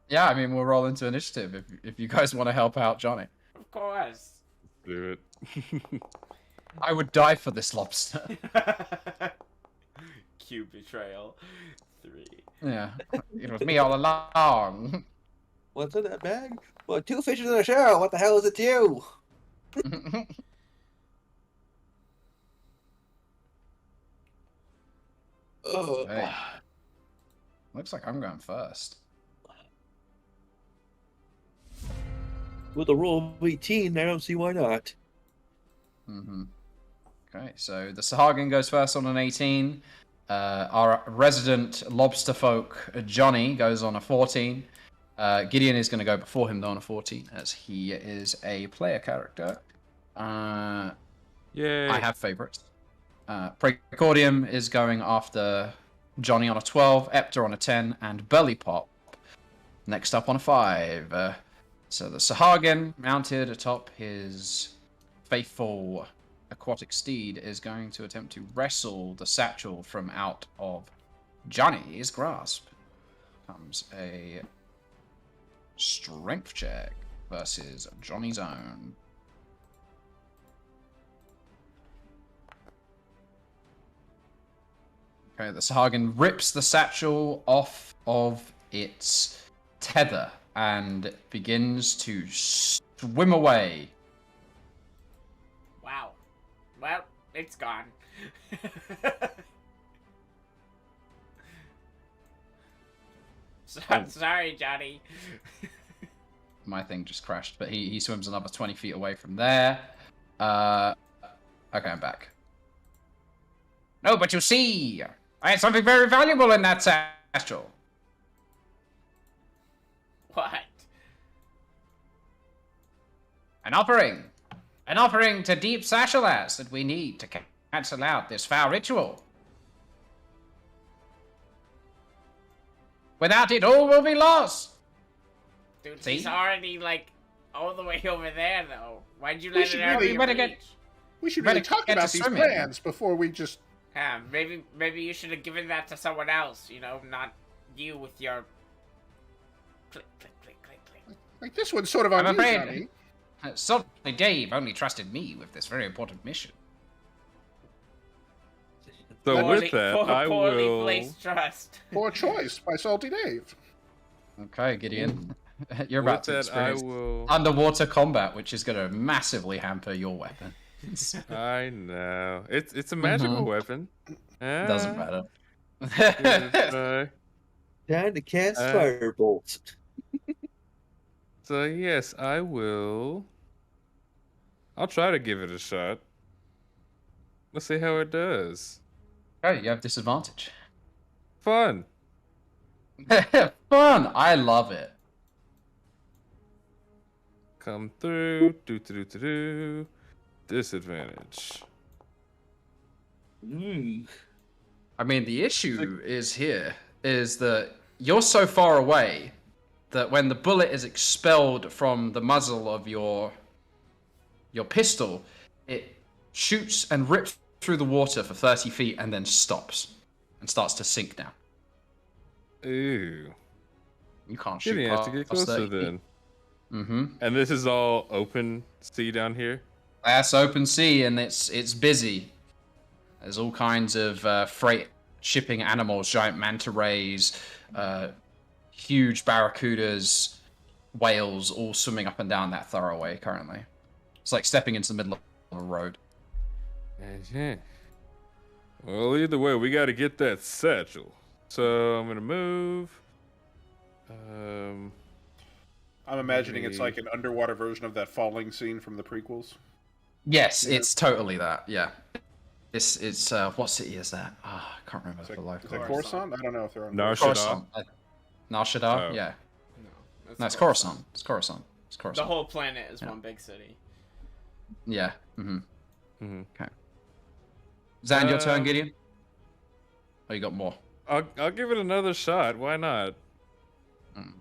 Yeah, I mean, we'll roll into initiative if you guys want to help out Johnny. Of course. Do it. I would die for this lobster. Cue betrayal. 3. Yeah, it was me all along. What's in that bag? Well, 2 fishes in a shell. What the hell is it to you? Hey. Looks like I'm going first. With a roll of 18, I don't see why not. Okay, so the sahuagin goes first on an 18. Our resident Lobsterfolk, Johnny, goes on a 14. Gideon is going to go before him, though, on a 14, as he is a player character. Yay. I have favorites. Precordium is going after Johnny on a 12, Epter on a 10, and Belly Pop next up on a 5. So the sahuagin, mounted atop his faithful aquatic steed, is going to attempt to wrestle the satchel from out of Johnny's grasp. Comes a strength check versus Johnny's own. Okay, the sahuagin rips the satchel off of its tether and begins to swim away. Wow. Well, it's gone. Sorry, Johnny. My thing just crashed, but he swims another 20 feet away from there. Okay, I'm back. No, but you see, I had something very valuable in that satchel. What? An offering to Deep Sashalas that we need to cancel out this foul ritual. Without it, all will be lost. Dude, See? he's already, like, all the way over there, though. Why'd you We let should it out of really- your better reach? get- We should Better really talk get about to these swimming. plans before we just. Maybe you should have given that to someone else, you know, not you with your click, click, click, click, click. Like, this one's sort of on I'm you, afraid. Johnny. Certainly Dave only trusted me with this very important mission. So Poorly- with that, poor- I poorly will. placed trust. Poor choice by Salty Dave. Okay, Gideon. You're With about to that, I experience will. underwater combat, which is going to massively hamper your weapon. I know. It's a magical weapon. Doesn't matter. Matter. Time to cast Uh, Firebolt. So yes, I will. I'll try to give it a shot. Let's see how it does. Okay, you have disadvantage. Fun. Fun! I love it. Come through. Do. Disadvantage. I mean, the issue is that you're so far away that when the bullet is expelled from the muzzle of your pistol, it shoots and rips through the water for 30 feet and then stops and starts to sink down. Ooh. You can't shoot Gideon has to get past closer 30 feet. then. Mm-hmm. And this is all open sea down here. That's open sea and it's busy. There's all kinds of freight shipping animals, giant manta rays, huge barracudas, whales, all swimming up and down that thoroughway currently. It's like stepping into the middle of a road. Well, either way, we got to get that satchel. So I'm gonna move. I'm imagining it's like an underwater version of that falling scene from the prequels. Yes, it's totally that. Yeah, it's what city is that? I can't remember Is for the life that of me. Coruscant? I don't know if they're on. Narshada. Coruscant. Narshada. Oh. Yeah, No, no, it's Coruscant. It's Coruscant. It's The Coruscant. whole planet is Yeah. one big city. Yeah. Mm-hmm. Mhm. Okay. Is that your turn, Um, Gideon? Oh, you got more. I'll give it another shot. Why not? Mm.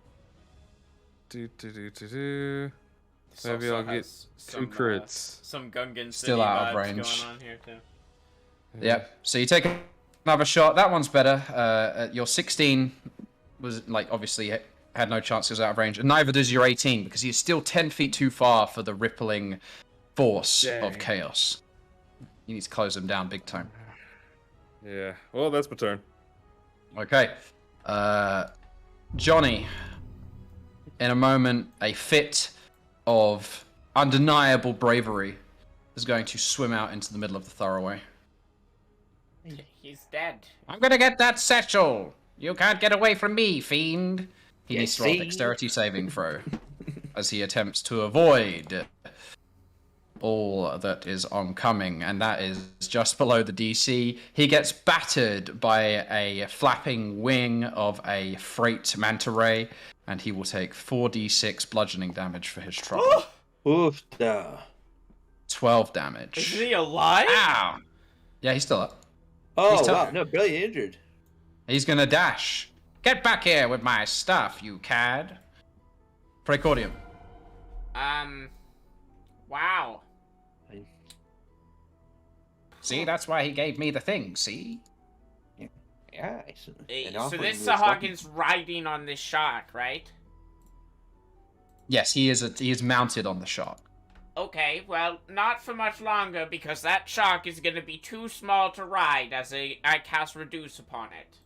Do. This Maybe also I'll get has two crits. Some Gungan Still City out of vibes range. going on here too. Yep. So you take Another shot. That one's better. Your 16 was like obviously had no chance. He was out of range, and neither does your 18 because he's still 10 feet too far for the rippling force of chaos. You need to close him down big time. Yeah. Well, that's my turn. Okay. Joni, in a moment, a fit of undeniable bravery, is going to swim out into the middle of the throwaway. He's dead. I'm gonna get that satchel! You can't get away from me, fiend! He needs to roll a dexterity saving throw as he attempts to avoid all that is oncoming, and that is just below the DC. He gets battered by a flapping wing of a freight manta ray, and he will take 4d6 bludgeoning damage for his trouble. Oof, duh. 12 Is damage. he alive? Ow! Yeah, he's still up. Oh, He's wow. tough. No, barely injured. He's gonna dash. Get back here with my stuff, you cad. Precordium. Wow. See, that's why he gave me the thing, see? Yeah. So this Sahuagin's riding on this shark, right? Yes, he is mounted on the shark. Okay, well, not for much longer, because that shark is gonna be too small to ride as I cast Reduce upon it.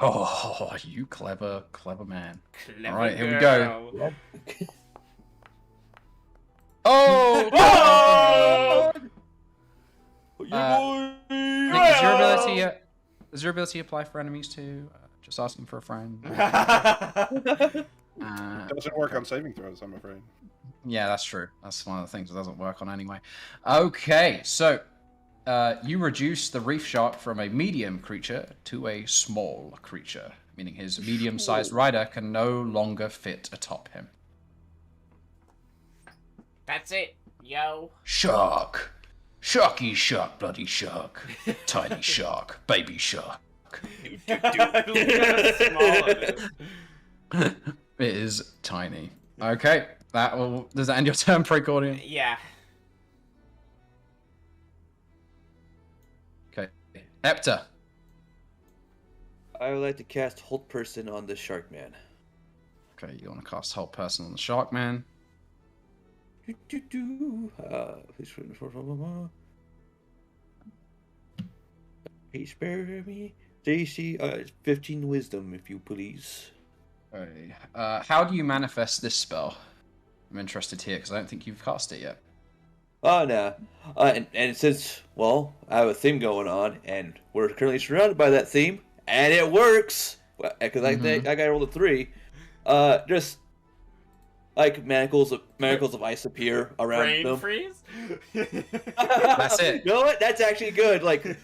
Oh, you clever, clever man. Clever All right, here we girl. go. Oh! Nick, does your ability apply for enemies too? Just asking for a friend. Doesn't work on saving throws, I'm afraid. Yeah, that's true. That's one of the things that doesn't work on anyway. Okay, so you reduce the reef shark from a medium creature to a small creature, meaning his medium-sized rider can no longer fit atop him. That's it, yo. Shark. Sharky shark, bloody shark. Tiny shark, baby shark. Look how small it is. It is tiny. Okay, does that end your turn, Precordian? Yeah. Okay. Epta. I would like to cast Hold Person on the Shark Man. Okay, you want to cast Hold Person on the Shark Man. Please spare me. DC 15 Wisdom, if you please. Okay. How do you manifest this spell? I'm interested here because I don't think you've cast it yet. Oh, no. And since, well, I have a theme going on, and we're currently surrounded by that theme, and it works! Because I think I rolled a 3. Just, like, manacles of ice appear around Brain them. freeze? That's it. You know what? That's actually good. Like, that's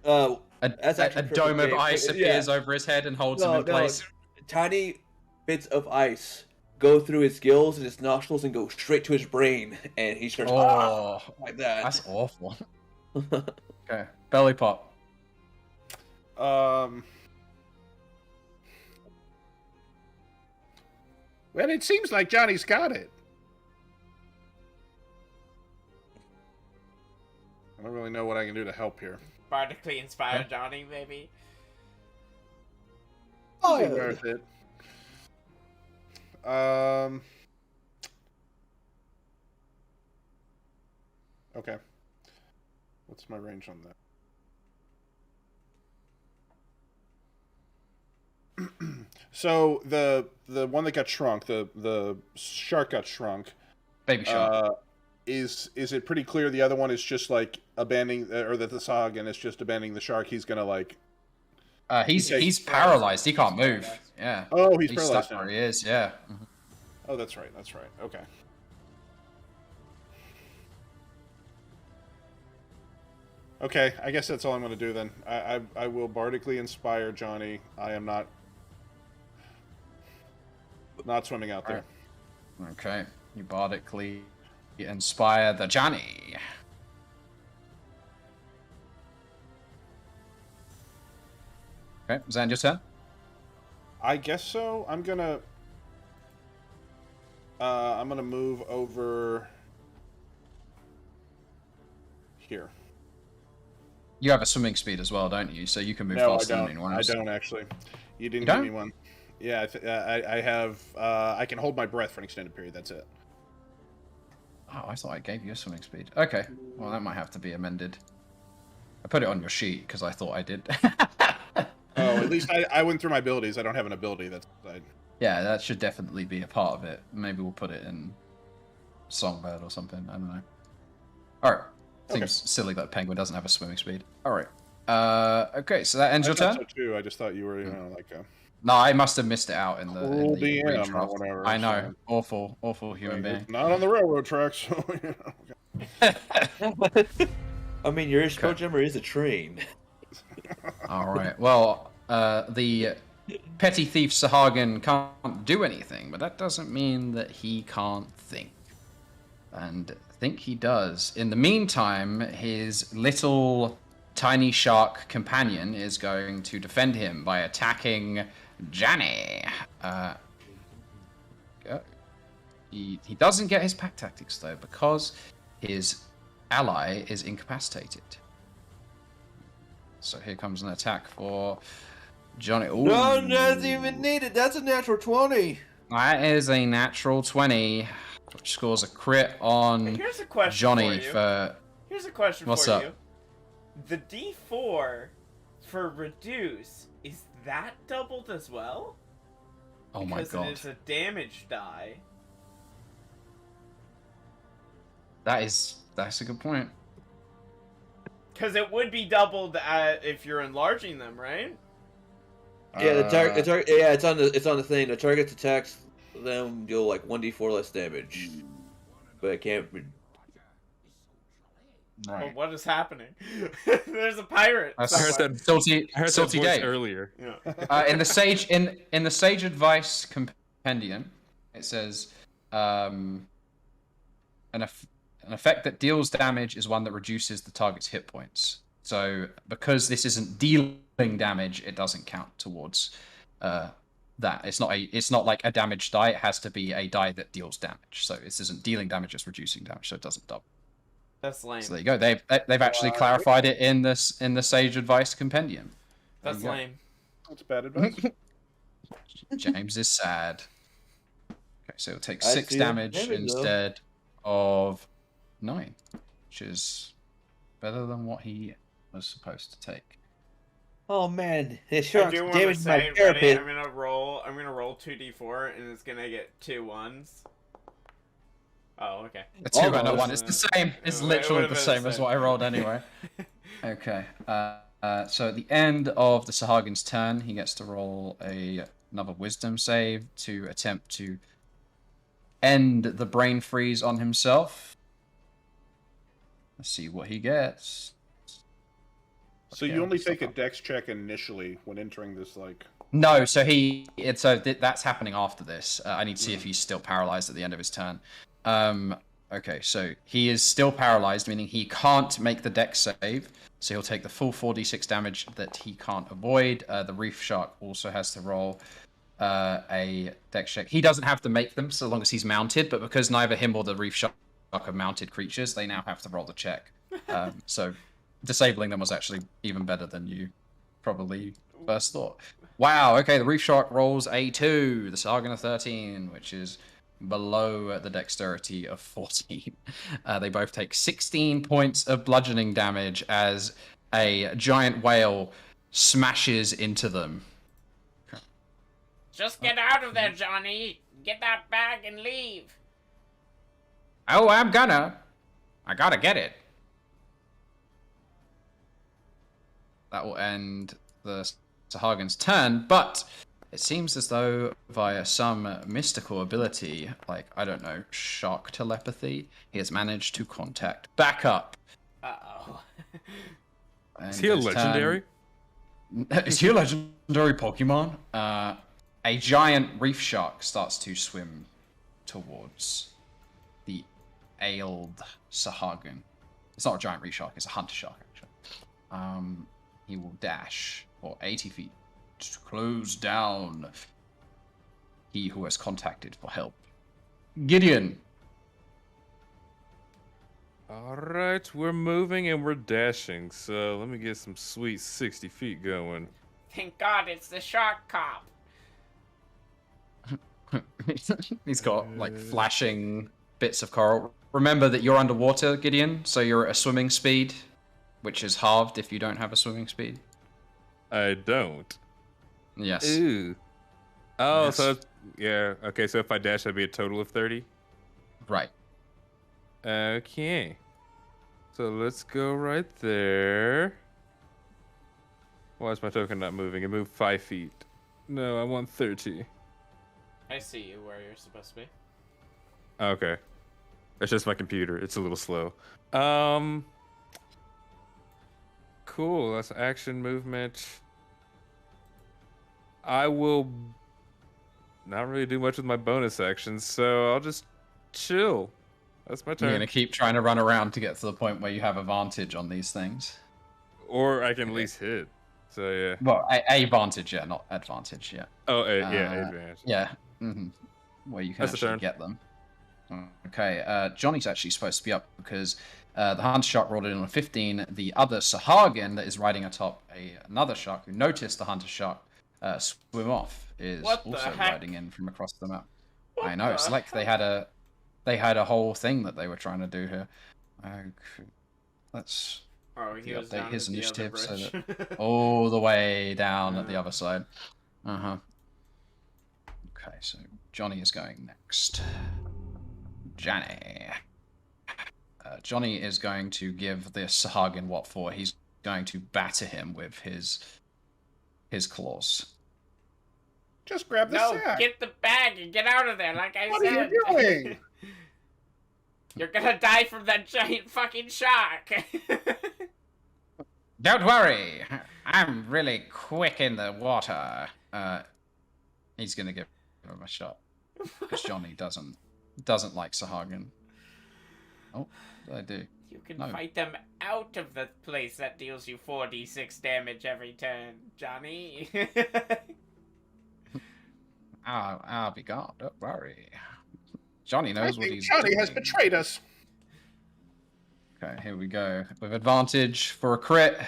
A actually dome of perfect. ice Yeah. appears over his head and holds him in place. Tiny bits of ice go through his gills and his nostrils and go straight to his brain, and he starts like that. That's awful. Okay, belly pop. Well, it seems like Johnny's got it. I don't really know what I can do to help here. Bardically inspired Johnny, maybe? Oh, Be worth it. Okay. What's my range on that? So the one that got shrunk, the shark got shrunk. Baby shark. Is it pretty clear the other one is just like abandoning, or that the sahuagin is just abandoning the shark? He's gonna like. He's paralyzed. He can't move. Yeah. Oh, he's stuck paralyzed now. where he is. Yeah. Oh, that's right. That's right. Okay. Okay, I guess that's all I'm going to do then. I will bardically inspire Johnny. I am not swimming out there. Okay. You bardically inspire the Johnny. Okay, is that end your turn? I guess so. I'm gonna move over here. You have a swimming speed as well, don't you? So you can move No, I faster than don't. anyone I else. don't actually. You didn't You give me don't? one. Yeah, I have. I can hold my breath for an extended period. That's it. Oh, I thought I gave you a swimming speed. Okay, well that might have to be amended. I put it on your sheet because I thought I did. Oh, at least I went through my abilities. I don't have an ability that's. Yeah, that should definitely be a part of it. Maybe we'll put it in Songbird or something. I don't know. All right. Seems Okay. silly that Penguin doesn't have a swimming speed. All right. Okay, so that ends I your thought turn. so too. I just thought you were, like a No, I must have missed it out in the cruel in the DM or redraft. whatever. I know, so- awful human being. It's not on the railroad tracks. So, I mean, your Spelljammer is a train. All right. Well, the petty thief Sahuagin can't do anything, but that doesn't mean that he can't think. And I think he does. In the meantime, his little tiny shark companion is going to defend him by attacking Joni. He doesn't get his pack tactics though because his ally is incapacitated. So here comes an attack for Joni. Ooh. No, that's even needed. That's a natural 20. That is a natural 20, which scores a crit on Here's a question Joni for you. for... Here's a question What's for up? you. The D4 for reduce, is that doubled as well? Oh my Because god. it is a damage die. That's a good point. Because it would be doubled if you're enlarging them, right? Yeah, yeah, it's on the thing. The target attacks them deal like 1d4 less damage, but it can't. Well, Right. what is happening? There's a pirate. That's I heard somewhere. that. Salty, I heard that Salty voice Dave. earlier. Yeah. In the Sage Advice Compendium, it says an effect that deals damage is one that reduces the target's hit points. So because this isn't dealing damage, it doesn't count towards that. It's not like a damage die. It has to be a die that deals damage. So this isn't dealing damage; it's reducing damage. So it doesn't double. That's lame. So there you go. They've actually clarified it in the Sage Advice Compendium. There That's you go. lame. That's bad advice. James is sad. Okay, so it'll take I 6 see that damage damage, though. instead of 9, which is better than what he was supposed to take. Oh man, it I sure do want to damaged my say, ready, parapet. I'm gonna roll 2d4 and it's gonna get 2 1s. Oh, okay. A 2 and a Almost. 1. It's the same. It's It literally would've the been same the as same. what I rolled anyway. Okay. So at the end of the Sahuagin's turn, he gets to roll another Wisdom save to attempt to end the brain freeze on himself. Let's see what he gets. So Yeah, you only stuff take a up. dex check initially when entering this, like. No, so that's happening after this. I need to see if he's still paralyzed at the end of his turn. Okay, so he is still paralyzed, meaning he can't make the dex save. So he'll take the full 4d6 damage that he can't avoid. The reef shark also has to roll a dex check. He doesn't have to make them so long as he's mounted, but because neither him or the reef shark are mounted creatures, they now have to roll the check. So disabling them was actually even better than you probably first thought. Wow, okay, the reef shark rolls a 2, the Sahuagin a 13, which is below the dexterity of 14. They both take 16 points of bludgeoning damage as a giant whale smashes into them. Just get out of there, Johnny. Get that bag and leave. Oh, I gotta get it. That will end the Sahuagin's turn, but it seems as though via some mystical ability, like, I don't know, shark telepathy, he has managed to contact backup. Uh-oh. Is he a legendary? Is he a legendary Pokemon? A giant reef shark starts to swim towards the ailed Sahuagin. It's not a giant reef shark, it's a hunter shark, actually. He will dash for 80 feet to close down he who has contacted for help. Gideon. All right, we're moving and we're dashing. So let me get some sweet 60 feet going. Thank God it's the shark cop. He's got like flashing bits of coral. Remember that you're underwater, Gideon, so you're at a swimming speed, which is halved if you don't have a swimming speed. I don't. Yes. Ooh. Oh, Yes. so yeah. Okay, so if I dash, that'd be a total of 30. Right. Okay. So let's go right there. Why is my token not moving? It moved 5 feet. No, I want 30. I see you where you're supposed to be. Okay. That's just my computer. It's a little slow. Cool. That's action movement. I will not really do much with my bonus actions, so I'll just chill. That's my turn. You're gonna keep trying to run around to get to the point where you have advantage on these things. Or I can at least hit. So yeah. Well, a advantage, yeah, not advantage, yeah. Oh, yeah, advantage. Yeah. Mm-hmm. Where you can That's the actually turn. get them. Okay, Johnny's actually supposed to be up because the hunter shark rolled in on a 15. The other sahuagin that is riding atop another shark who noticed the hunter shark swim off is What the also heck? riding in from across the map. What I know, it's the like they had a whole thing that they were trying to do here. Okay, let's Oh, he was update down his at the other initiative so bridge. all the way down at the other side. Okay, so Johnny is going next. Johnny. Johnny is going to give the sahuagin what for. He's going to batter him with his claws. Just grab the No, sack. get the bag and get out of there, like I What are said. you doing? You're gonna die from that giant fucking shark. Don't worry, I'm really quick in the water. He's gonna give him a shot because Johnny doesn't like sahuagin. Oh, I do. You can No. fight them out of the place that deals you 4d6 damage every turn, Johnny. I'll be gone. Don't worry. Johnny I knows what think he's Johnny doing. has betrayed us. Okay, here we go. With advantage for a crit.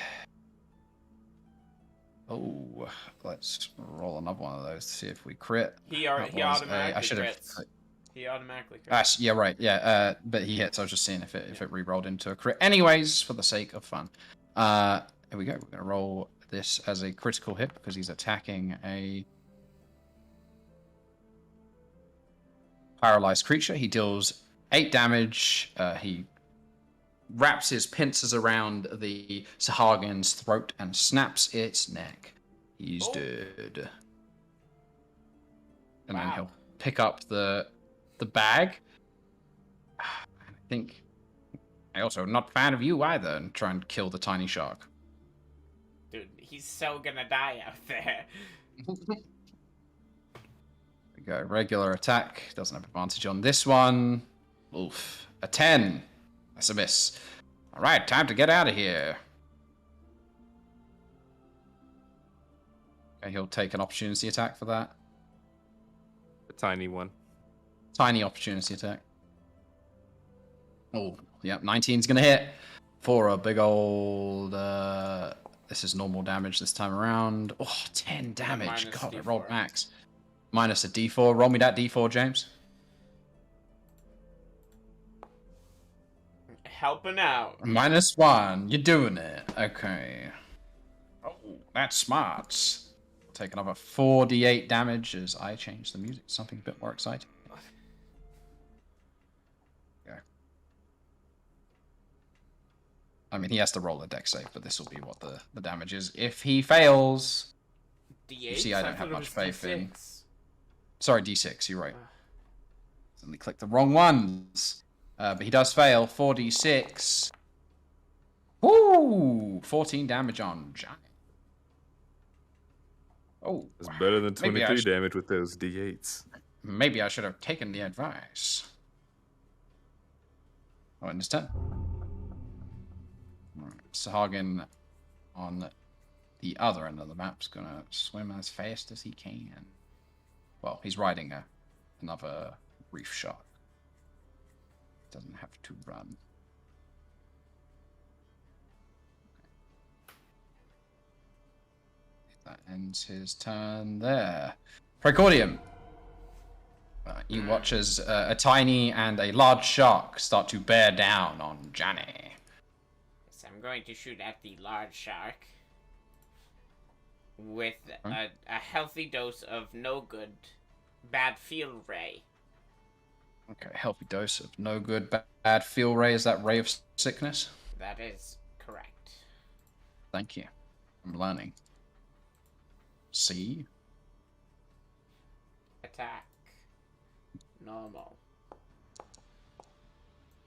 Oh, let's roll another one of those to see if we crit. he That was automatically I should have. crits. He automatically crits. Yeah, right. Yeah, but he hits. I was just seeing if it re-rolled into a crit. Anyways, for the sake of fun, here we go. We're gonna roll this as a critical hit because he's attacking a paralyzed creature. He deals 8 damage. He wraps his pincers around the sahuagin's throat and snaps its neck. He's dead. And then Wow. he'll pick up the bag. I think I also am not a fan of you either, and try and kill the tiny shark. Dude, he's so gonna die out there. We go regular attack. Doesn't have advantage on this one. Oof. A 10. That's a miss. All right, time to get out of here. Okay, he'll take an opportunity attack for that. A tiny one. Tiny opportunity attack. Oh, yep, 19's gonna hit for a big old. This is normal damage this time around. Oh, 10 damage. minus God, I D4. rolled max. Minus a D4. Roll me that D4, James. Helping out. -1. You're doing it. Okay. Oh, that's smart. Take another 4d8 damage as I change the music to something a bit more exciting. Okay. I mean, he has to roll a dex save, but this will be what the damage is. If he fails... D8? see, I don't thought have it much was faith in- D6. Sorry, d6, you're right. Suddenly clicked the wrong ones. But he does fail. 4d6. Woo! 14 damage on Johnny. Oh, It's better than Maybe I 23 should- damage with those d8s. maybe I should have taken the advice. Oh, and it's 10. Alright, sahuagin on the other end of the map's gonna swim as fast as he can. Well, he's riding another reef shark. Doesn't have to run. That ends his turn there. Precordium. You watch as a tiny and a large shark start to bear down on Johnny. So I'm going to shoot at the large shark with a healthy dose of no good, bad feel ray. Okay, healthy dose of no good, bad feel ray. Is that ray of sickness? That is correct. Thank you. I'm learning. C. Attack. Normal.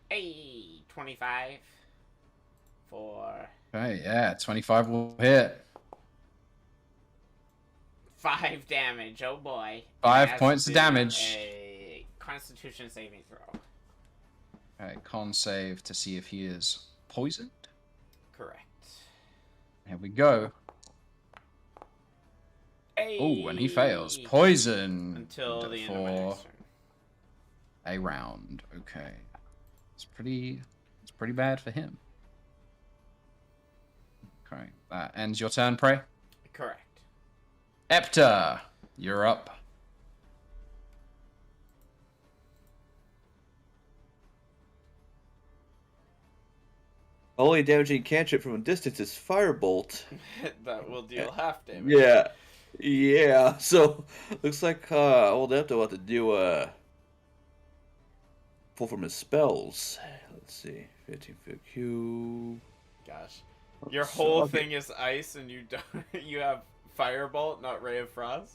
Hey, 25 for Okay, yeah, 25 will hit. 5 damage. Oh boy. 5 Has points of been damage. A Constitution saving throw. Okay, con save to see if he is poisoned. Correct. Here we go. Hey. Oh, and he fails. Poison. Until the end of my for next turn. a round. Okay, it's pretty bad for him. Okay, that ends your turn, Prey. Correct. Epta, you're up. Only damaging cantrip from a distance is Firebolt. That will deal half damage. Yeah. Yeah. So looks like old Epta will have to do pull from his spells. Let's see. 15 foot cube. Gosh. Your whole Okay. thing is ice and you don't you have Firebolt, not Ray of Frost?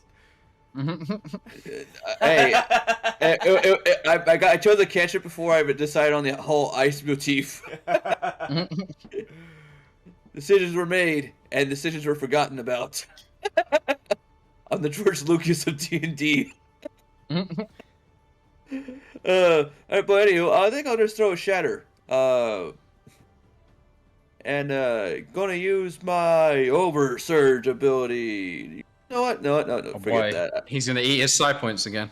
Hey, I chose a cantrip before I decided on the whole ice motif. Decisions were made, and decisions were forgotten about. I'm the George Lucas of D&D. But anywho, I think I'll just throw a shatter. And gonna use my oversurge ability. You know what? No, Oh forget boy, that. he's gonna eat his side points again.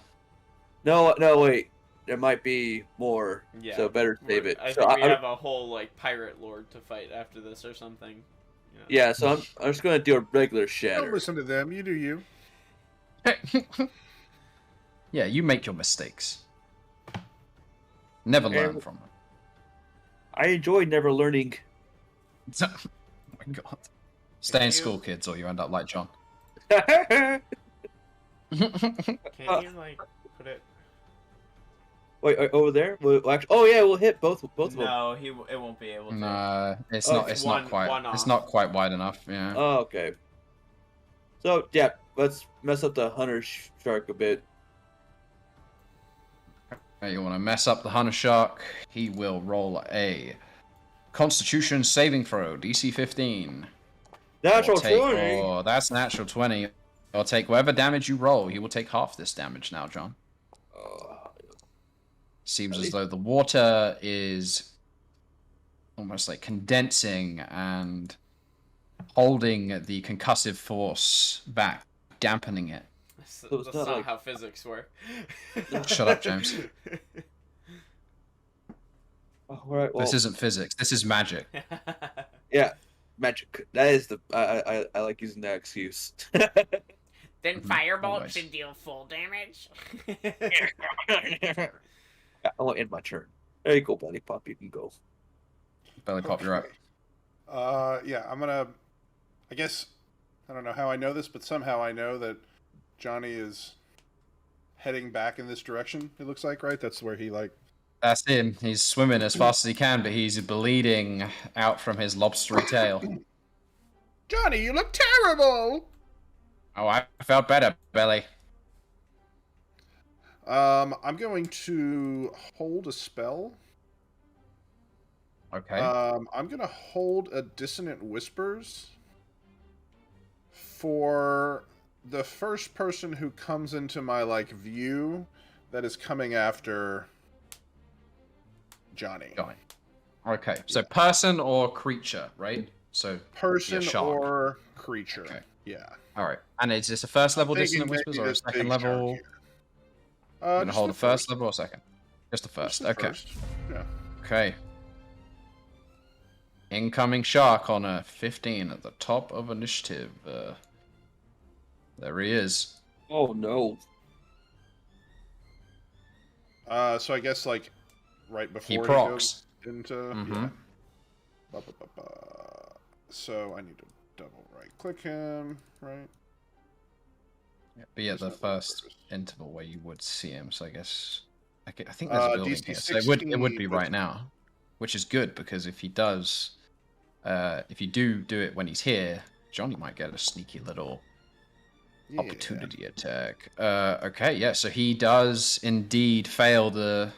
No, wait. There might be more, Yeah. so better save it. I So think we have a whole like pirate lord to fight after this or something. You know. yeah, so I'm just gonna do a regular Don't shatter. listen to them. You do you. Yeah, you make your mistakes. Never learn And- from them. I enjoy never learning. Oh my god. Stay in you- school, kids, or you end up like John. Can't you like put it? Wait, over there? Well, actually, oh yeah, we'll hit both of them. No, it won't be able to. No, it's Oh, not. it's It's not one quite. off. It's not quite wide enough. Yeah. Oh, okay. So yeah, let's mess up the hunter shark a bit. Okay, you want to mess up the hunter shark? He will roll a Constitution saving throw, DC 15. Natural Or take- 20. or that's natural 20. Or take whatever damage you roll. He will take half this damage now, John. Seems as though the water is almost like condensing and holding the concussive force back, dampening it. That's So it's not not like- how physics work. Shut up, James. All right, well, This isn't physics. This is magic. yeah, magic. That is the I like using that excuse. Then Mhm, Firebolt always. should deal full damage. I want to end my turn. There you go, Belly Pop. You can go. Belly pop, you're up. Yeah, I'm gonna. I guess I don't know how I know this, but somehow I know that Johnny is heading back in this direction. It looks like, right? That's where he like. That's him. He's swimming as fast as he can, but he's bleeding out from his lobstery tail. Johnny, you look terrible. Oh, I felt better, Belly. I'm going to hold a spell. Okay. I'm gonna hold a Dissonant Whispers for the first person who comes into my like view that is coming after Johnny. Got it. Okay. So person or creature, right? So Person Yeah, shark. or creature. Okay. Yeah. all right. And is this a first level Thinking dissonant whispers maybe or a this second big level? shark here. I'm gonna Just hold the the first level or second? Just the Just first. the Okay. first. Yeah. Okay. Incoming shark on a 15 at the top of initiative. There he is. Oh no. So I guess like right before He he procs. goes into Mhm. yeah. So I need to double right click him, right? But yeah, There's the no first purpose. interval where you would see him. So I guess I think there's a building DC here, so it would be 16 right now, which is good because if he does, if you do it when he's here, Johnny might get a sneaky little Yeah. opportunity attack. Okay, yeah. So he does indeed fail the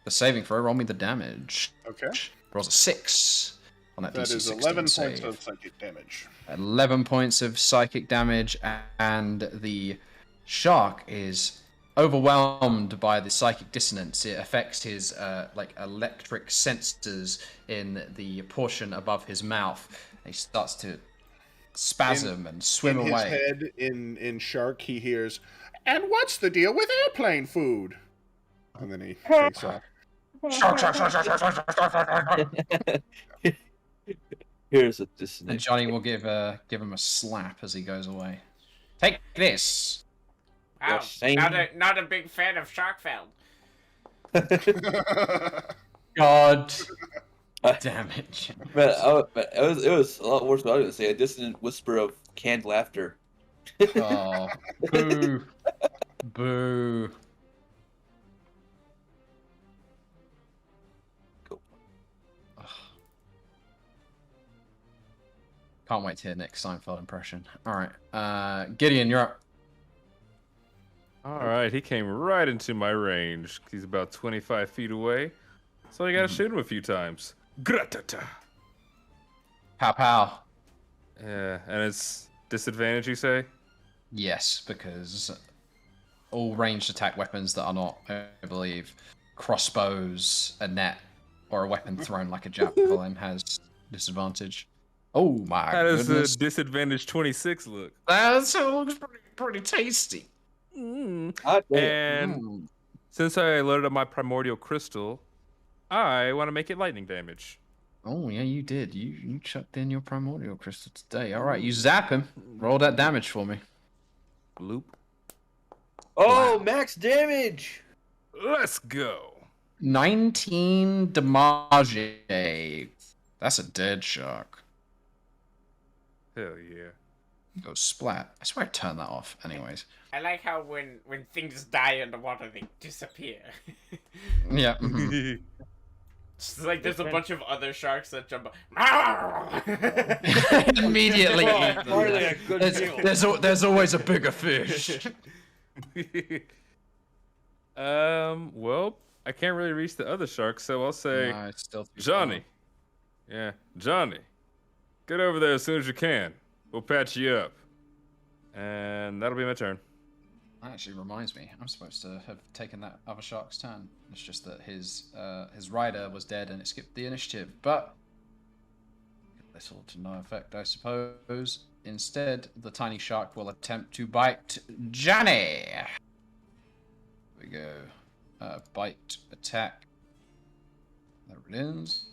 saving throw. Roll me the damage. Okay. Rolls a 6 on that That DC is 16 11 save. points of psychic damage. 11 points of psychic damage, and the shark is overwhelmed by the psychic dissonance. It affects his like electric sensors in the portion above his mouth. He starts to spasm and swim in away. his head, in Shark, he hears, "And what's the deal with airplane food?" And then he takes off. Shark, shark, shark, shark, shark, shark, shark, shark, shark. Here's a And dissonant. Johnny will give him a slap as he goes away. Take this. Wow, same. not a big fan of Sharkfeld. God damn it, Jim. But it was a lot worse than I was going to say. A dissonant whisper of canned laughter. Oh, boo. Boo. Ugh. Can't wait to hear Nick's Seinfeld impression. Alright, Gideon, you're up. All right, he came right into my range. He's about 25 feet away, so I gotta shoot him a few times. Gratata. Pow pow. Yeah, and it's disadvantage, you say? Yes, because all ranged attack weapons that are not, I believe, crossbows, a net, or a weapon thrown like a javelin has disadvantage. Oh my How does the goodness. disadvantage 26 look? That looks pretty tasty. God damn. And Mm. since I loaded up my primordial crystal, I want to make it lightning damage. Oh yeah, you did. You chucked in your primordial crystal today. All right, you zap him. Roll that damage for me. Bloop. Oh, Wow. max damage! Let's go. 19 damage. That's a dead shark. Hell yeah. Go splat. I swear I turned that off. Anyways. I like how when things die underwater, they disappear. Yeah. mhm. It's like there's a bunch of other sharks that jump up. Immediately. Oh, eat them. hardly a good deal. There's always a bigger fish. Well, I can't really reach the other sharks, so I'll say, No, it's still too Johnny. Yeah, Johnny. Get over there as soon as you can. We'll patch you up. And that'll be my turn. That actually reminds me, I'm supposed to have taken that other shark's turn. It's just that his rider was dead and it skipped the initiative. But this all to no effect, I suppose. Instead, the tiny shark will attempt to bite Johnny. Here we go. Bite, attack. There it is.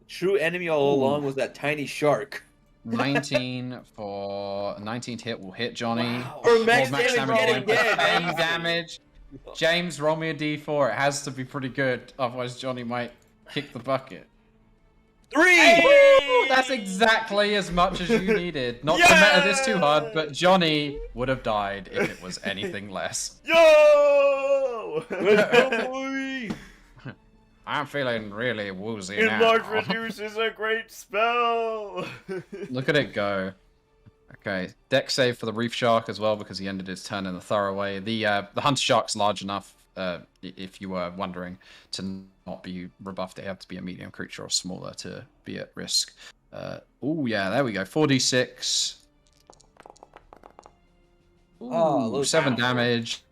True enemy all along was that tiny shark. 19 for 19 to hit will hit Johnny. Wow. Or max More damage getting dead. 10 damage. James, roll me a d4. It has to be pretty good, otherwise Johnny might kick the bucket. 3! Woo! That's exactly as much as you needed. Not to meta this too hard, but Johnny would have died if it was anything less. Yo! Let's go, boy! I'm feeling really woozy Enlarge now. Reduce is a great spell! Look at it go. Okay, deck save for the reef shark as well because he ended his turn in the thoroughway. The hunter shark's large enough, if you were wondering, to not be rebuffed. They have to be a medium creature or smaller to be at risk. Oh yeah, there we go. 4d6. Oh, Ooh, 7 damage.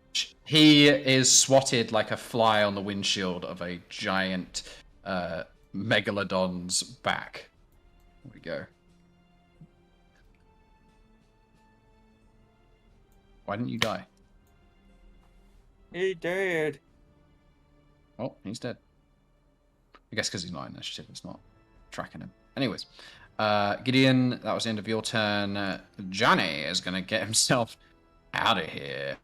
He is swatted like a fly on the windshield of a giant megalodon's back. There we go. Why didn't you die? He dead. Oh, he's dead. I guess because he's not in initiative, it's not tracking him. Anyways, Gideon, that was the end of your turn. Johnny is gonna get himself out of here.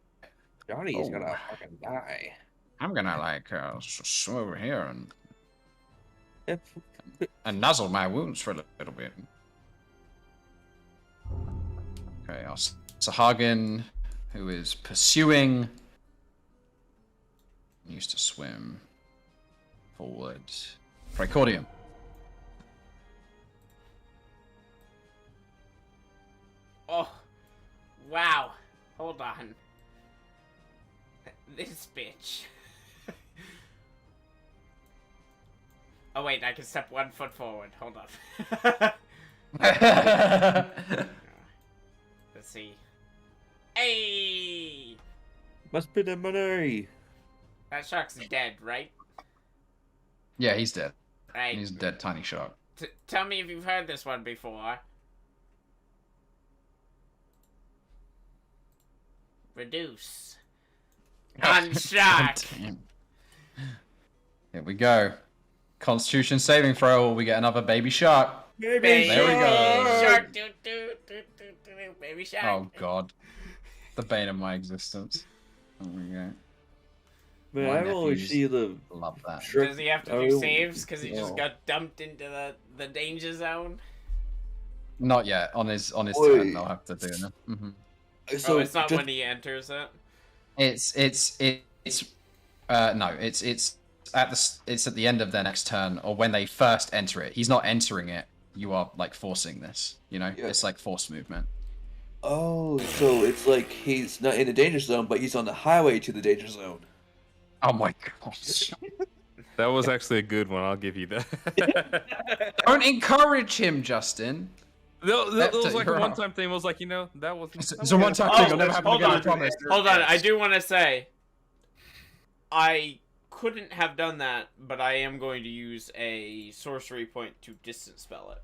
Johnny's gonna fucking die. I'm gonna like swim over here Yep. and nuzzle my wounds for a little bit. Okay, our Sahuagin, who is pursuing, used to swim forward. Tricordium. Oh, wow. Hold on. This bitch. Oh wait, I can step 1 foot forward. Hold on. Let's see. Hey! Must be the money. That shark's dead, right? Yeah, he's dead. Right. He's a dead tiny shark. Tell me if you've heard this one before. Reduce. On shark. Damn. Here we go. Constitution saving throw. We get another baby shark. Baby There we go. shark. Baby shark. Oh god. The bane of my existence. There we go. Man, My I always nephews see the love that. shark. Does he have to do Oh, saves because he just no. got dumped into the danger zone? Not yet. On his Wait. turn, they'll have to do it. Mm-hmm. So It's not just, when he enters it. It's at the end of their next turn, or when they first enter it. He's not entering it. You are like forcing this. You know, Yeah. it's like forced movement. oh, so it's like he's not in the danger zone, but he's on the highway to the danger zone. Oh my gosh! That was actually a good one. I'll give you that. Don't encourage him, Justin. That was like a you're one-time thing. I was like, that was. It's a one-time thing. It'll never happen hold again. I on. promise. Hold on, I do want to say, I couldn't have done that, but I am going to use a sorcery point to distance spell it.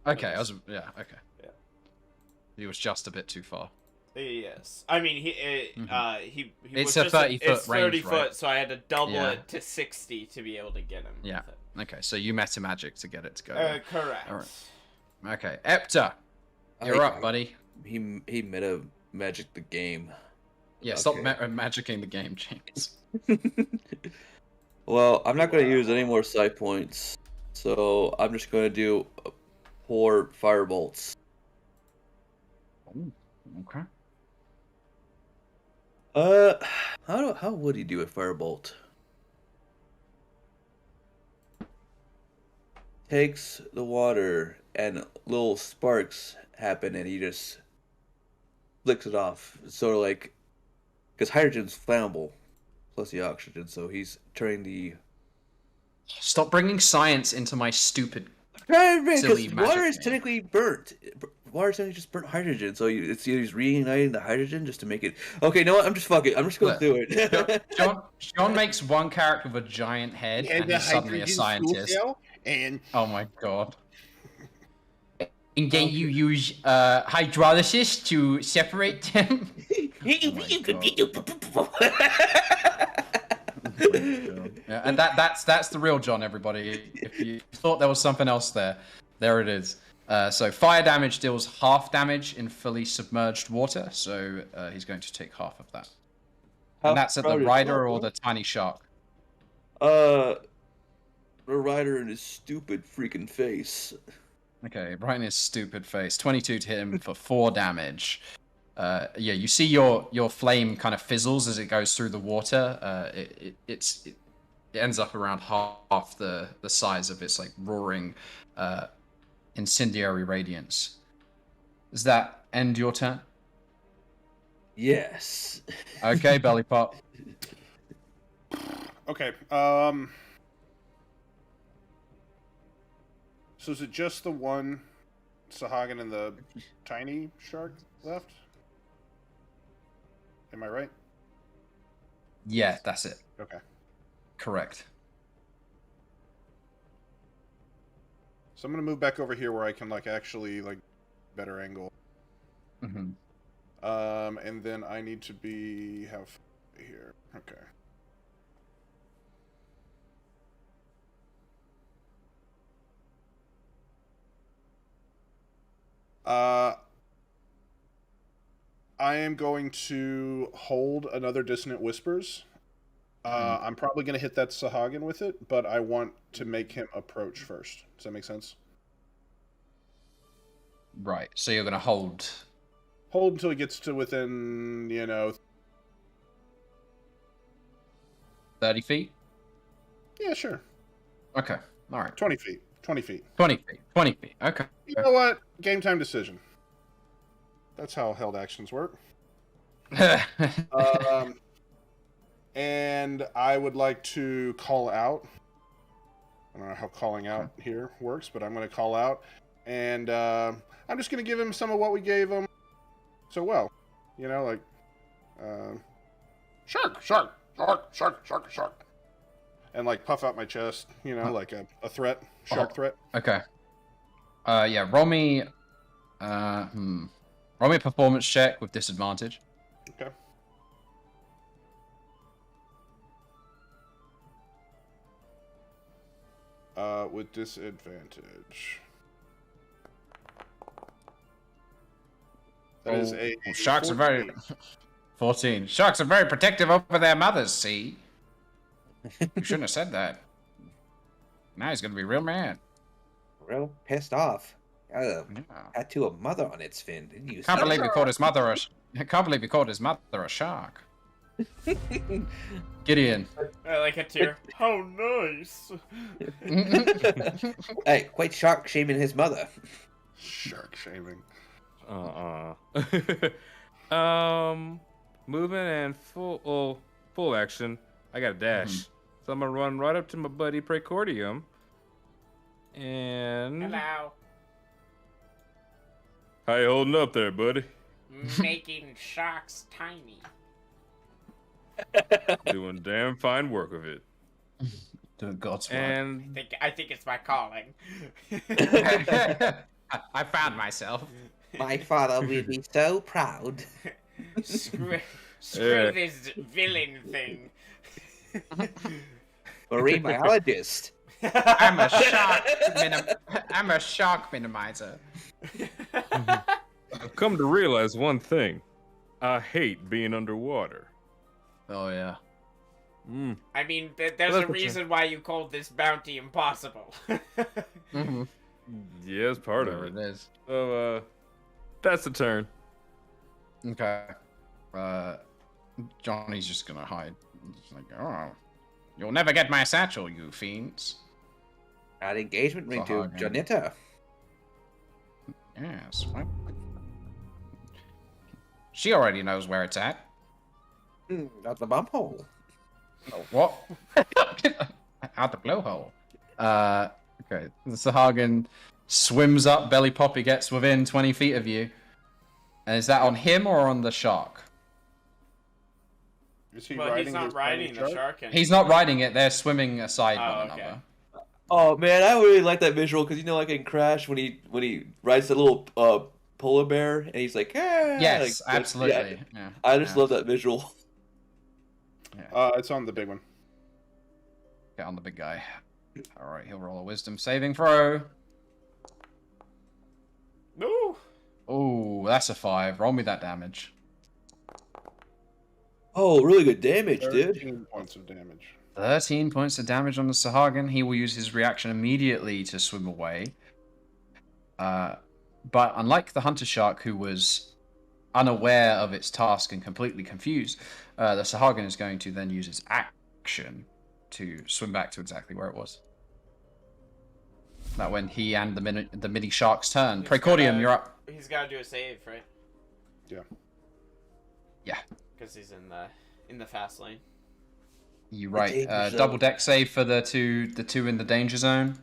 Okay, okay. Yeah. He was just a bit too far. Yes, I mean he It's was a just 30 foot it's 30 range, foot, right? so I had to double Yeah. it to 60 to be able to get him. Yeah. with it. Okay, so you meta magic to get it to go. Correct. All right. Okay, Epta, you're up, buddy. He meta magic the game. Yeah, stop Okay. magicking the game, James. Well, I'm not going to use any more side points, so I'm just going to do 4 firebolts. Okay. How would he do a firebolt? Takes the water and little sparks happen, and he just flicks it off. Sort of like, because hydrogen's flammable, plus the oxygen, so he's turning the. Stop bringing science into my stupid. Because Silly water magic is game. technically burnt. Water is technically just burnt hydrogen, so he's reigniting the hydrogen just to make it. Okay, you know what? I'm just fuck it. I'm just going to Look, do it. John makes one character with a giant head, and he's suddenly a scientist. And Oh my god. And then you use hydrolysis to separate them. Yeah, and that's the real John, everybody. If you thought there was something else there it is. So fire damage deals half damage in fully submerged water, so he's going to take half of that. And that's at the rider or the tiny shark. The rider in his stupid freaking face. Okay, right in his stupid face. 22 to hit him for 4 damage. Yeah, you see your flame kind of fizzles as it goes through the water. It ends up around half the size of its like roaring incendiary radiance. Does that end your turn? Yes. Okay, belly pop. okay, so is it just the one Sahuagin and the tiny shark left? Am I right? Yeah, that's it. Okay. Correct. So I'm gonna move back over here where I can like actually like better angle. Hmm. And then I need to have here. Okay. I am going to hold another Dissonant Whispers. I'm probably going to hit that Sahuagin with it, but I want to make him approach first. Does that make sense? Right. So you're gonna hold. Hold until he gets to within, 30 feet. Yeah, sure. Okay. All right. 20 feet. 20 feet. 20 feet. 20 feet. Okay. You know what? Game time decision. That's how held actions work. And I would like to call out. I don't know how calling out here works, but I'm going to call out. And I'm just going to give him some of what we gave him so well. Shark, shark, shark, shark, shark, shark. And puff out my chest, like a threat, shark threat. Okay. Yeah, roll me a performance check with disadvantage. Okay. With disadvantage. That is a sharks 14. are very 14. Sharks are very protective over their mothers, see? You shouldn't have said that. Now he's gonna be real mad. Real pissed off. Yeah. Tattoo a mother on its fin. Didn't you? Can't believe he called his mother a shark. Gideon. I like a tear. How nice. Hey, quite shark shaming his mother. Shark shaming. Movement and full action. I got a dash. So I'm gonna run right up to my buddy Precordium. And Hello. how you holding up there, buddy? Making sharks tiny. Doing damn fine work of it. Doing God's work. And I think it's my calling. I found myself. My father will be so proud. Screw Yeah. this villain thing. Marine biologist. I'm a shark minimizer. I've come to realize one thing. I hate being underwater. Oh yeah. I mean, there's a reason why you called this bounty impossible. Mm-hmm. Yeah, it's part of Whatever it. it is. So, that's the turn. Okay. Johnny's just gonna hide. He's like, oh, you'll never get my satchel, you fiends. Add engagement ring to Sahuagin. Janita. Yes. What? She already knows where it's at. Not the bump hole. Oh, what? Out the blowhole. Okay. The Sahuagin swims up, belly pop. He gets within 20 feet of you. And is that on him or on the shark? Is he But riding he's not his riding tiny the shark anymore. He's not riding it. They're swimming aside Oh, one okay. another. Oh man, I really like that visual because like in Crash when he rides the little polar bear and he's like, ah, Yes, like, absolutely. yeah. Yeah. I just love that visual. It's on the big one. Get on the big guy. All right, he'll roll a wisdom saving throw. Ooh. Oh, that's a 5. Roll me that damage. Oh, really good damage, dude. 13 points of damage. 13 points of damage on the Sahuagin. He will use his reaction immediately to swim away. But unlike the hunter shark, who was unaware of its task and completely confused, the Sahuagin is going to then use its action to swim back to exactly where it was. That when he and the mini shark's turn. He's Precordium, gotta- you're up. He's got to do a save, right? Yeah. Yeah. Because he's in the fast lane. You right. danger zone. Double deck save for the two in the danger zone.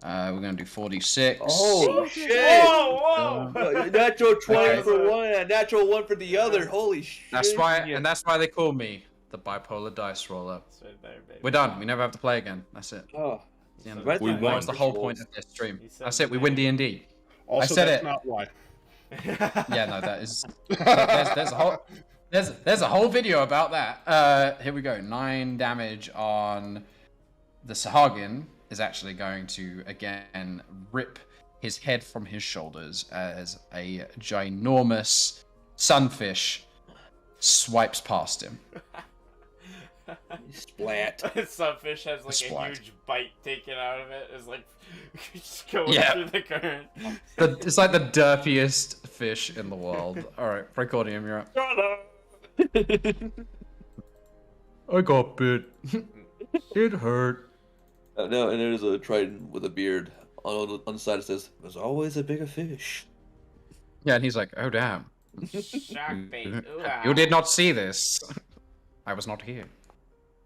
We're gonna do 46. Oh shit! Whoa, Natural 20 Okay. for one and a natural one for the other. Holy shit! That's why they call me the bipolar dice roller. That's right there, baby. We're done. We never have to play again. That's it. Oh, The end of Right it. We there, won. That's the whole visuals. point of this stream. He said That's it. We his win name. D&D. Also, said that's it. not why. Yeah, no, that is. There's a whole video about that. Here we go. 9 damage on the Sahuagin is actually going to again rip his head from his shoulders as a ginormous sunfish swipes past him. Splat. Sunfish has like a Splat. huge bite taken out of it. It's like just going Yeah. through the current. It's like the dirtiest fish in the world. All right, Precordium, you're up. I got bit. It hurt. No, and there's a trident with a beard. On the side it says, "There's always a bigger fish." Yeah, and he's like, oh damn. Shark bait. Ooh, You did not see this. I was not here.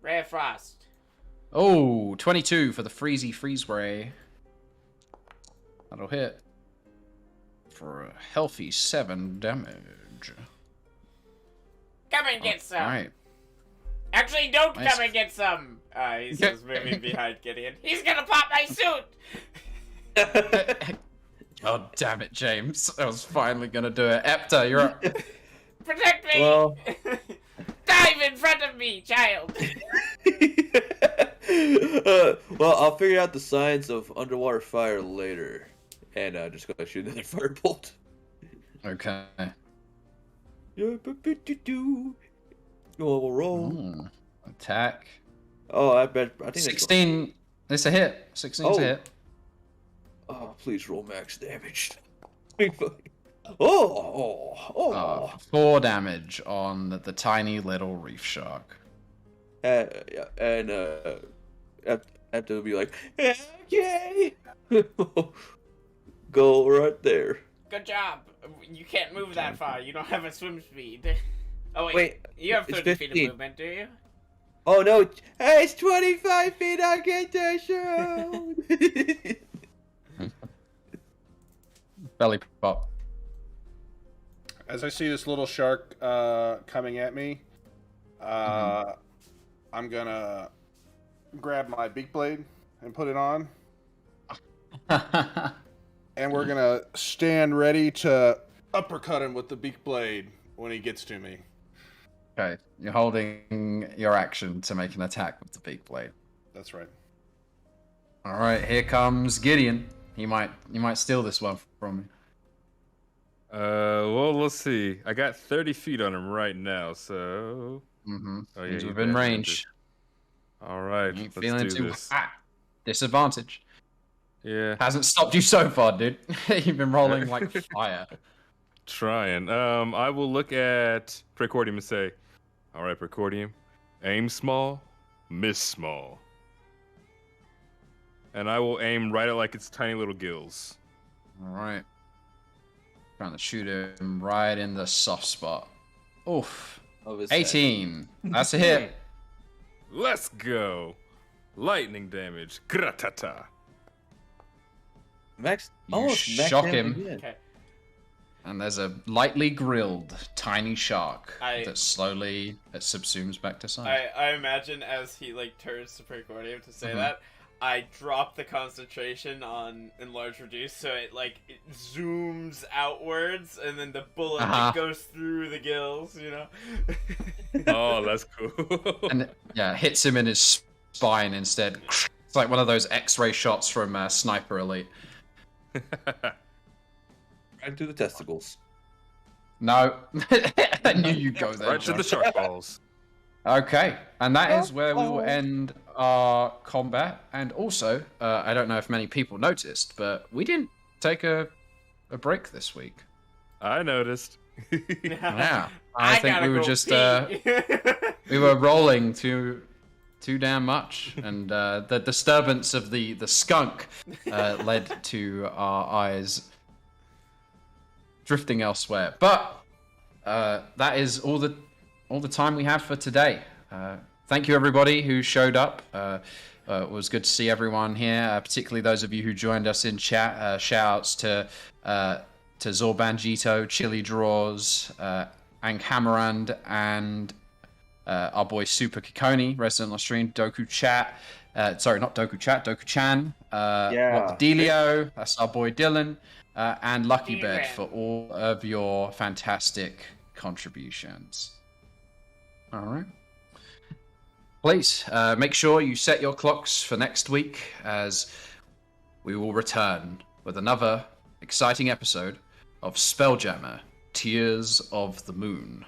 Ray of Frost. Oh, 22 for the freezy freeze ray. That'll hit. For a healthy 7 damage. Come and get some. Alright. Actually, don't Nice. come and get some. He says, moving behind Gideon. He's gonna pop my suit. Oh, damn it, James. I was finally gonna do it. Epta, you're up. Protect me. Well- Dive in front of me, child. Well, I'll figure out the science of underwater fire later, and just gonna shoot another firebolt. Okay. We'll roll. Ooh, attack. Oh, I think that's 16. It's a hit. 16's Oh. a hit. Oh, please roll max damage. Oh. 4 damage on the tiny little reef shark. And after to be like, okay, go right there. Good job. You can't move that far. You don't have a swim speed. Oh wait, you have it's 30 feet 15. of movement, do you? Oh no, hey, it's 25 feet. I get the show. Belly pop. As I see this little shark coming at me, I'm gonna grab my beak blade and put it on, and we're gonna stand ready to uppercut him with the beak blade when he gets to me. Okay, you're holding your action to make an attack with the beak blade. That's right. All right, here comes Gideon. You might steal this one from me. Well, let's see. I got 30 feet on him right now, so. Mm-hmm. Oh, yeah, He's you within bet, range. All right, You ain't let's feeling do too this. hot. Disadvantage. Yeah, Hasn't stopped you so far, dude. You've been rolling like fire. trying. I will look at Precordium and say, all right, Precordium, aim small, miss small. And I will aim right at like its tiny little gills. All right. Trying to shoot him right in the soft spot. Oof. Of his head. 18. That's a hit. Let's go. Lightning damage. Gratata. Max. You Almost max shock damage him. again. Okay. And there's a lightly grilled tiny shark I- that slowly subsumes back to sight. I imagine as he like turns to Precordium to say Mhm. that, I drop the concentration on enlarge reduce so it zooms outwards and then the bullet goes through the gills, you know. Oh, that's cool. And yeah, hits him in his spine instead. It's like one of those X-ray shots from Sniper Elite. Right to the testicles. No, I knew you'd go there. Right to the John. shark balls. Okay, and that is where we will end our combat. And also, I don't know if many people noticed, but we didn't take a break this week. I noticed. Yeah, I think gotta we were go just pee. we were rolling too damn much, and the disturbance of the skunk led to our eyes drifting elsewhere. But that is all the time we have for today. Thank you everybody who showed up. It was good to see everyone here, particularly those of you who joined us in chat. Shout outs to Zorban Jito, Chili Draws, Ang Hammerand, and our boy Super Kikoni, resident on stream, Doku Chat. Sorry, not Doku Chat, Doku Chan. Yeah. Delio, that's our boy Dylan, and Lucky Dylan. Bed for all of your fantastic contributions. All right. Please make sure you set your clocks for next week, as we will return with another exciting episode of Spelljammer: Tears of the Moon.